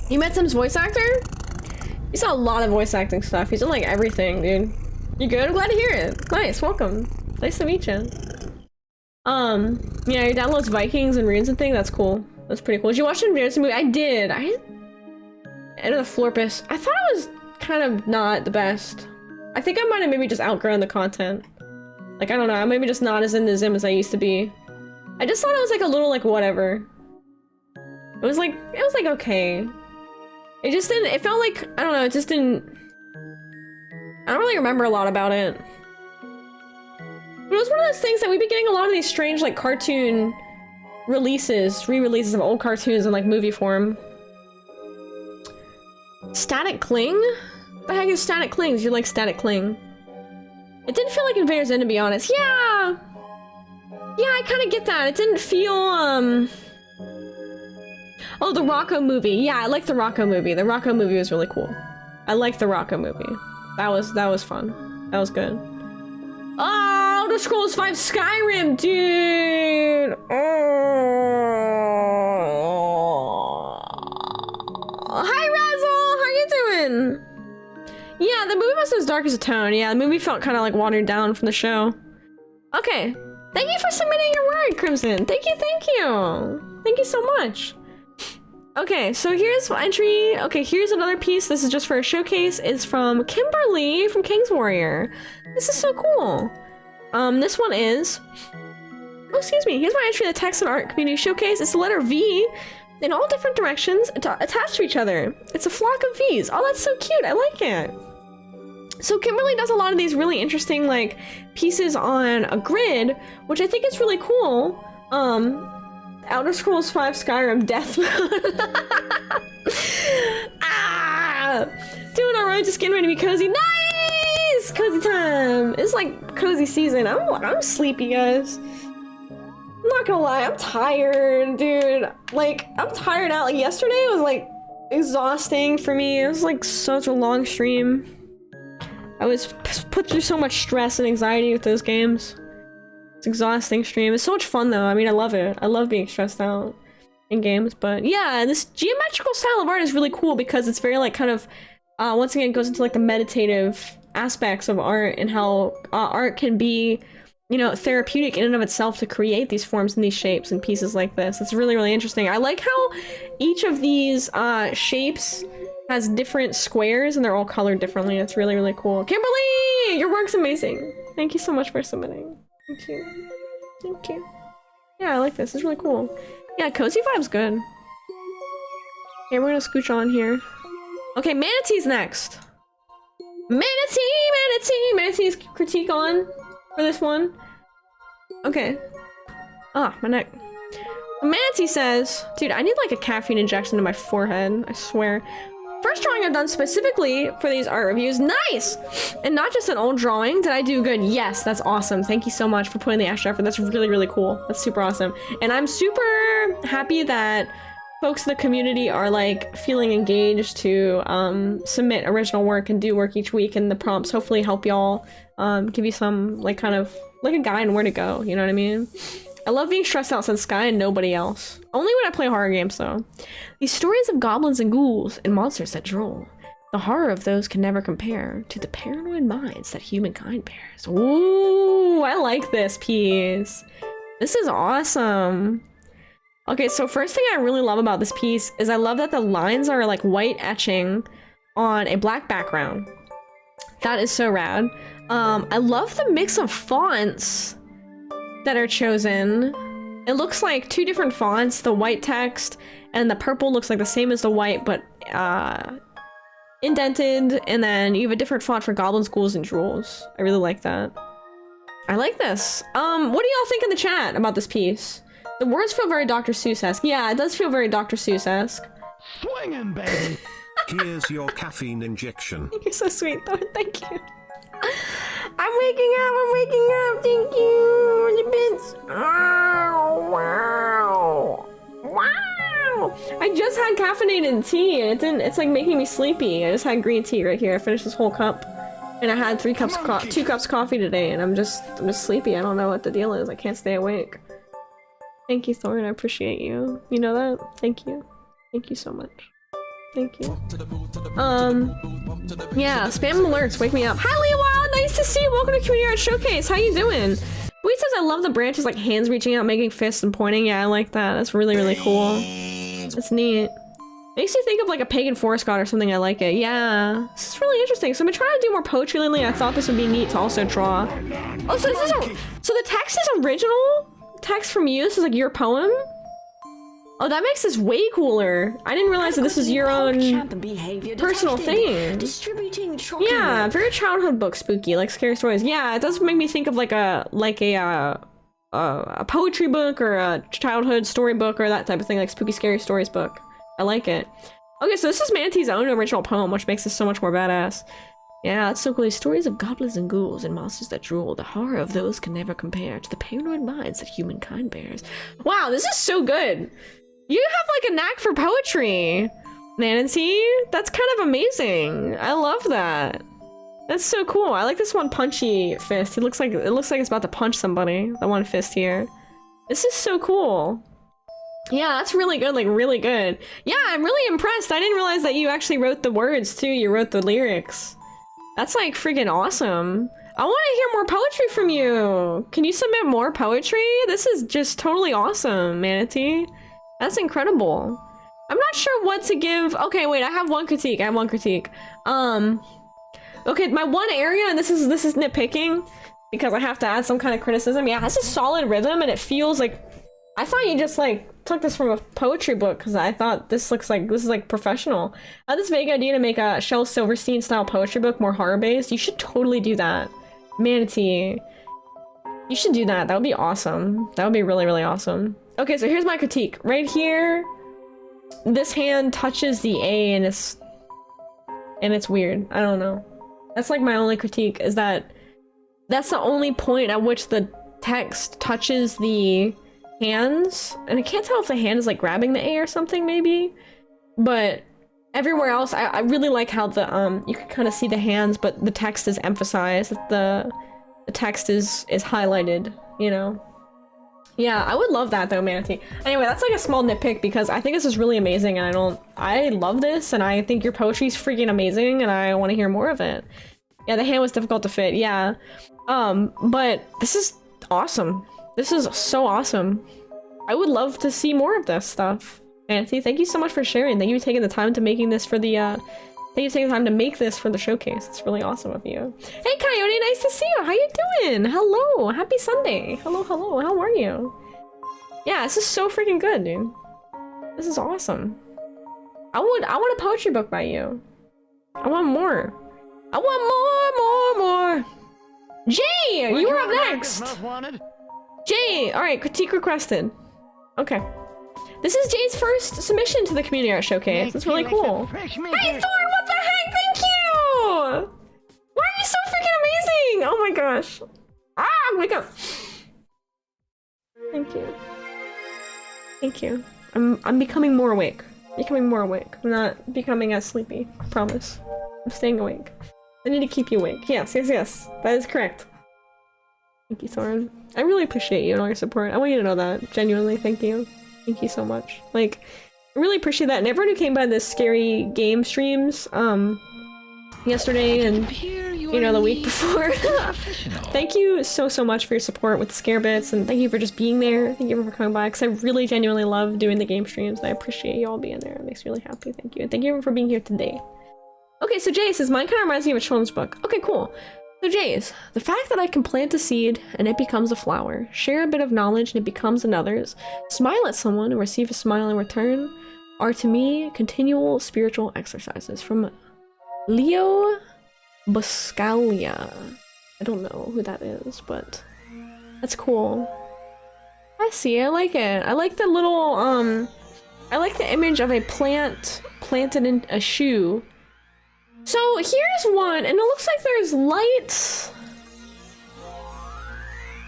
You met Sim's voice actor? He's done a lot of voice acting stuff. He's done like everything, dude. You good? I'm glad to hear it. Nice, welcome. Nice to meet you. Yeah, your dad loves Vikings and runes and things. That's cool. That's pretty cool. Did you watch the movie? I did. Enter the Florpus. I thought it was kind of not the best. I think I might have maybe just outgrown the content. Like, I don't know, I'm maybe just not as into Zim as I used to be. I just thought it was like a little like whatever. It was like okay. It just didn't, it felt like, I don't know, it just didn't, I don't really remember a lot about it. But it was one of those things that we've been getting a lot of these strange like cartoon releases, re-releases of old cartoons in like movie form. Static Cling? What the heck is Static Clings? You like Static Cling. It didn't feel like Invader's End, to be honest. Yeah! Yeah, I kind of get that. It didn't feel, Oh, the Rocco movie. Yeah, I like the Rocco movie. The Rocco movie was really cool. I like the Rocco movie. That was fun. That was good. Oh, the Scrolls 5 Skyrim, dude! Oh. Hi, Razzle! How you doing? Yeah, the movie wasn't as dark as a tone. Yeah, the movie felt kind of like watered down from the show. Okay. Thank you for submitting your word, Crimson. Thank you, thank you. Thank you so much. Okay, so here's entry. Okay, here's another piece. This is just for a showcase. It's from Kimberly from King's Warrior. This is so cool. This one is... Oh, excuse me. Here's my entry to the Texan Art Community Showcase. It's the letter V in all different directions attached to each other. It's a flock of V's. Oh, that's so cute. I like it. So Kimberly does a lot of these really interesting, like, pieces on a grid, which I think is really cool. Elder Scrolls 5 Skyrim Death Mode. Ah! Doing alright, just getting ready to be cozy. Nice! Cozy time! It's like cozy season. I'm sleepy, guys. I'm not gonna lie, I'm tired, dude. Like, I'm tired out. Like, yesterday was, like, exhausting for me. It was, like, such a long stream. I was put through so much stress and anxiety with those games. It's exhausting stream. It's so much fun though. I mean, I love it. I love being stressed out in games. But yeah, this geometrical style of art is really cool because it's very like kind of, once again, it goes into like the meditative aspects of art and how art can be, you know, therapeutic in and of itself to create these forms and these shapes and pieces like this. It's really, really interesting. I like how each of these shapes has different squares and they're all colored differently. It's really, really cool. Kimberly, your work's amazing. Thank you so much for submitting. Thank you. Thank you. Yeah, I like this. It's really cool. Yeah, cozy vibe's good. Okay, we're gonna scooch on here. Okay, Manatee's next. Manatee's critique on for this one. Okay. Ah, my neck. Manatee says, dude, I need like a caffeine injection to my forehead. I swear. First drawing I've done specifically for these art reviews. Nice! And not just an old drawing. Did I do good? Yes, that's awesome. Thank you so much for putting the extra effort. That's really, really cool. That's super awesome. And I'm super happy that folks in the community are like feeling engaged to submit original work and do work each week, and the prompts hopefully help y'all give you some like kind of like a guide on where to go. You know what I mean? I love being stressed out since Sky and nobody else. Only when I play horror games, though. These stories of goblins and ghouls and monsters that drool. The horror of those can never compare to the paranoid minds that humankind bears. Ooh, I like this piece. This is awesome. Okay, so first thing I really love about this piece is I love that the lines are like white etching on a black background. That is so rad. I love the mix of fonts that are chosen. It looks like two different fonts, the white text and the purple looks like the same as the white, but indented, and then you have a different font for goblins, ghouls, and drools. I really like that. I like this. What do y'all think in the chat about this piece? The words feel very Dr. Seuss-esque. Yeah, it does feel very Dr. Seuss-esque. Swinging, baby! Here's your caffeine injection. You're so sweet, though. Thank you. I'm waking up, thank you, the bits. Oh, wow. Wow. I just had caffeinated tea and it's like making me sleepy. I just had green tea right here. I finished this whole cup and I had 2 cups of coffee today and I'm just sleepy. I don't know what the deal is. I can't stay awake. Thank you, Thorin. I appreciate you. You know that? Thank you. Thank you so much. Thank you. Yeah, spam alerts, wake me up. Hi, Lewa! Nice to see you! Welcome to Community Art Showcase! How you doing? Wait says, I love the branches, like hands reaching out, making fists and pointing. Yeah, I like that. That's really, really cool. That's neat. Makes you think of like a pagan forest god or something. I like it. Yeah. This is really interesting. So I've been trying to do more poetry lately. I thought this would be neat to also draw. Oh, so this is so the text is original? Text from you? This is like your poem? Oh, that makes this way cooler. I didn't realize that this is your own personal thing. Yeah, very childhood book spooky, like scary stories. Yeah, it does make me think of like a poetry book or a childhood storybook or that type of thing, like spooky scary stories book. I like it. Okay, so this is Manatee's own original poem, which makes this so much more badass. Yeah, that's so cool. These stories of goblins and ghouls and monsters that drool. The horror of those can never compare to the paranoid minds that humankind bears. Wow, this is so good. You have like a knack for poetry, Manatee. That's kind of amazing. I love that. That's so cool. I like this one punchy fist. It looks like it's about to punch somebody. That one fist here. This is so cool. Yeah, that's really good, like really good. Yeah, I'm really impressed. I didn't realize that you actually wrote the words too. You wrote the lyrics. That's like freaking awesome. I want to hear more poetry from you. Can you submit more poetry? This is just totally awesome, Manatee. That's incredible. I'm not sure what to give. Okay, wait, I have one critique. Okay, my one area, and this is nitpicking because I have to add some kind of criticism. Yeah, it has a solid rhythm and it feels like, I thought you just like took this from a poetry book because I thought this is like professional. I had this vague idea to make a Shel Silverstein style poetry book more horror based. You should totally do that. Manatee. You should do that. That would be awesome. That would be really, really awesome. Okay, so here's my critique. Right here, this hand touches the A and it's weird. I don't know. That's like my only critique, is that that's the only point at which the text touches the hands. And I can't tell if the hand is like grabbing the A or something maybe. But everywhere else, I really like how the you can kind of see the hands, but the text is emphasized. The text is highlighted, you know? Yeah, I would love that though, Manatee. Anyway, that's like a small nitpick because I think this is really amazing and I love this and I think your poetry is freaking amazing and I want to hear more of it. Yeah, the hand was difficult to fit, yeah. But this is awesome. This is so awesome. I would love to see more of this stuff. Manatee, thank you so much for sharing. Thank you for taking the time to making this for the, thank you for taking the time to make this for the showcase. It's really awesome of you. Hey Coyote, nice to see you. How you doing? Hello, happy Sunday. Hello, hello, how are you? Yeah, this is so freaking good, dude. This is awesome. I want a poetry book by you. I want more. I want more. Jay, you were up next. Jay, all right, critique requested. Okay. This is Jay's first submission to the Community Art Showcase. That's really cool. Hey, Thorn, what the heck? Thank you! Why are you so freaking amazing? Oh my gosh. Ah, wake up. Thank you. Thank you. I'm becoming more awake. I'm not becoming as sleepy. I promise. I'm staying awake. I need to keep you awake. Yes. That is correct. Thank you, Thorn. I really appreciate you and all your support. I want you to know that. Genuinely, thank you. Thank you so much. Like, I really appreciate that. And everyone who came by this scary game streams, yesterday and, you know, the week before. Thank you so much for your support with the scare bits, and thank you for just being there. Thank you for coming by, because I really genuinely love doing the game streams, and I appreciate you all being there. It makes me really happy. Thank you. And thank you for being here today. Okay, so Jay says, mine kind of reminds me of a children's book. Okay, cool. So Jays, the fact that I can plant a seed and it becomes a flower, share a bit of knowledge and it becomes another's, smile at someone and receive a smile in return, are to me continual spiritual exercises. From Leo Buscalia. I don't know who that is, but that's cool. I see, I like it. I like the little, I like the image of a plant planted in a shoe. So here's one, and it looks like there's lights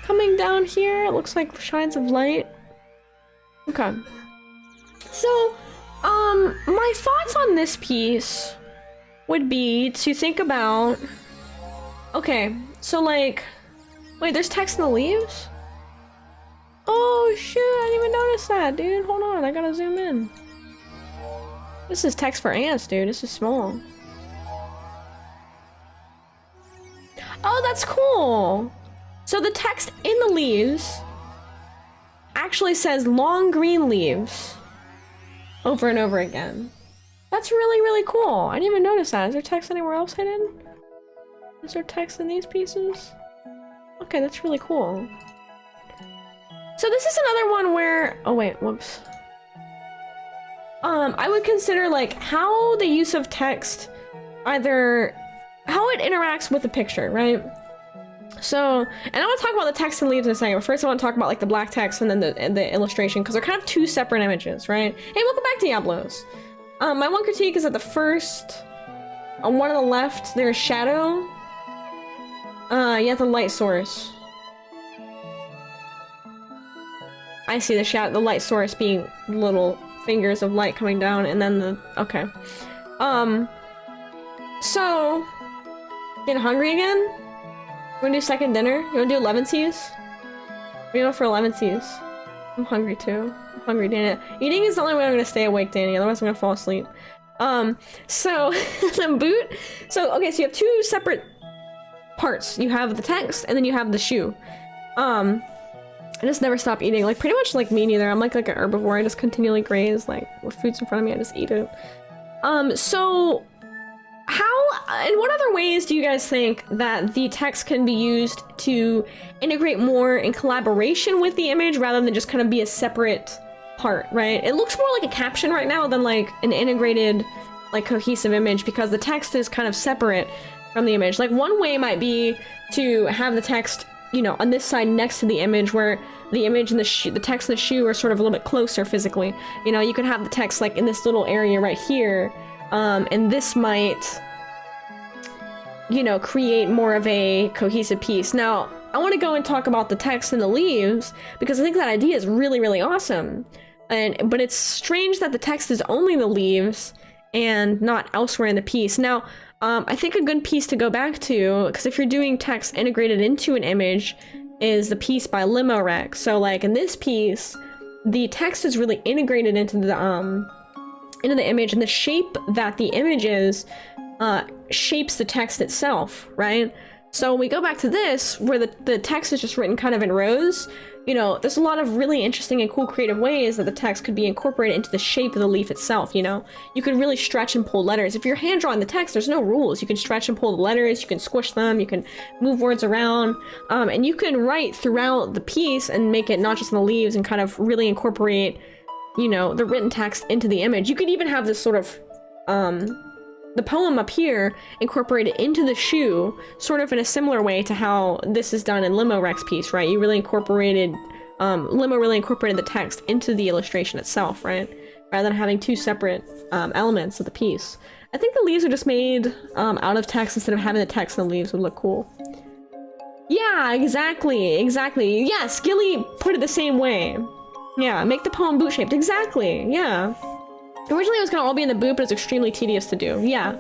coming down here. It looks like shines of light. Okay. So, my thoughts on this piece would be to think about, okay, so like, wait, there's text in the leaves? Oh shoot, I didn't even notice that, dude. Hold on, I gotta zoom in. This is text for ants, dude. This is small. Oh, that's cool. So the text in the leaves actually says long green leaves over and over again. That's really, really cool. I didn't even notice that. Is there text anywhere else hidden? Is there text in these pieces? Okay, that's really cool. So this is another one where, oh wait, whoops. I would consider like how the use of text, either how it interacts with the picture, right? So, and I want to talk about the text and leaves in a second, but first I want to talk about like the black text and then the illustration, because they're kind of two separate images, right? Hey, welcome back to Diablos. My one critique is that the first, on one on the left, there's shadow. You have the light source. I see the light source being little fingers of light coming down, and then the, okay. So, Getting hungry again? You wanna do second dinner? You wanna do 11 C's? What do you know for 11 C's? I'm hungry too. I'm hungry, Danny. Eating is the only way I'm gonna stay awake, Danny, otherwise I'm gonna fall asleep. So, the boot. So, okay, so you have two separate parts. You have the text, and then you have the shoe. I just never stop eating. Like, pretty much like me neither. I'm like an herbivore. I just continually graze. Like, with food's in front of me, I just eat it. So, how, in what other ways do you guys think that the text can be used to integrate more in collaboration with the image rather than just kind of be a separate part, right? It looks more like a caption right now than like an integrated, like cohesive image because the text is kind of separate from the image. Like one way might be to have the text, you know, on this side next to the image where the image and the text and the shoe are sort of a little bit closer physically. You know, you could have the text like in this little area right here, and this might, you know, create more of a cohesive piece. Now, I want to go and talk about the text and the leaves because I think that idea is really, really awesome. But it's strange that the text is only the leaves and not elsewhere in the piece. Now, I think a good piece to go back to, because if you're doing text integrated into an image, is the piece by Limorex. So like in this piece, the text is really integrated into the image, and the shape that the image is shapes the text itself, right? So when we go back to this, where the text is just written kind of in rows, you know, there's a lot of really interesting and cool creative ways that the text could be incorporated into the shape of the leaf itself, you know? You could really stretch and pull letters. If you're hand-drawing the text, there's no rules. You can stretch and pull the letters, you can squish them, you can move words around, and you can write throughout the piece and make it not just in the leaves and kind of really incorporate, you know, the written text into the image. You could even have this sort of, the poem up here incorporated into the shoe, sort of in a similar way to how this is done in Limorex piece, right? You really incorporated, Limo really incorporated the text into the illustration itself, right? Rather than having two separate elements of the piece. I think the leaves are just made out of text instead of having the text and the leaves would look cool. Yeah, exactly. Yeah, Skilly put it the same way. Yeah, make the poem boot-shaped. Exactly, yeah. Originally it was gonna all be in the boot, but it's extremely tedious to do. Yeah.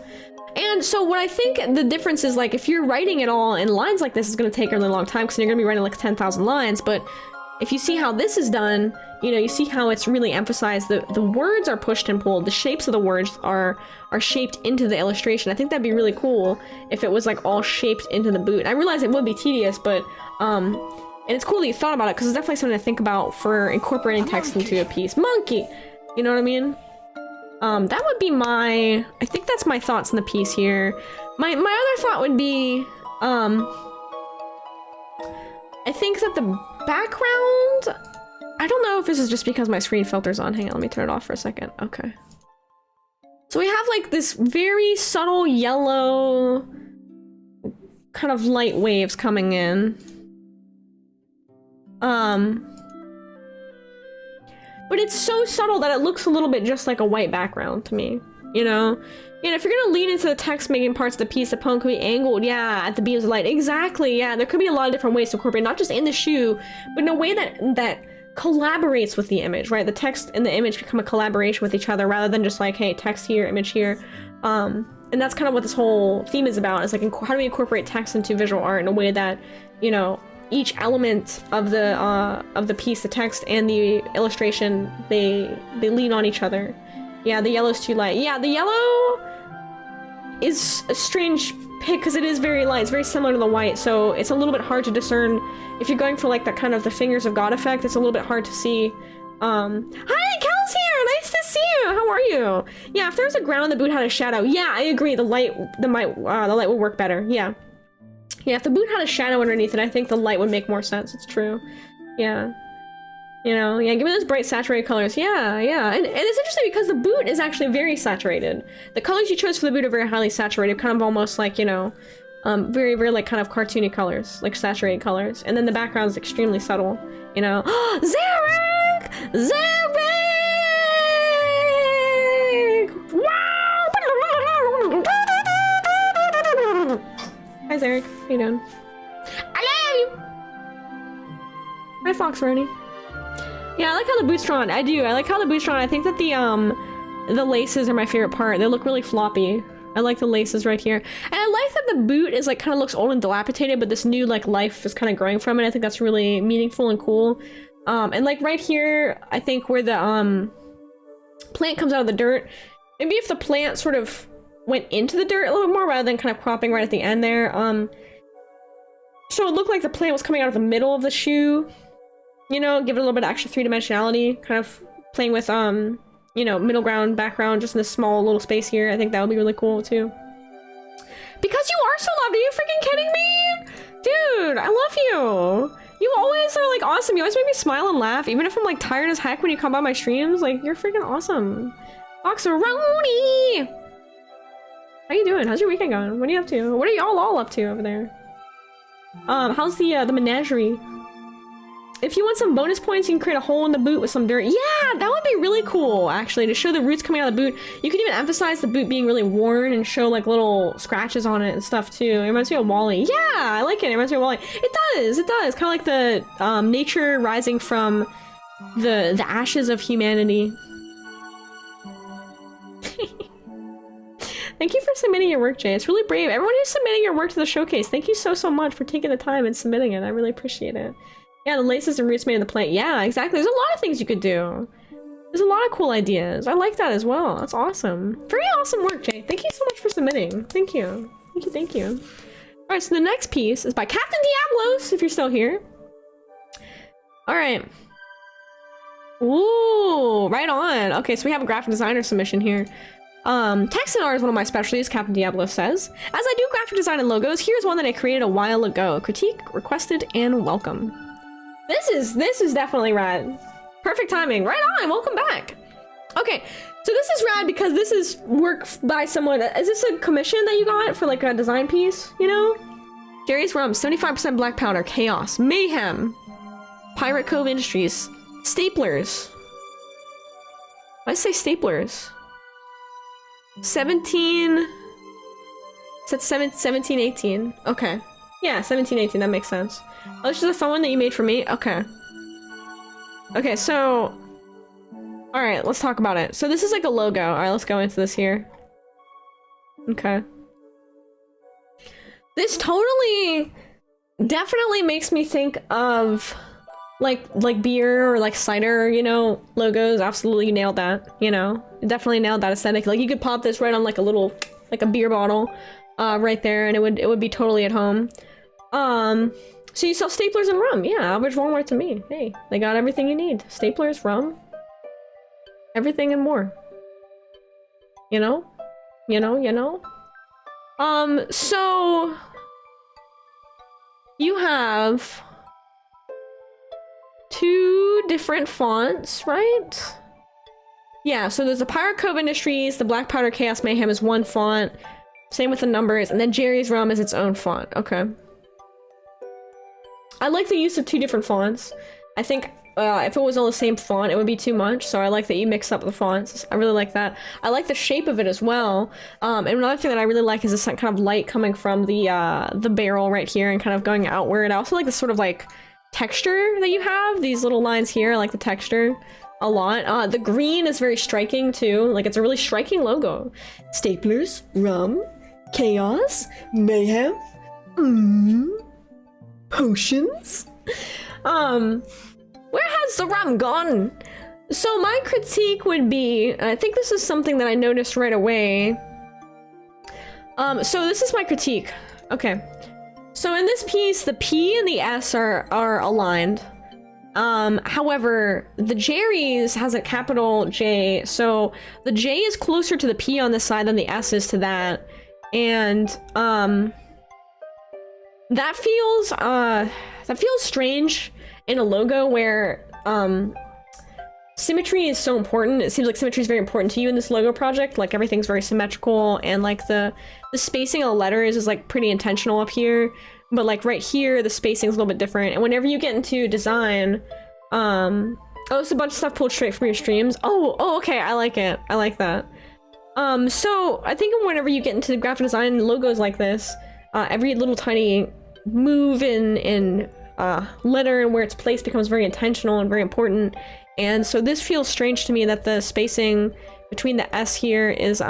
And so what I think the difference is, like, if you're writing it all in lines like this, it's gonna take a really long time because you're gonna be writing like 10,000 lines. But if you see how this is done, you know, you see how it's really emphasized. The words are pushed and pulled. The shapes of the words are shaped into the illustration. I think that'd be really cool if it was like all shaped into the boot. I realize it would be tedious, but and it's cool that you thought about it because it's definitely something to think about for incorporating text into a piece. Monkey! You know what I mean? That would be I think that's my thoughts on the piece here. My other thought would be, I think that the background, I don't know if this is just because my screen filter's on. Hang on, let me turn it off for a second. Okay. So we have like this very subtle yellow kind of light waves coming in. But it's so subtle that it looks a little bit just like a white background to me, you know? And if you're gonna lean into the text making parts of the piece, the poem could be angled, yeah, at the beams of light. Exactly, yeah, there could be a lot of different ways to incorporate, not just in the shoe, but in a way that collaborates with the image, right? The text and the image become a collaboration with each other rather than just like, hey, text here, image here. And that's kind of what this whole theme is about, is like, how do we incorporate text into visual art in a way that, you know, each element of the piece, the text and the illustration, they lean on each other. Yeah, the yellow's too light. Yeah, the yellow is a strange pick because it is very light. It's very similar to the white, so it's a little bit hard to discern. If you're going for like that kind of the fingers of God effect, it's a little bit hard to see. Hi, Kel's here! Nice to see you! How are you? Yeah, if there was a ground, the boot had a shadow. Yeah, I agree. The light would work better. Yeah. Yeah, if the boot had a shadow underneath it, I think the light would make more sense. It's true. Yeah. You know, yeah, give me those bright saturated colors. Yeah, yeah. And it's interesting because the boot is actually very saturated. The colors you chose for the boot are very highly saturated, kind of almost like, you know, very, very like kind of cartoony colors, like saturated colors. And then the background is extremely subtle, you know. Zarek! Zarek! Wow! Hi, Zarek. How you doing? I love you! Hi, Fox Rony. Yeah, I like how the boot's drawn. I do. I like how the boot's drawn. I think that the laces are my favorite part. They look really floppy. I like the laces right here. And I like that the the boot is like kind of looks old and dilapidated, but this new like life is kind of growing from it. I think that's really meaningful and cool. And like right here, I think where the plant comes out of the dirt, maybe if the plant sort of went into the dirt a little more rather than kind of cropping right at the end there. So it looked like the plant was coming out of the middle of the shoe, you know, give it a little bit of extra three-dimensionality, kind of playing with, you know, middle ground, background, just in this small little space here. I think that would be really cool too. Because you are so loved, are you freaking kidding me? Dude, I love you. You always are like awesome. You always make me smile and laugh, even if I'm like tired as heck when you come by my streams. Like, you're freaking awesome. Boxeroni! How you doing? How's your weekend going? What are you up to? What are y'all all up to over there? How's the menagerie? If you want some bonus points, you can create a hole in the boot with some dirt. Yeah, that would be really cool, actually, to show the roots coming out of the boot. You can even emphasize the boot being really worn and show like little scratches on it and stuff too. It reminds me of Wall-E. Yeah, I like it. It reminds me of Wall-E. It does. Kind of like the nature rising from the ashes of humanity. Thank you for submitting your work, Jay. It's really brave. Everyone who's submitting your work to the showcase, thank you so much for taking the time and submitting it. I really appreciate it. Yeah, the laces and roots made in the plant. Yeah, exactly. There's a lot of things you could do. There's a lot of cool ideas. I like that as well. That's awesome. Very awesome work, Jay. Thank you so much for submitting. Thank you. Thank you. All right, so the next piece is by Captain Diablos, if you're still here. All right. Ooh, right on. Okay, so we have a graphic designer submission here. Texan art is one of my specialties, Captain Diablo says. As I do graphic design and logos, here's one that I created a while ago. Critique, requested, and welcome. This is definitely rad. Perfect timing. Right on, welcome back. Okay, so this is rad because this is work by someone. Is this a commission that you got for like a design piece, you know? Jerry's Rum, 75% black powder, chaos, mayhem, Pirate Cove Industries, staplers. Why say staplers? 17... It's 17, 18. Okay. Yeah, 17, 18, that makes sense. Oh, this is a fun one that you made for me? Okay. Okay, so... Alright, let's talk about it. So this is like a logo. Alright, let's go into this here. Okay. This totally... definitely makes me think of... like beer or like cider, you know, logos. Absolutely nailed that, you know. Definitely nailed that aesthetic. Like you could pop this right on like a little, like a beer bottle, right there, and it would be totally at home. So you sell staplers and rum. Yeah, average Walmart to me. Hey, they got everything you need. Staplers, rum, everything and more. You know? So you have two different fonts, right? Yeah, so there's the Pirate Cove Industries, the Black Powder Chaos Mayhem is one font, same with the numbers, and then Jerry's Rum is its own font. Okay. I like the use of two different fonts. I think if it was all the same font, it would be too much, so I like that you mix up the fonts. I really like that. I like the shape of it as well. And another thing that I really like is this kind of light coming from the barrel right here and kind of going outward. I also like this sort of like texture that you have. These little lines here, I like the texture a lot. The green is very striking too. Like it's a really striking logo. Staplers, rum, chaos, mayhem, potions. Where has the rum gone? So my critique would be, and I think this is something that I noticed right away. So this is my critique. Okay. So in this piece, the P and the S are aligned. However, the Jerry's has a capital J, so the J is closer to the P on this side than the S is to that. And, that feels strange in a logo where, symmetry is so important. It seems like symmetry is very important to you in this logo project. Like everything's very symmetrical, and like the spacing of the letters is like pretty intentional up here. But like right here, the spacing is a little bit different. And whenever you get into design, oh, it's a bunch of stuff pulled straight from your streams. Oh, okay, I like it. I like that. So I think whenever you get into the graphic design logos like this, every little tiny move in letter and where it's placed becomes very intentional and very important. And so this feels strange to me that the spacing between the S here is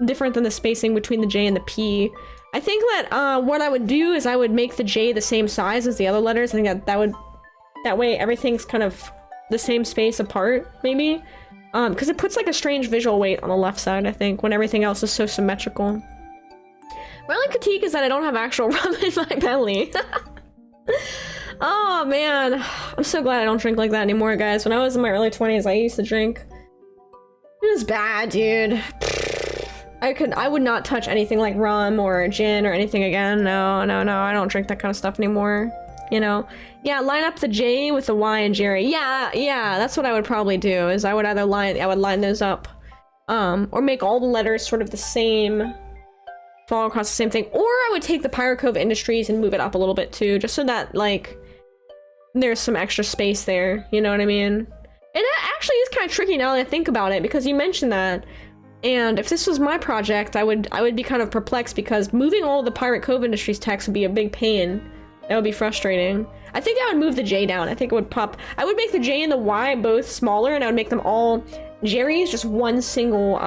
different than the spacing between the J and the P. I think that what I would do is I would make the J the same size as the other letters. I think that way everything's kind of the same space apart, maybe. Because it puts like a strange visual weight on the left side, I think, when everything else is so symmetrical. My only critique is that I don't have actual rum in my belly. Oh man, I'm so glad I don't drink like that anymore, guys. When I was in my early 20s, I used to drink. It was bad, dude. I would not touch anything like rum or gin or anything again. No, I don't drink that kind of stuff anymore. You know? Yeah, line up the J with the Y and Jerry. Yeah, that's what I would probably do, is I would line those up. Or make all the letters sort of the same, fall across the same thing. Or I would take the Pirate Cove Industries and move it up a little bit too, just so that, like, there's some extra space there, you know what I mean? And it actually is kind of tricky now that I think about it, because you mentioned that. And if this was my project, I would be kind of perplexed, because moving all the Pirate Cove Industries text would be a big pain. That would be frustrating. I think I would move the J down. I think it would pop. I would make the J and the Y both smaller, and I would make them all Jerry's, just one single,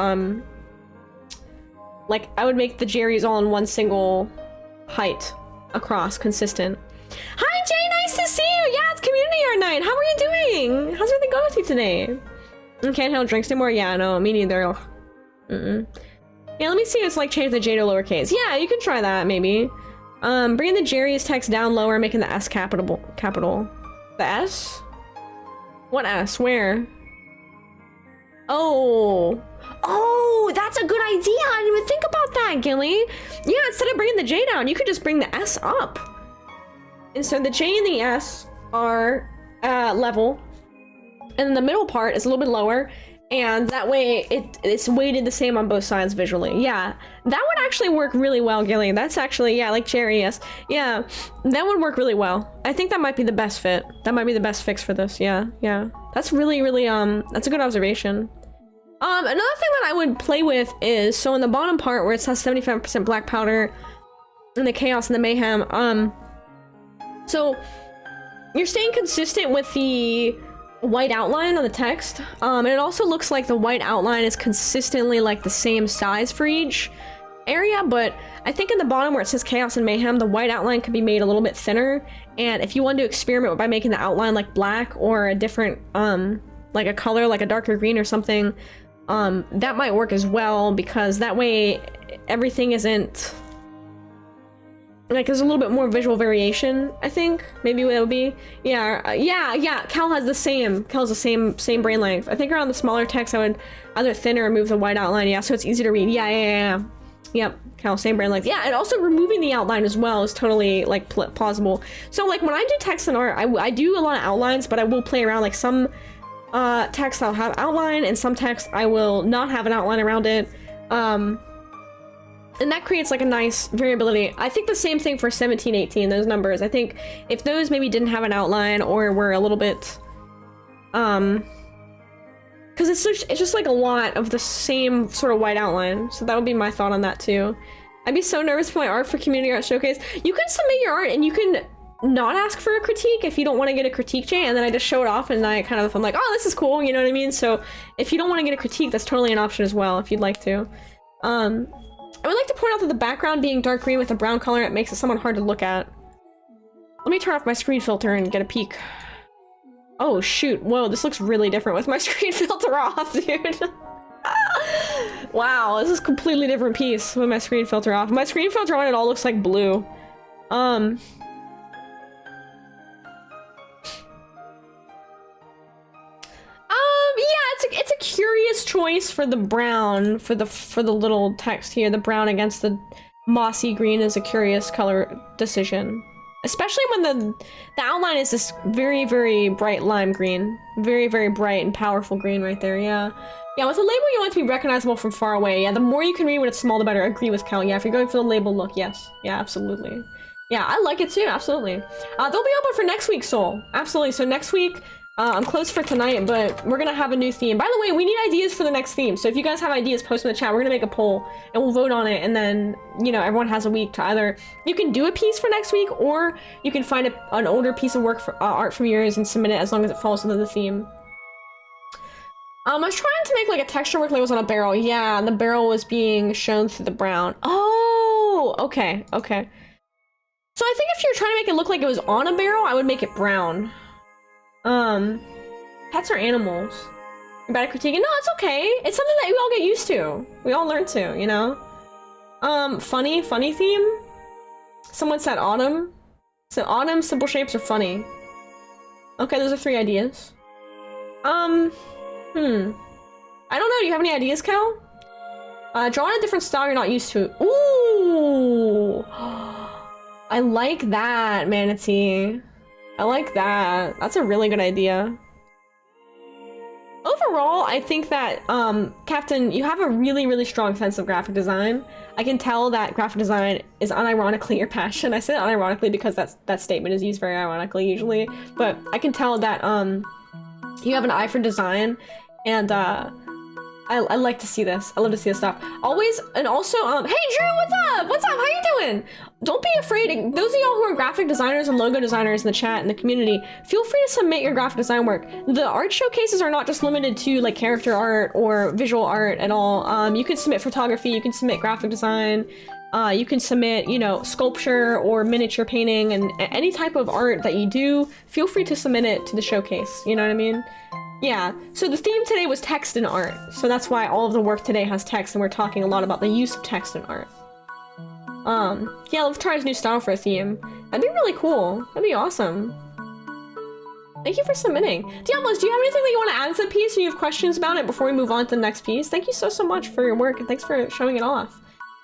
like, I would make the Jerry's all in one single height across, consistent. Hi, Jay, nice to see you! Yeah, it's community art night! How are you doing? How's everything going with you today? You can't handle drinks anymore? Yeah, no, me neither. Yeah, let me see if it's like change the J to lowercase. Yeah, you can try that, maybe. Bringing the Jerry's text down lower, making the S capital. The S? What S? Where? Oh, that's a good idea. I didn't even think about that, Gilly. Yeah, instead of bringing the J down, you could just bring the S up. And so the J and the S are level, and then the middle part is a little bit lower, and that way it's weighted the same on both sides visually. Yeah, that would actually work really well, Gilly. That's actually, yeah, like Cherry, yes. Yeah, that would work really well. I think that might be the best fit. That might be the best fix for this. Yeah. That's really, that's a good observation. Another thing that I would play with is, so in the bottom part where it says 75% black powder and the chaos and the mayhem, so you're staying consistent with the white outline on the text, and it also looks like the white outline is consistently like the same size for each area, but I think in the bottom where it says chaos and mayhem, the white outline could be made a little bit thinner, and if you want to experiment by making the outline like black or a different, like a color, like a darker green or something, that might work as well, because that way everything isn't, like, there's a little bit more visual variation, I think. Maybe that would be. Yeah, Cal has the same brain length. I think around the smaller text, I would either thinner or move the white outline, yeah, so it's easy to read. Yeah. Yep, Cal, same brain length. Yeah, and also removing the outline as well is totally, like, plausible. So, like, when I do text and art, I do a lot of outlines, but I will play around, like, some text I'll have outline, and some text I will not have an outline around it. And that creates like a nice variability. I think the same thing for 17, 18, those numbers. I think if those maybe didn't have an outline or were a little bit, because it's just like a lot of the same sort of white outline. So that would be my thought on that too. I'd be so nervous for my art for Community Art Showcase. You can submit your art and you can not ask for a critique if you don't want to get a critique, Jay, and then I just show it off and I'm like, oh, this is cool, you know what I mean? So if you don't want to get a critique, that's totally an option as well if you'd like to. I would like to point out that the background being dark green with a brown color, it makes it somewhat hard to look at. Let me turn off my screen filter and get a peek. Oh shoot, whoa, this looks really different with my screen filter off, dude. Wow, this is a completely different piece with my screen filter off. My screen filter on, it all looks like blue. Yeah, it's a curious choice for the brown, for the little text here. The brown against the mossy green is a curious color decision. Especially when the outline is this very, very bright lime green. Very, very bright and powerful green right there, yeah. Yeah, with a label you want it to be recognizable from far away. Yeah, the more you can read when it's small, the better. I agree with Cal. Yeah, if you're going for the label look, yes. Yeah, absolutely. Yeah, I like it too, absolutely. They'll be open for next week, Soul. Absolutely, so next week, I'm closed for tonight, but we're gonna have a new theme. By the way, we need ideas for the next theme, so if you guys have ideas, post in the chat. We're gonna make a poll, and we'll vote on it, and then, you know, everyone has a week to either... You can do a piece for next week, or you can find an older piece of work for art from yours and submit it as long as it falls within the theme. I was trying to make like a texture work like it was on a barrel. Yeah, and the barrel was being shown through the brown. Oh, okay, okay. So I think if you're trying to make it look like it was on a barrel, I would make it brown. Pets are animals. You're bad at critiquing? No, it's okay. It's something that we all get used to. We all learn to, you know? Funny theme? Someone said autumn. Said autumn, simple shapes are funny. Okay, those are 3 ideas. I don't know, do you have any ideas, Cal? Draw in a different style you're not used to. Ooh! I like that, Manatee. I like that. That's a really good idea. Overall, I think that, Captain, you have a really, really strong sense of graphic design. I can tell that graphic design is unironically your passion. I say it unironically because that statement is used very ironically usually, but I can tell that, you have an eye for design, and, I like to see this. I love to see this stuff. Always, and also, hey Drew, what's up? What's up? How you doing? Don't be afraid. Those of y'all who are graphic designers and logo designers in the chat, in the community, feel free to submit your graphic design work. The art showcases are not just limited to like character art or visual art at all. You can submit photography, you can submit graphic design, you can submit, you know, sculpture or miniature painting, and any type of art that you do, feel free to submit it to the showcase. You know what I mean? Yeah, so the theme today was text and art, so that's why all of the work today has text, and we're talking a lot about the use of text in art. Yeah, let's try this new style for a theme. That'd be really cool. That'd be awesome. Thank you for submitting. Diablos, do you have anything that you want to add to the piece, or you have questions about it before we move on to the next piece? Thank you so much for your work, and thanks for showing it off.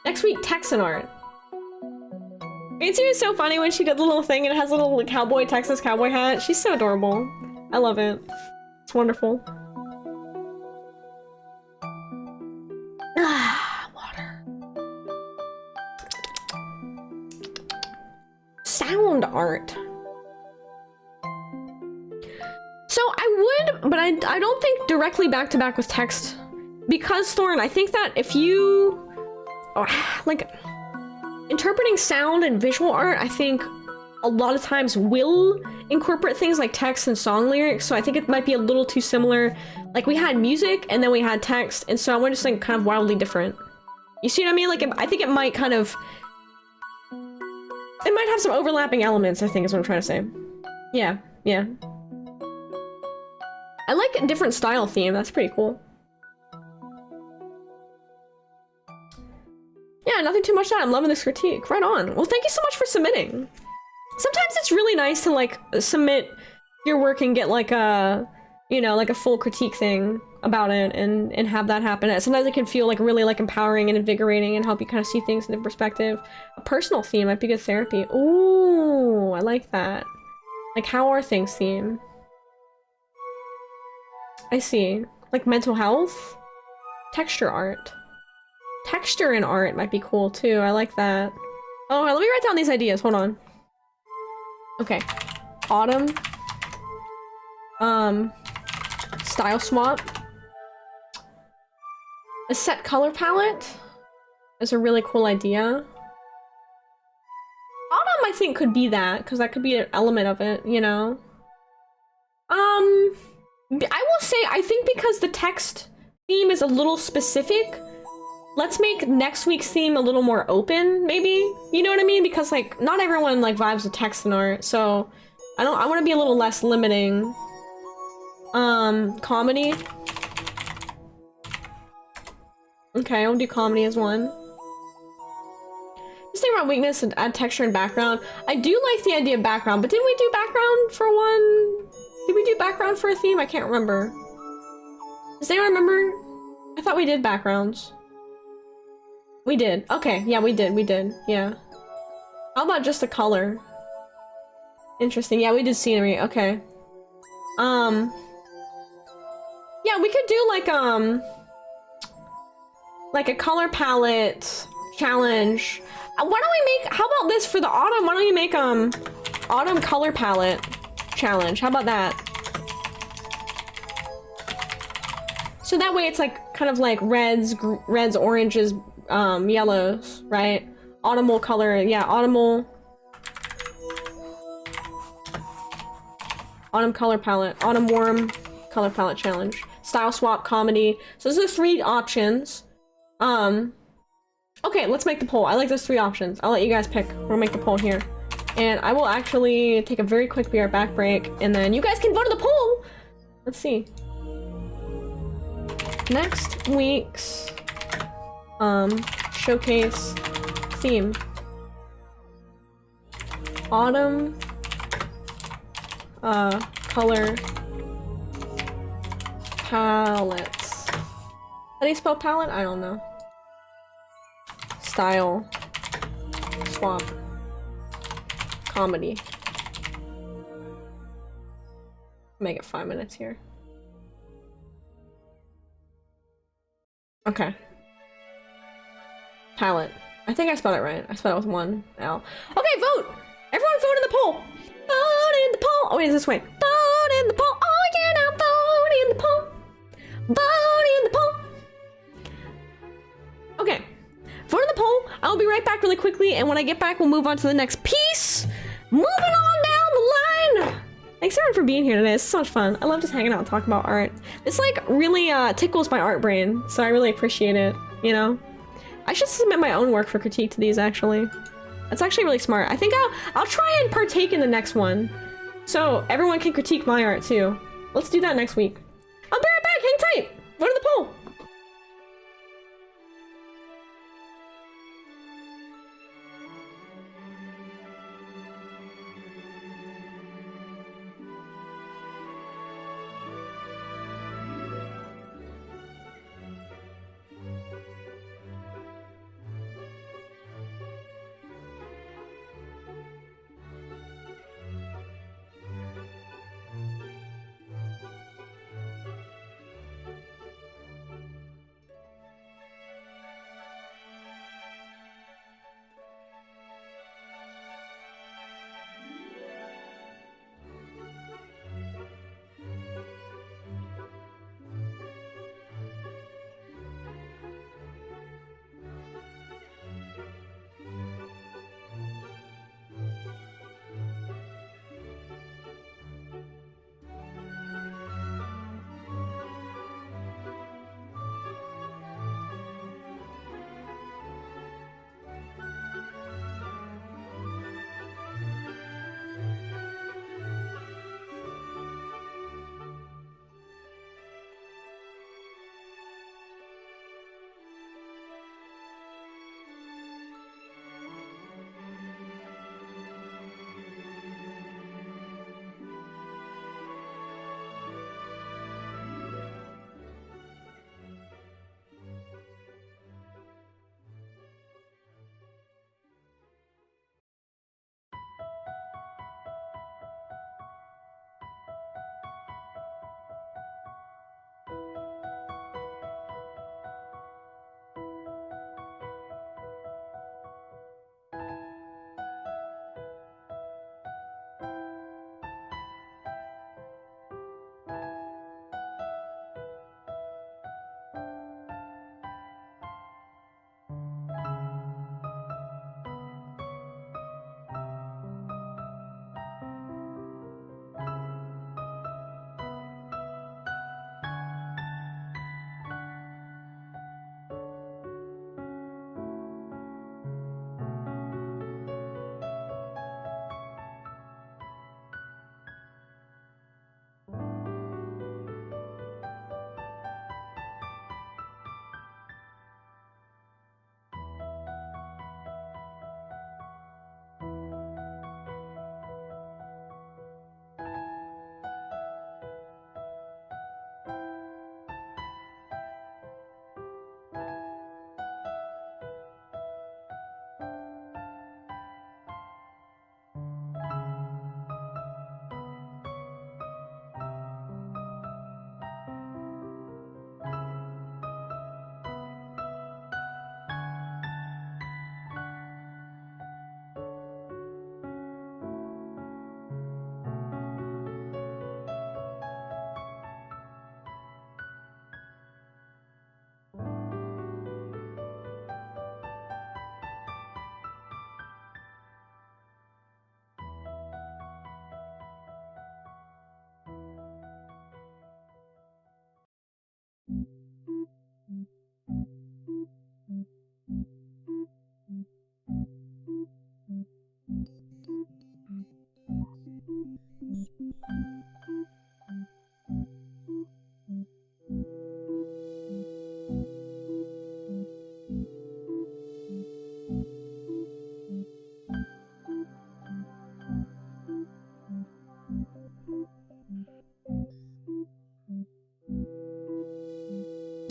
Next week, Texan art. It was so funny when she did the little thing and it has a little cowboy, Texas cowboy hat. She's so adorable. I love it. It's wonderful. Ah, water. Sound art. So I would, but I don't think directly back to back with text, because Thorn, I think that if you, like, interpreting sound and visual art, I think a lot of times will incorporate things like text and song lyrics, so I think it might be a little too similar. Like, we had music and then we had text, and so I want to just think kind of wildly different. You see what I mean? Like, I think it might kind of, it might have some overlapping elements, I think is what I'm trying to say. Yeah, yeah. I like a different style theme, that's pretty cool. Yeah, nothing too much to add. I'm loving this critique. Right on. Well, thank you so much for submitting. Sometimes it's really nice to, like, submit your work and get, like, a, you know, like a full critique thing about it and have that happen. Sometimes it can feel, like, really, like, empowering and invigorating and help you kind of see things in a perspective. A personal theme might be good therapy. Ooh, I like that. Like, how are things theme? I see. Like, mental health? Texture art. Texture in art might be cool, too. I like that. Oh, let me write down these ideas. Hold on. Okay. Autumn. Style swap. A set color palette is a really cool idea. Autumn, I think, could be that, because that could be an element of it, you know? I will say, I think because the text theme is a little specific, let's make next week's theme a little more open, maybe? You know what I mean? Because, like, not everyone, like, vibes with text and art, so I want to be a little less limiting. Comedy. Okay, I'll do comedy as one. Just think about weakness and add texture and background. I do like the idea of background, but didn't we do background for one? Did we do background for a theme? I can't remember. Does anyone remember? I thought we did backgrounds. We did. Okay, yeah, we did, yeah. How about just the color? Interesting, yeah, we did scenery, okay. Yeah, we could do like a color palette challenge. Why don't we make, how about this for the autumn? Why don't you make, autumn color palette challenge? How about that? So that way it's like, kind of like reds, oranges, yellows, right? Autumnal color, yeah, autumn color palette, autumn warm color palette challenge. style swap, comedy. So those are 3 options. Okay, let's make the poll. I like those 3 options. I'll let you guys pick. We'll make the poll here. And I will actually take a very quick BR back break, and then you guys can vote in the poll! Let's see. Next week's showcase theme. Autumn color palettes. How do you spell palette? I don't know. Style swap comedy. Make it 5 minutes here. Okay. Palette. I think I spelled it right. I spelled it with 1 L. Okay, vote! Everyone vote in the poll! Vote in the poll! Oh wait, it's this way. Vote in the poll! Oh yeah, now vote in the poll! Vote in the poll! Okay. Vote in the poll. I'll be right back really quickly, and when I get back, we'll move on to the next piece. Moving on down the line! Thanks everyone for being here today. It's so much fun. I love just hanging out and talking about art. This like really tickles my art brain, so I really appreciate it, you know? I should submit my own work for critique to these, actually. That's actually really smart. I think I'll try and partake in the next one, so everyone can critique my art too. Let's do that next week. I'll be right back. Hang tight. Vote in the poll.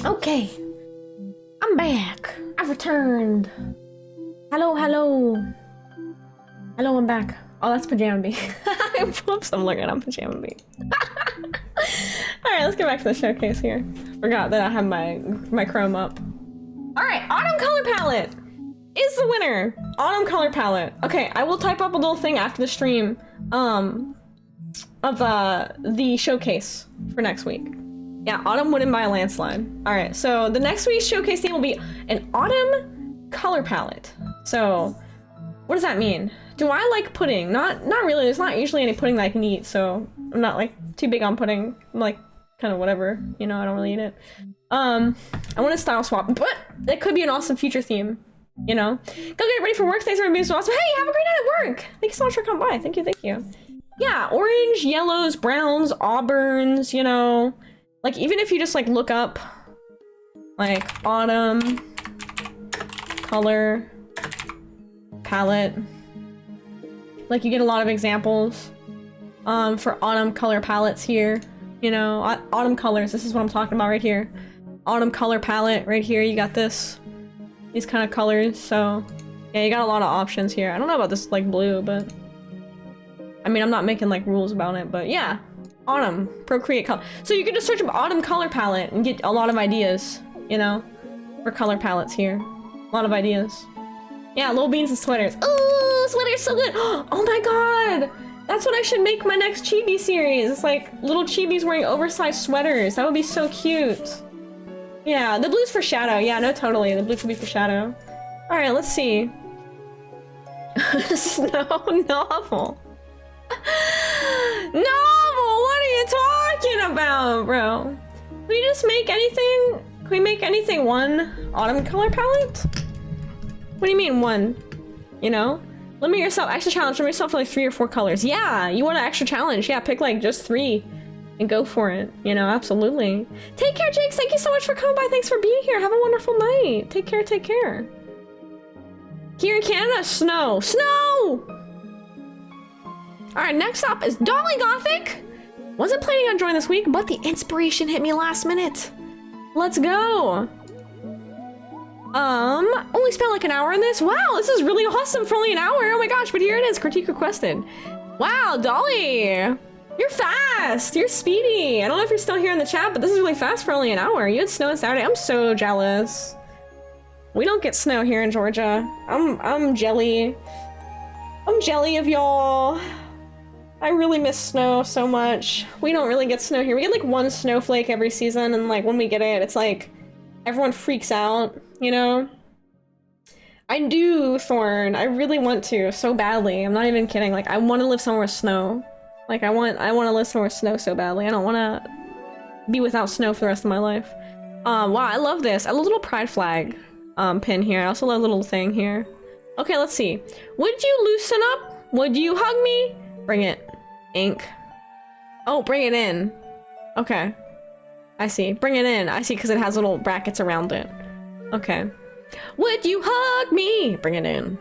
Okay, I'm back. I've returned. Hello, hello. Hello, I'm back. Oh, that's Pajama Bee. Whoops, I'm looking at Pajama Bee. Alright, let's get back to the showcase here. Forgot that I have my chrome up. Alright, Autumn Color Palette is the winner. Autumn Color Palette. Okay, I will type up a little thing after the stream of the showcase for next week. Yeah, Autumn wouldn't by a landslide. Alright, so the next week's showcase theme will be an Autumn Color Palette. So, what does that mean? Do I like pudding? Not really. There's not usually any pudding that I can eat, so I'm not like too big on pudding. I'm like kind of whatever, you know, I don't really eat it. I want to style swap, but it could be an awesome future theme, you know? Go get ready for work. Thanks for being so awesome. Hey, have a great night at work. Thank you so much for coming by. Thank you, thank you. Yeah, orange, yellows, browns, auburns, you know, like even if you just like look up like Autumn Color Palette, like you get a lot of examples for autumn color palettes here, you know, autumn colors. This is what I'm talking about right here. Autumn color palette right here. You got these kind of colors. So yeah, you got a lot of options here. I don't know about this like blue, but I mean, I'm not making like rules about it, but yeah, autumn procreate color. So you can just search up autumn color palette and get a lot of ideas, you know, for color palettes here. A lot of ideas. Yeah, little beans and sweaters. Oh, sweaters so good. Oh my god, that's what I should make my next chibi series. It's like little chibis wearing oversized sweaters. That would be so cute. Yeah, the blue's for shadow. Yeah, no, totally. The blue could be for shadow. All right, let's see. Snow novel. Novel, what are you talking about, bro? Can we just make anything? Can we make anything one autumn color palette? What do you mean one? You know? Limit yourself, extra challenge, limit yourself to like 3 or 4 colors. Yeah, you want an extra challenge. Yeah, pick like just 3 and go for it. You know, absolutely. Take care, Jakes. Thank you so much for coming by. Thanks for being here. Have a wonderful night. Take care, take care. Here in Canada, snow. Snow! Alright, next up is Dolly Gothic. Wasn't planning on joining this week, but the inspiration hit me last minute. Let's go. Only spent like an hour on this. Wow, this is really awesome for only an hour. Oh my gosh, but here it is, critique requested. Wow, Dolly, you're fast, you're speedy. I don't know if you're still here in the chat, but this is really fast for only an hour. You had snow on Saturday. I'm so jealous. We don't get snow here in Georgia. I'm jelly. I'm jelly of y'all. I really miss snow so much. We don't really get snow here. We get like 1 snowflake every season, and like when we get it, it's like everyone freaks out, you know? I do, Thorn. I really want to so badly. I'm not even kidding. Like I want to live somewhere with snow. Like I want to live somewhere with snow so badly. I don't want to be without snow for the rest of my life. Wow, I love this. I love a little pride flag pin here. I also love a little thing here. Okay, let's see. Would you loosen up? Would you hug me? Bring it. Ink. Oh, bring it in. Okay. I see. Bring it in. I see, because it has little brackets around it. Okay. Would you hug me? Bring it in.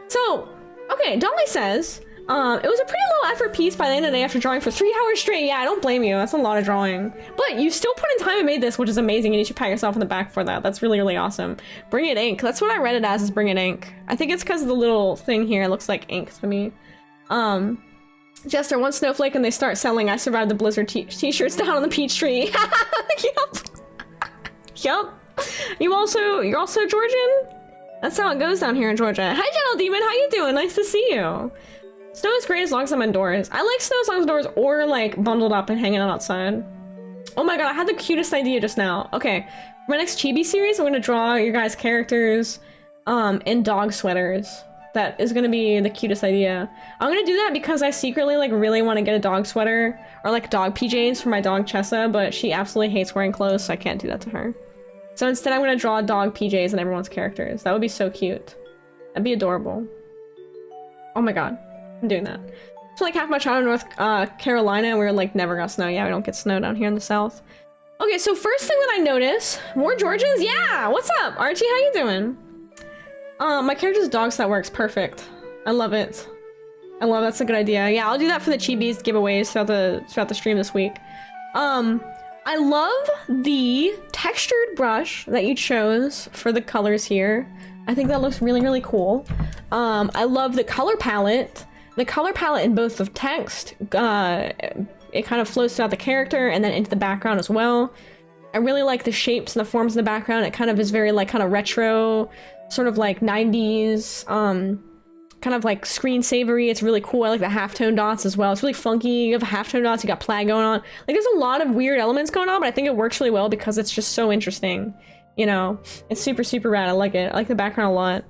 So, okay, Dolly says, it was a pretty low effort piece by the end of the day after drawing for 3 hours straight. Yeah, I don't blame you. That's a lot of drawing. But you still put in time and made this, which is amazing, and you should pat yourself on the back for that. That's really, really awesome. Bring it ink. That's what I read it as, is bring it ink. I think it's because the little thing here looks like ink to me. Jester, 1 snowflake and they start selling I Survived the Blizzard t-shirts down on the peach tree. Yup. Yup. You're also Georgian? That's how it goes down here in Georgia. Hi, Gentle Demon, how you doing? Nice to see you. Snow is great as long as I'm indoors. I like snow as long as indoors or like bundled up and hanging out outside. Oh my god, I had the cutest idea just now. Okay, for my next chibi series, I'm gonna draw your guys' characters in dog sweaters. That is gonna be the cutest idea. I'm gonna do that because I secretly like really want to get a dog sweater or like dog PJs for my dog Chessa, but she absolutely hates wearing clothes, so I can't do that to her. So instead I'm gonna draw dog PJs and everyone's characters. That would be so cute. That'd be adorable. Oh my god, I'm doing that. So like half my childhood in North Carolina, we were like never got snow. Yeah, we don't get snow down here in the south. Okay, so first thing that I notice, more Georgians? Yeah, what's up? Archie, how you doing? My character's dog stat works perfect. I love it. I love that's a good idea. Yeah, I'll do that for the Chibis giveaways throughout the stream this week. I love the textured brush that you chose for the colors here. I think that looks really, really cool. I love the color palette. The color palette in both the text, it kind of flows throughout the character and then into the background as well. I really like the shapes and the forms in the background. It kind of is very like kind of retro, sort of like 90s, kind of like screen-savery. It's really cool. I like the halftone dots as well. It's really funky. You have halftone dots, you got plaid going on. Like there's a lot of weird elements going on, but I think it works really well because it's just so interesting. You know, it's super, super rad. I like it. I like the background a lot.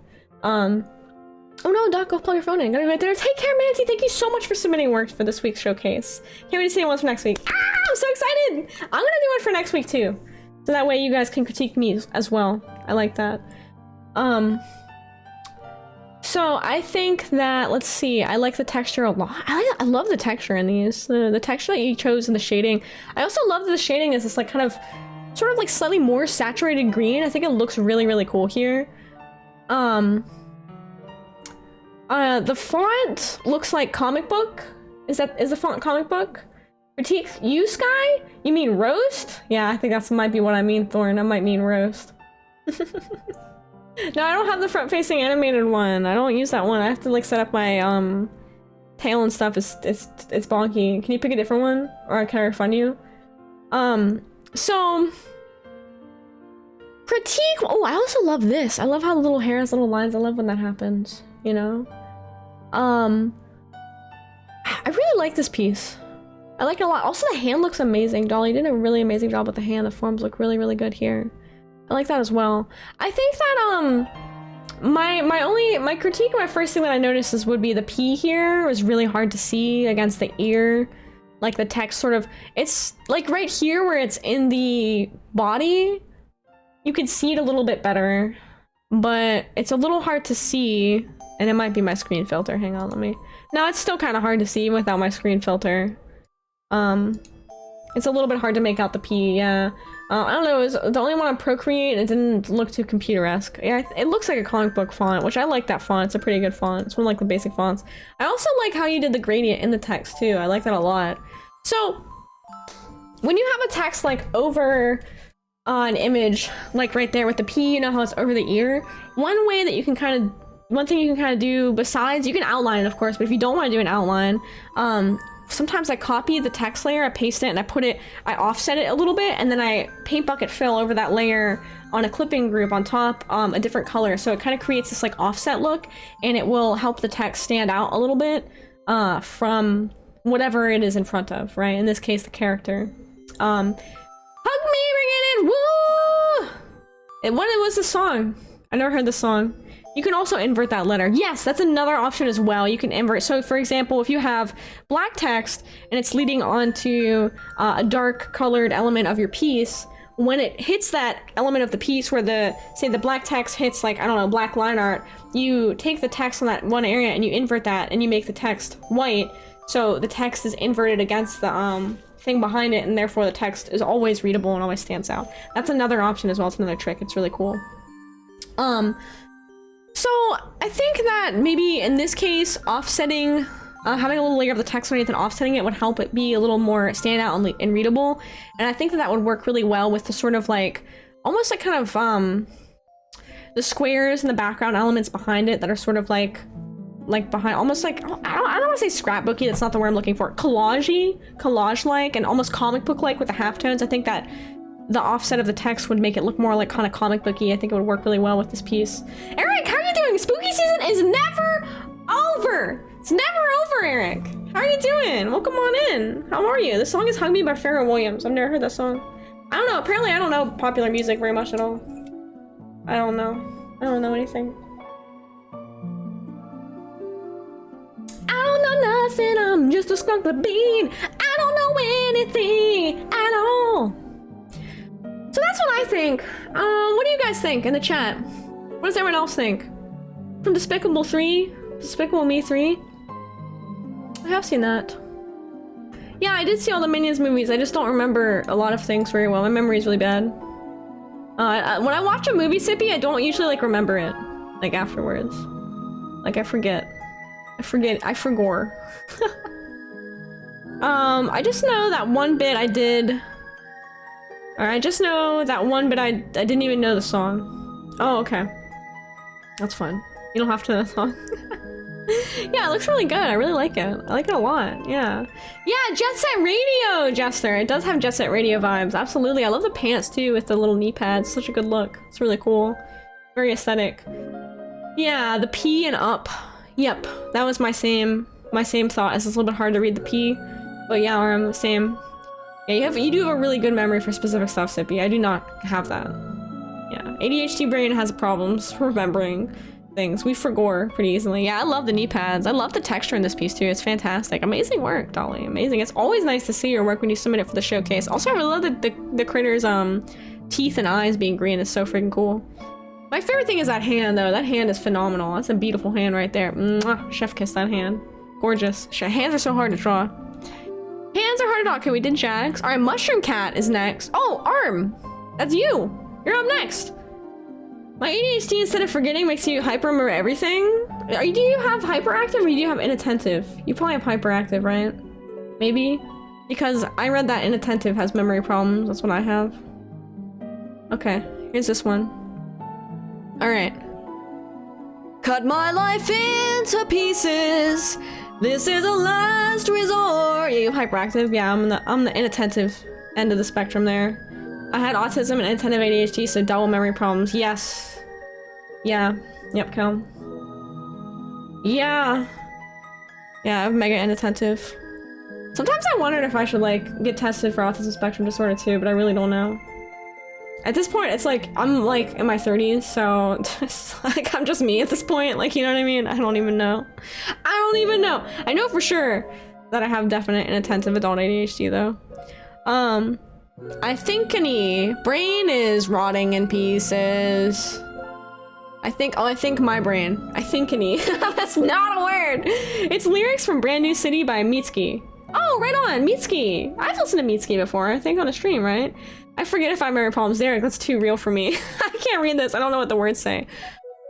Oh no, Doc, go plug your phone in. Gotta be right there. Take care, Manti. Thank you so much for submitting work for this week's showcase. Can't wait to see one for next week. Ah, I'm so excited. I'm gonna do one for next week too. So that way you guys can critique me as well. I like that. So I think that, let's see, I like the texture a lot. I love the texture in these. The texture that you chose in the shading. I also love that the shading is this like kind of, sort of like slightly more saturated green. I think it looks really, really cool here. The font looks like comic book. Is the font comic book? Critique you, Sky? You mean roast? Yeah, I think that's might be what I mean, Thorn. I might mean roast. No, I don't have the front-facing animated one. I don't use that one. I have to like set up my tail and stuff. It's bonky. Can you pick a different one, or can I refund you? So critique. Oh, I also love this. I love how the little hair has little lines. I love when that happens. You know. I really like this piece. I like it a lot. Also, the hand looks amazing. Dolly did a really amazing job with the hand. The forms look really, really good here. I like that as well. I think that my critique, my first thing that I noticed would be the P here was really hard to see against the ear. Like the text sort of, it's like right here where it's in the body, you can see it a little bit better, but it's a little hard to see, and it might be my screen filter. Hang on, let me, no, it's still kind of hard to see without my screen filter. It's a little bit hard to make out the P, yeah. I don't know, it was the only one on Procreate, and it didn't look too computer-esque. Yeah, it looks like a comic book font, which I like that font. It's a pretty good font. It's one of like the basic fonts. I also like how you did the gradient in the text too. I like that a lot. So, when you have a text like over an image, like right there with the P, you know how it's over the ear? One thing you can kind of do besides, you can outline it of course, but if you don't want to do an outline, sometimes I copy the text layer, I paste it, and I offset it a little bit, and then I paint bucket fill over that layer on a clipping group on top, a different color. So it kind of creates this like offset look, and it will help the text stand out a little bit from whatever it is in front of, right? In this case, the character. Hug me, bring it in, woo! And what was the song? I never heard the song. You can also invert that letter. Yes, that's another option as well. You can invert. So for example, if you have black text and it's leading onto a dark colored element of your piece, when it hits that element of the piece where say the black text hits like, I don't know, black line art, you take the text on that one area and you invert that and you make the text white. So the text is inverted against the thing behind it, and therefore the text is always readable and always stands out. That's another option as well. It's another trick. It's really cool. So I think that maybe in this case, offsetting, having a little layer of the text underneath and offsetting it would help it be a little more standout and readable. And I think that would work really well with the sort of like, almost like kind of the squares and the background elements behind it that are sort of like behind, almost like, I don't want to say scrapbooky, that's not the word I'm looking for. Collage-like, and almost comic book-like with the halftones. I think that the offset of the text would make it look more like kind of comic booky. I think it would work really well with this piece. Eric, how are you doing? Spooky season is never over. It's never over, Eric. How are you doing? Welcome on in. How are you? This song is Hug Me by Pharrell Williams. I've never heard that song. I don't know. Apparently I don't know popular music very much at all. I don't know anything. I don't know nothing. I'm just a skunk with bean. I don't know anything at all. So that's what I think. What do you guys think in the chat? What does everyone else think? From Despicable Me 3? I have seen that. Yeah, I did see all the Minions movies. I just don't remember a lot of things very well. My memory is really bad. When I watch a movie, Sippy, I don't usually like remember it, like afterwards. Like I forget. I forgore. I just know that one bit I did. Or I just know that one bit I didn't even know the song. Oh, okay. That's fun. You don't have to know the song. Yeah, it looks really good. I really like it. I like it a lot. Yeah. Yeah, Jet Set Radio, Jester. It does have Jet Set Radio vibes. Absolutely. I love the pants too with the little knee pads. Such a good look. It's really cool. Very aesthetic. Yeah, the P and up. Yep. That was my same thought. It's a little bit hard to read the P. But yeah, same. Yeah, you do have a really good memory for specific stuff, Sippy. I do not have that. Yeah. ADHD brain has problems remembering things. We forgore pretty easily. Yeah, I love the knee pads. I love the texture in this piece too. It's fantastic. Amazing work, Dolly. Amazing. It's always nice to see your work when you submit it for the showcase. Also, I really love the critter's teeth and eyes being green. Is so freaking cool. My favorite thing is that hand though. That hand is phenomenal. That's a beautiful hand right there. Mwah. Chef kiss that hand. Gorgeous. Hands are so hard to draw. Hands are hard to draw. Okay, we did Jags. All right, Mushroom Cat is next. Oh, Arm. That's you. You're up next. My ADHD, instead of forgetting, makes you hyper remember everything. Do you have hyperactive or do you have inattentive? You probably have hyperactive, right? Maybe? Because I read that inattentive has memory problems. That's what I have. Okay, here's this one. Alright. Cut my life into pieces. This is a last resort. Yeah, you hyperactive? Yeah, I'm the inattentive end of the spectrum there. I had autism and inattentive ADHD, so double memory problems. Yes. Yeah. Yep, Kel. Yeah. Yeah, I'm mega inattentive. Sometimes I wondered if I should, like, get tested for autism spectrum disorder too, but I really don't know. At this point, it's like, I'm, like, in my 30s, so, it's like, I'm just me at this point. Like, you know what I mean? I don't even know. I don't even know. I know for sure that I have definite inattentive adult ADHD, though. I think brain is rotting in pieces. I think my brain. I think That's not a word. It's lyrics from Brand New City by Mitski. Oh, right on, Mitski. I've listened to Mitski before, I think on a stream, right? I forget if I have memory problems. Derek, that's too real for me. I can't read this. I don't know what the words say.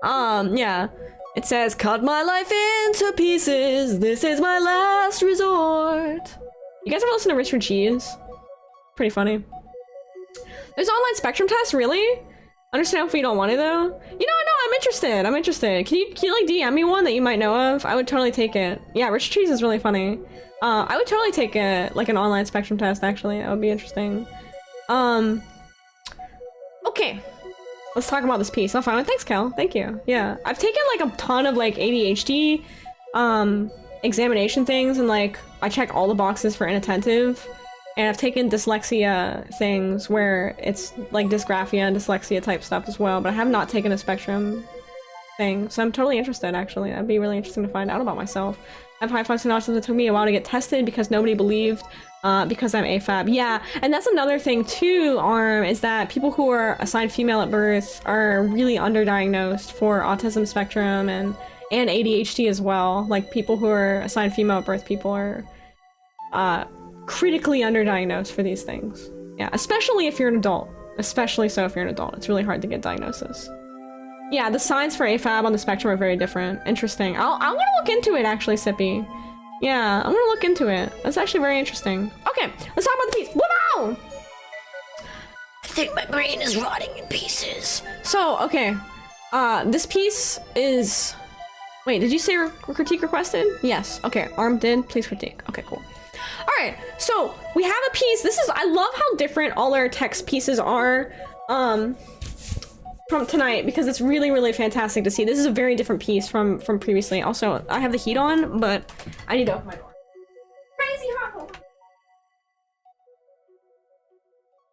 Yeah. It says, cut my life into pieces. This is my last resort. You guys ever listen to Richard Cheese? Pretty funny. There's online spectrum tests, really? Understand if we don't want it though? You know, no, I'm interested. Can you like DM me one that you might know of? I would totally take it. Yeah, Richard Cheese is really funny. I would totally take like an online spectrum test actually. That would be interesting. Okay. Let's talk about this piece. I'll find it. Thanks, Kel. Thank you. Yeah. I've taken like a ton of like ADHD examination things and like I check all the boxes for inattentive. And I've taken dyslexia things where it's like dysgraphia and dyslexia type stuff as well, but I have not taken a spectrum thing. So I'm totally interested, actually. That'd be really interesting to find out about myself. I have high functioning autism. It took me a while to get tested because nobody believed because I'm AFAB. Yeah, and that's another thing too, Arm, is that people who are assigned female at birth are really underdiagnosed for autism spectrum and ADHD as well. Like people who are assigned female at birth, people are critically underdiagnosed for these things. Yeah, especially if you're an adult. Especially so if you're an adult. It's really hard to get diagnosis. Yeah, the signs for AFAB on the spectrum are very different. Interesting. I'm gonna look into it actually, Sippy. Yeah, I'm gonna look into it. That's actually very interesting. Okay, let's talk about the piece. Wow! I think my brain is rotting in pieces. So, okay. This piece is... Wait, did you say critique requested? Yes. Okay, Arm did. Please critique. Okay, cool. Alright, so we have a piece. I love how different all our text pieces are from tonight because it's really, really fantastic to see. This is a very different piece from previously. Also, I have the heat on, but I need to open my door. Crazy hot.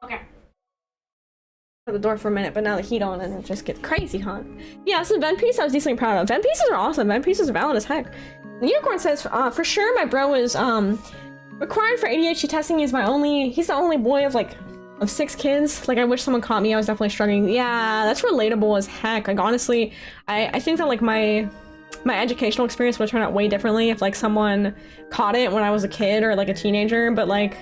Okay. The door for a minute, but now the heat on and it just gets crazy hot. Yeah, it's a vent piece I was decently proud of. Vent pieces are awesome. Vent pieces are valid as heck. The Unicorn says, for sure my bro was required for ADHD testing. He's the only boy of 6 kids. Like, I wish someone caught me. I was definitely struggling. Yeah, that's relatable as heck. Like, honestly, I think that like my my educational experience would turn out way differently if like someone caught it when I was a kid or like a teenager. But like,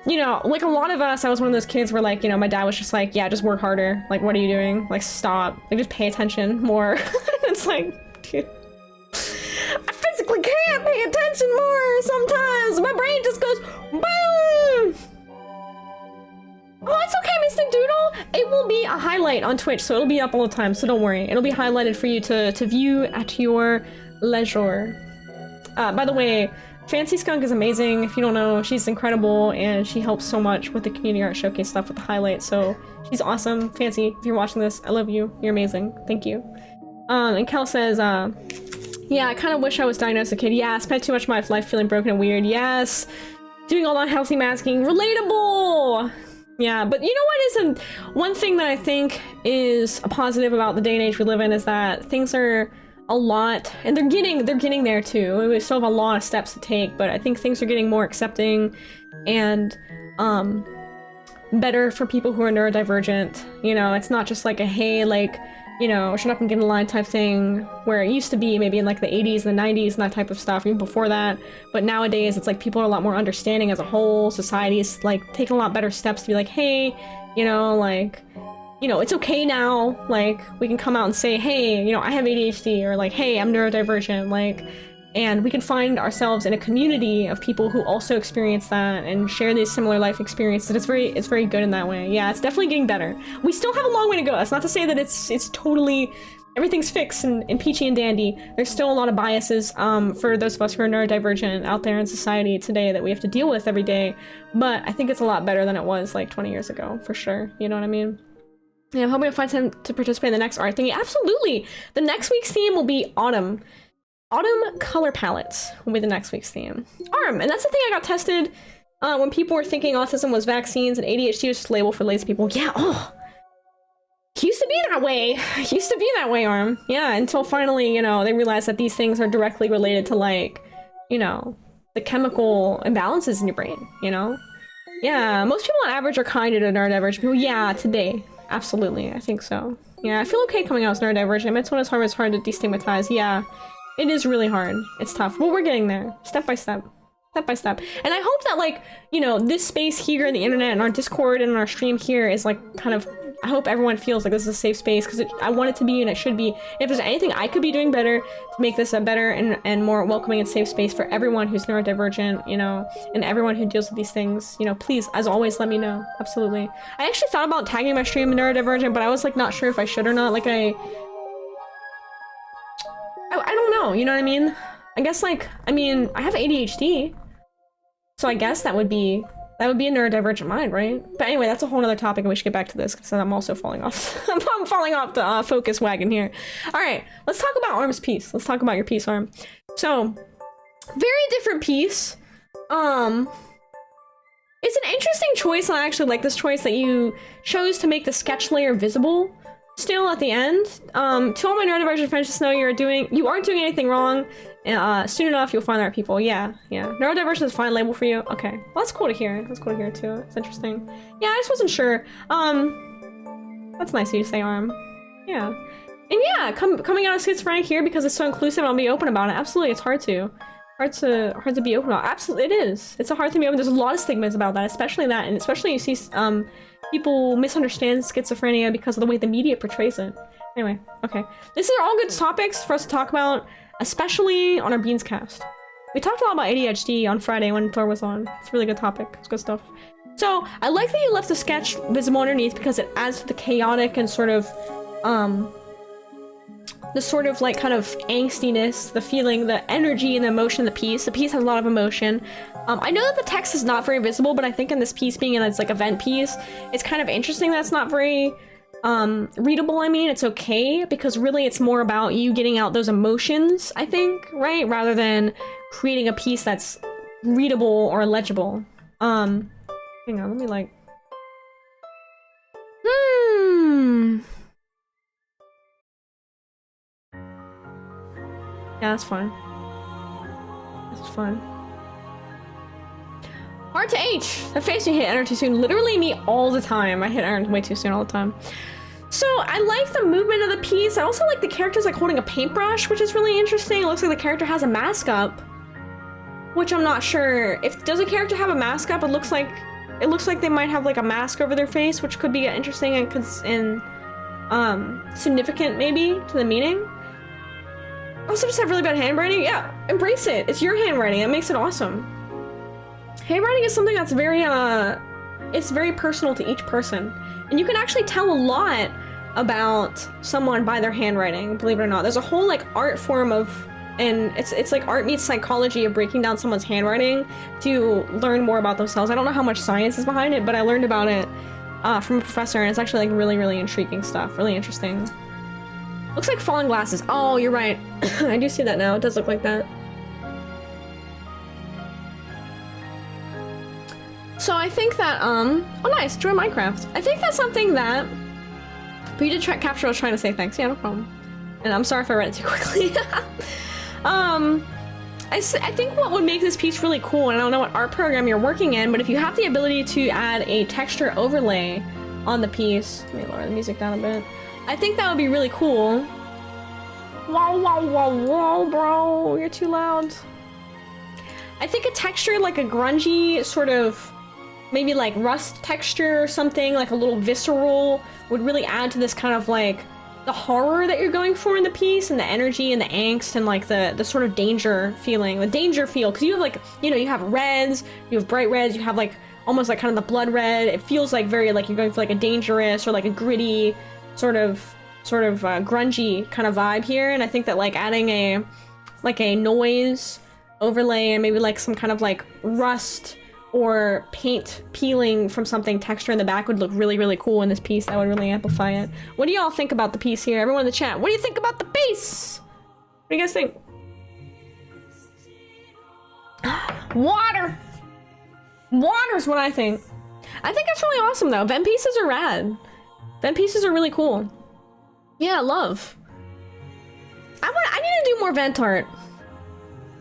you know, like a lot of us, I was one of those kids where like, you know, my dad was just like, yeah, just work harder. Like, what are you doing? Like, stop. Like, just pay attention more. It's like, dude, I physically can't pay attention more sometimes. My brain just goes, boom. Oh, it's okay, Mystic Doodle. It will be a highlight on Twitch, so it'll be up all the time, so don't worry. It'll be highlighted for you to view at your leisure. By the way, Fancy Skunk is amazing. If you don't know, she's incredible, and she helps so much with the Community Art Showcase stuff with the highlights, so she's awesome. Fancy, if you're watching this, I love you. You're amazing. Thank you. And Kel says, yeah, I kind of wish I was diagnosed as a kid. Yeah, I spent too much of my life feeling broken and weird. Yes. Doing all that healthy masking. Relatable! Yeah, but you know what is one thing that I think is a positive about the day and age we live in is that things are a lot, and they're getting there too. We still have a lot of steps to take, but I think things are getting more accepting and better for people who are neurodivergent. You know, it's not just like a hey, like, you know, shut up and get in line type thing, where it used to be maybe in like the 80s and the 90s and that type of stuff, even before that. But nowadays it's like people are a lot more understanding as a whole. Society is like taking a lot better steps to be like, hey, you know, like, you know, it's okay now. Like, we can come out and say, hey, you know, I have ADHD, or like, hey, I'm neurodivergent, like, and we can find ourselves in a community of people who also experience that and share these similar life experiences. It's very good in that way. Yeah, it's definitely getting better. We still have a long way to go. That's not to say that it's totally, everything's fixed and peachy and dandy. There's still a lot of biases for those of us who are neurodivergent out there in society today that we have to deal with every day. But I think it's a lot better than it was like 20 years ago, for sure. You know what I mean? Yeah, I'm hoping to find time to participate in the next art thing. Yeah, absolutely! The next week's theme will be autumn. Autumn color palettes will be the next week's theme. And that's the thing I got tested when people were thinking autism was vaccines and ADHD was just a label for lazy people. Yeah, oh! Used to be that way. Used to be that way, Yeah, until finally, you know, they realized that these things are directly related to, like, you know, the chemical imbalances in your brain, you know? Yeah, most people on average are kinder to neurodivergent people. Yeah, today. Absolutely, I think so. Yeah, I feel okay coming out as neurodivergent. It's when it's hard to destigmatize. Yeah. It is really hard. It's tough. But we're getting there. Step by step. Step by step. And I hope that, like, you know, this space here in the internet and our Discord and our stream here is, like, kind of... I hope everyone feels like this is a safe space, because I want it to be and it should be. If there's anything I could be doing better to make this a better and more welcoming and safe space for everyone who's neurodivergent, you know, and everyone who deals with these things, you know, please, as always, let me know. Absolutely. I actually thought about tagging my stream neurodivergent, but I was, like, not sure if I should or not. Like, I don't know, you know what I mean? I guess, like, I mean, I have ADHD, so I guess that would be a neurodivergent mind, right? But anyway, that's a whole other topic, and we should get back to this, because I'm also falling off. I'm falling off the focus wagon here. All right, let's talk about Arm's piece. Let's talk about your piece, Arm. So, very different piece. It's an interesting choice, and I actually like this choice that you chose to make the sketch layer visible still at the end. To all my neurodivergent friends, just know you aren't doing anything wrong. Soon enough, you'll find the right people. Yeah. Neurodivergent is a fine label for you. Okay. Well, that's cool to hear. That's cool to hear, too. It's interesting. Yeah, I just wasn't sure. That's nice of you to say, Arm. Yeah. And yeah, coming out of schizophrenic here because it's so inclusive, I'll be open about it. Absolutely, it's hard to be open about. Absolutely, it is. It's a hard thing to be open. There's a lot of stigmas about that, especially that, and especially you see, people misunderstand schizophrenia because of the way the media portrays it. Anyway, okay. These are all good topics for us to talk about, especially on our Beans cast. We talked a lot about ADHD on Friday when Thor was on. It's a really good topic. It's good stuff. So, I like that you left the sketch visible underneath because it adds to the chaotic and sort of, the sort of, like, kind of angstiness, the feeling, the energy and the emotion of the piece. The piece has a lot of emotion. I know that the text is not very visible, but I think in this piece being in its, like, event piece, it's kind of interesting that it's not very, readable. I mean, it's okay, because really it's more about you getting out those emotions, I think, right? Rather than creating a piece that's readable or legible. Hang on, let me, like... Yeah, that's fine. That's fine. Hard to H! The face you hit enter too soon. Literally me all the time. I hit enter way too soon all the time. So I like the movement of the piece. I also like the character's like holding a paintbrush, which is really interesting. It looks like the character has a mask up, which I'm not sure. Does a character have a mask up? It looks like they might have like a mask over their face, which could be interesting and significant maybe to the meaning. Also just have really bad handwriting. Yeah, embrace it. It's your handwriting. It makes it awesome. Handwriting is something that's very it's very personal to each person. And you can actually tell a lot about someone by their handwriting, believe it or not. There's a whole like art form and it's like art meets psychology of breaking down someone's handwriting to learn more about themselves. I don't know how much science is behind it, but I learned about it from a professor, and it's actually like really, really intriguing stuff. Really interesting. Looks like falling glasses. Oh, you're right. I do see that now. It does look like that. So I think that, oh nice, join Minecraft. I think that's something that, but you did capture what I was trying to say, thanks. Yeah, no problem. And I'm sorry if I read it too quickly. I think what would make this piece really cool, and I don't know what art program you're working in, but if you have the ability to add a texture overlay on the piece, let me lower the music down a bit. I think that would be really cool. Wow, wow, wow, wow, bro, you're too loud. I think a texture like a grungy sort of, maybe like rust texture or something, like a little visceral, would really add to this kind of like the horror that you're going for in the piece, and the energy and the angst and like the sort of danger feeling, the danger feel, because you have like, you know, you have reds, you have bright reds, you have like almost like kind of the blood red. It feels like very like you're going for like a dangerous or like a gritty sort of grungy kind of vibe here. And I think that like adding a noise overlay and maybe like some kind of like rust or paint peeling from something texture in the back would look really, really cool in this piece. That would really amplify it. What do y'all think about the piece here? Everyone in the chat, what do you think about the piece? What do you guys think? Water! Water's what I think. I think it's really awesome though. Vent pieces are rad. Vent pieces are really cool. Yeah, love. I need to do more vent art.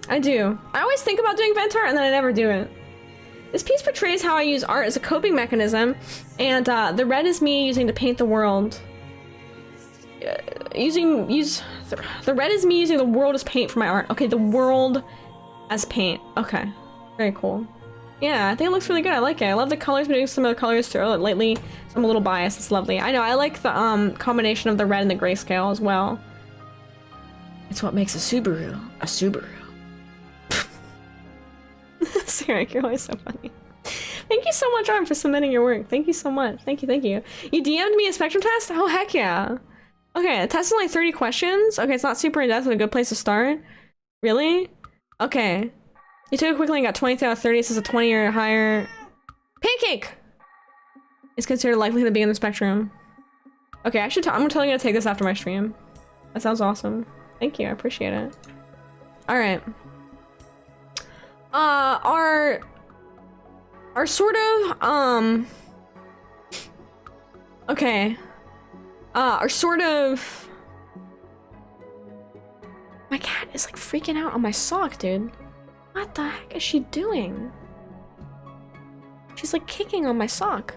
I do. I always think about doing vent art and then I never do it. This piece portrays how I use art as a coping mechanism, and the red is me using to paint the world. The red is me using the world as paint for my art. Okay, the world as paint. Okay, very cool. Yeah, I think it looks really good. I like it. I love the colors. Been doing some of the colors through it lately. So I'm a little biased. It's lovely. I know. I like the combination of the red and the grayscale as well. It's what makes a Subaru a Subaru. Sarah, you're always so funny. Thank you so much, Arm, for submitting your work. Thank you so much. Thank you, thank you. You DM'd me a spectrum test? Oh, heck yeah. Okay, the test is like 30 questions. Okay, it's not super in-depth, but a good place to start. Really? Okay. You took it quickly and got 23 out of 30. This is a 20 or higher. Pancake! It's considered likely to be in the spectrum. Okay, I'm totally gonna take this after my stream. That sounds awesome. Thank you, I appreciate it. Alright. Our sort of, okay. Our sort of... My cat is like freaking out on my sock, dude. What the heck is she doing? She's like kicking on my sock.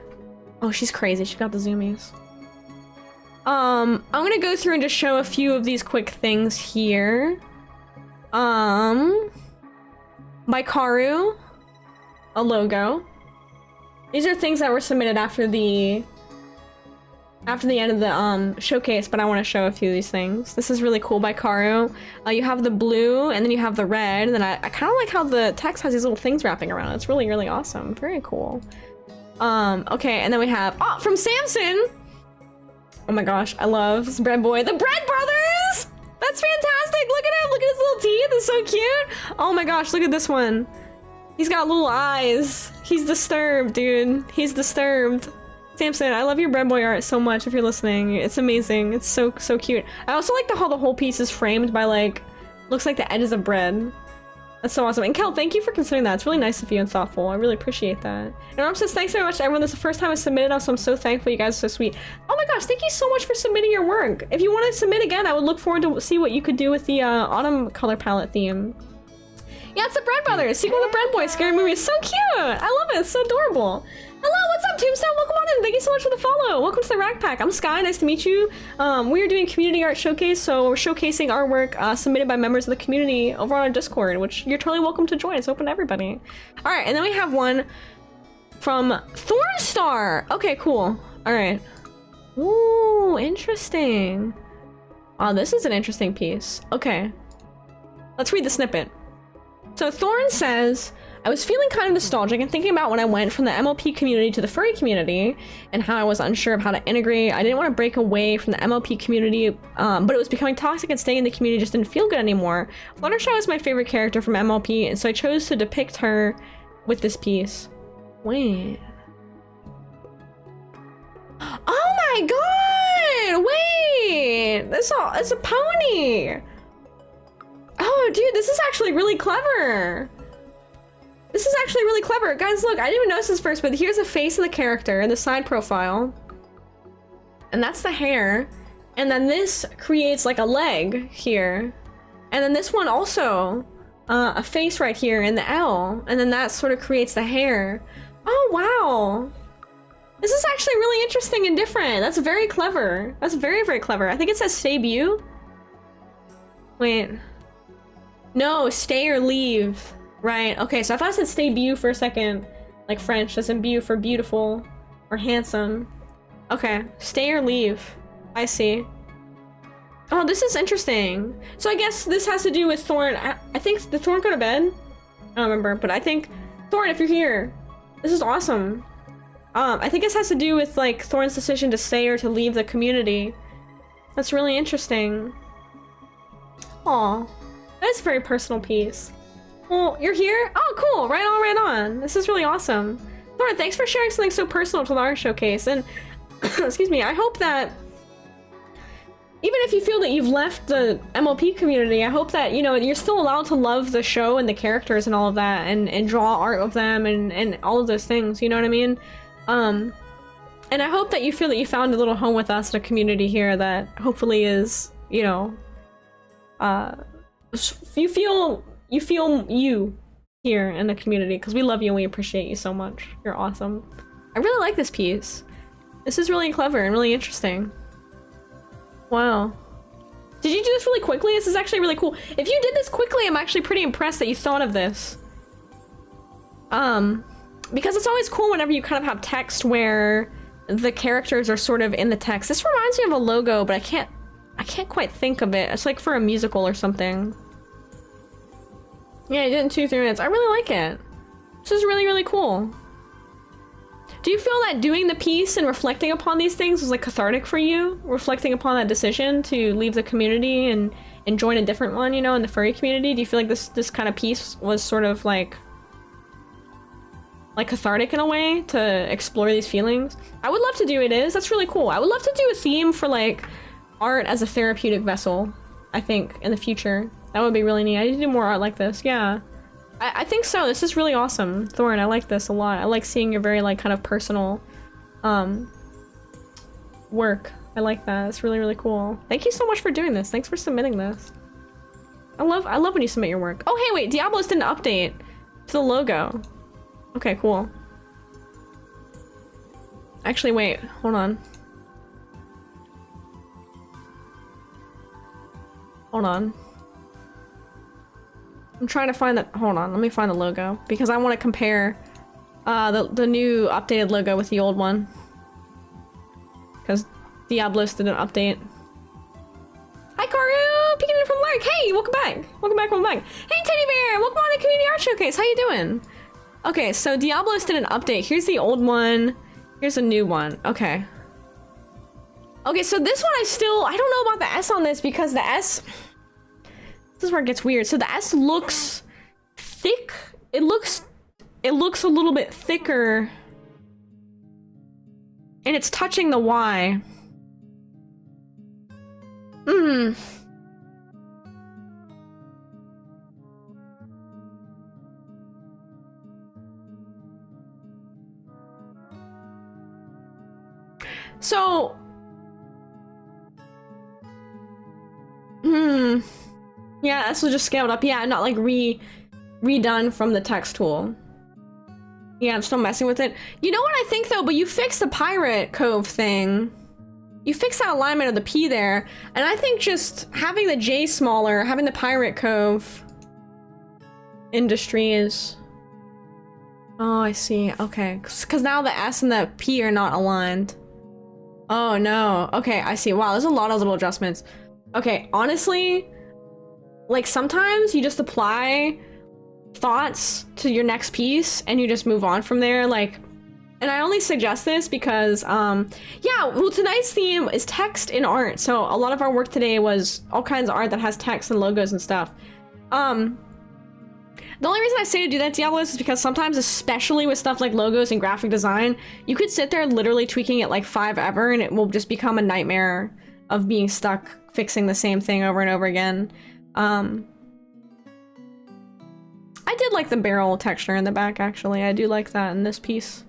Oh, she's crazy. She got the zoomies. I'm gonna go through and just show a few of these quick things here. By Karu, a logo. These are things that were submitted after the end of the showcase, but I want to show a few of these things. This is really cool by Karu. You have the blue, and then you have the red, and then I kind of like how the text has these little things wrapping around it. It's really, really awesome. Very cool. Okay, and then we have, oh, from Samson! Oh my gosh, I love this bread boy. The Bread Brothers! That's fantastic! Look at him! Look at his little teeth! It's so cute! Oh my gosh, look at this one. He's got little eyes. He's disturbed, dude. He's disturbed. Samson, I love your bread boy art so much if you're listening. It's amazing. It's so cute. I also like how the whole piece is framed by like, looks like the edges of bread. That's so awesome. And Kel, thank you for considering that. It's really nice of you and thoughtful. I really appreciate that. And Rob says, thanks very much to everyone. This is the first time I submitted, so I'm so thankful. You guys are so sweet. Oh my gosh, thank you so much for submitting your work. If you want to submit again, I would look forward to see what you could do with the autumn color palette theme. Yeah, it's the Bread Brothers. Sequel to Bread Boy. Scary movie. It's so cute. I love it. It's so adorable. Hello, what's up, Tombstone? Welcome on in. Thank you so much for the follow. Welcome to the Rack Pack. I'm Sky. Nice to meet you. We are doing community art showcase, so we're showcasing our work submitted by members of the community over on our Discord, which you're totally welcome to join. It's open to everybody. All right, and then we have one from Thornstar. Okay, cool. All right. Ooh, interesting. Oh, this is an interesting piece. Okay. Let's read the snippet. So Thorn says, I was feeling kind of nostalgic and thinking about when I went from the MLP community to the furry community and how I was unsure of how to integrate. I didn't want to break away from the MLP community, but it was becoming toxic and staying in the community just didn't feel good anymore. Fluttershy is my favorite character from MLP, and so I chose to depict her with this piece. Wait. Oh my god! Wait! It's a pony! Oh, dude, this is actually really clever! This is actually really clever. Guys, look, I didn't even notice this first, but here's the face of the character in the side profile. And that's the hair. And then this creates like a leg here. And then this one also, a face right here in the L. And then that sort of creates the hair. Oh, wow. This is actually really interesting and different. That's very clever. That's very, very clever. I think it says debut. Wait. No, stay or leave. Right, okay, so I thought it said debut for a second. Like French, as in beau for beautiful or handsome. Okay, stay or leave. I see. Oh, this is interesting. So I guess this has to do with Thorn. I think, did Thorn go to bed? I don't remember, but I think, Thorn, if you're here, this is awesome. I think this has to do with like Thorn's decision to stay or to leave the community. That's really interesting. Aw, that's a very personal piece. Well, you're here? Oh, cool. Right on, right on. This is really awesome. Thorn, thanks for sharing something so personal to the art showcase. And, excuse me, I hope that even if you feel that you've left the MLP community, I hope that, you know, you're still allowed to love the show and the characters and all of that and draw art of them and all of those things, you know what I mean? And I hope that you feel that you found a little home with us in a community here that hopefully is, you know, you feel you here in the community because we love you and we appreciate you so much. You're awesome. I really like this piece. This is really clever and really interesting. Wow. Did you do this really quickly? This is actually really cool. If you did this quickly, I'm actually pretty impressed that you thought of this. Because it's always cool whenever you kind of have text where the characters are sort of in the text. This reminds me of a logo, but I can't quite think of it. It's like for a musical or something. Yeah, you did it in 2-3 minutes. I really like it. This is really, really cool. Do you feel that doing the piece and reflecting upon these things was like cathartic for you? Reflecting upon that decision to leave the community and join a different one, you know, in the furry community? Do you feel like this kind of piece was sort of like cathartic in a way to explore these feelings? I would love to do it. That's really cool. I would love to do a theme for like art as a therapeutic vessel, I think, in the future. That would be really neat. I need to do more art like this, yeah. I think so. This is really awesome. Thorn, I like this a lot. I like seeing your very like kind of personal work. I like that. It's really, really cool. Thank you so much for doing this. Thanks for submitting this. I love when you submit your work. Oh hey, wait, Diablos did an update to the logo. Okay, cool. Actually, wait, hold on. Hold on. I'm trying to find that. Hold on, let me find the logo because I want to compare the new updated logo with the old one. Because Diablos did an update. Hi, Karu! Peeking in from Lark. Hey, welcome back. Welcome back, welcome back. Hey, Teddy Bear! Welcome on to Community Art Showcase. How you doing? Okay, so Diablos did an update. Here's the old one. Here's a new one. Okay. Okay, so this one I don't know about the S on this because the S... This is where it gets weird. So the S looks thick. It looks a little bit thicker. And it's touching the Y. So yeah, this was just scaled up. Yeah, not like redone from the text tool. Yeah, I'm still messing with it. You know what I think though, but you fixed the Pirate Cove thing. You fixed that alignment of the P there, and I think just having the J smaller, having the Pirate Cove industry is... Oh, I see. Okay, because now the S and the P are not aligned. Oh no. Okay, I see. Wow, there's a lot of little adjustments. Okay, honestly, like sometimes you just apply thoughts to your next piece and you just move on from there. Like, and I only suggest this because, yeah, well, tonight's theme is text and art. So a lot of our work today was all kinds of art that has text and logos and stuff. The only reason I say to do that, Diablos, is because sometimes, especially with stuff like logos and graphic design, you could sit there literally tweaking it like 5 ever and it will just become a nightmare of being stuck fixing the same thing over and over again. I did like the barrel texture in the back, actually. I do like that in this piece.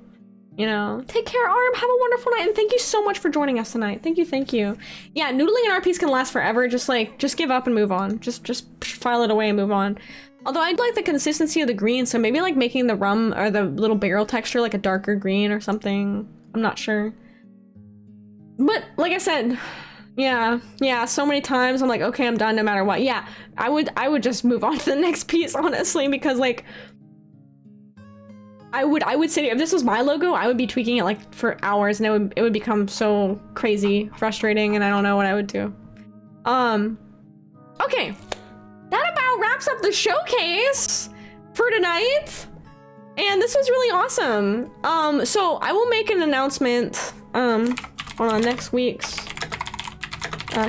You know, take care, Arm. Have a wonderful night, and thank you so much for joining us tonight. Thank you, thank you. Yeah, noodling an art piece can last forever. Just give up and move on. Just file it away and move on. Although I'd like the consistency of the green, so maybe like making the rum or the little barrel texture like a darker green or something. I'm not sure. But like I said, yeah, so many times I'm like, okay, I'm done no matter what. Yeah, I would just move on to the next piece, honestly, because like I would say if this was my logo, I would be tweaking it like for hours and it would become so crazy, frustrating, and I don't know what I would do. Okay. That about wraps up the showcase for tonight. And this was really awesome. So I will make an announcement on next week's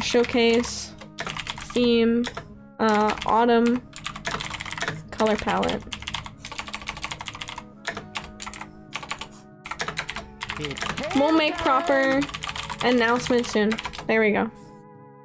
showcase theme, autumn color palette. We'll make proper announcement soon. There we go.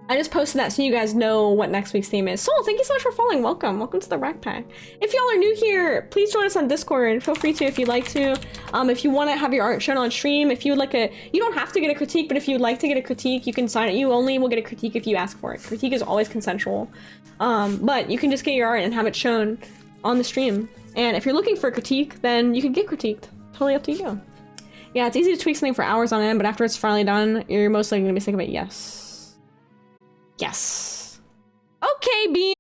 I just posted that so you guys know what next week's theme is. Soul, thank you so much for following. Welcome to the Rack Pack. If y'all are new here, please join us on Discord. Feel free to if you'd like to. If you want to have your art shown on stream, if you would like you don't have to get a critique, but if you would like to get a critique, you can sign it. You only will get a critique if you ask for it. Critique is always consensual. But you can just get your art and have it shown on the stream. And if you're looking for a critique, then you can get critiqued. Totally up to you. Yeah, it's easy to tweak something for hours on end, but after it's finally done, you're most likely gonna be sick of it. Yes. Okay, Bean.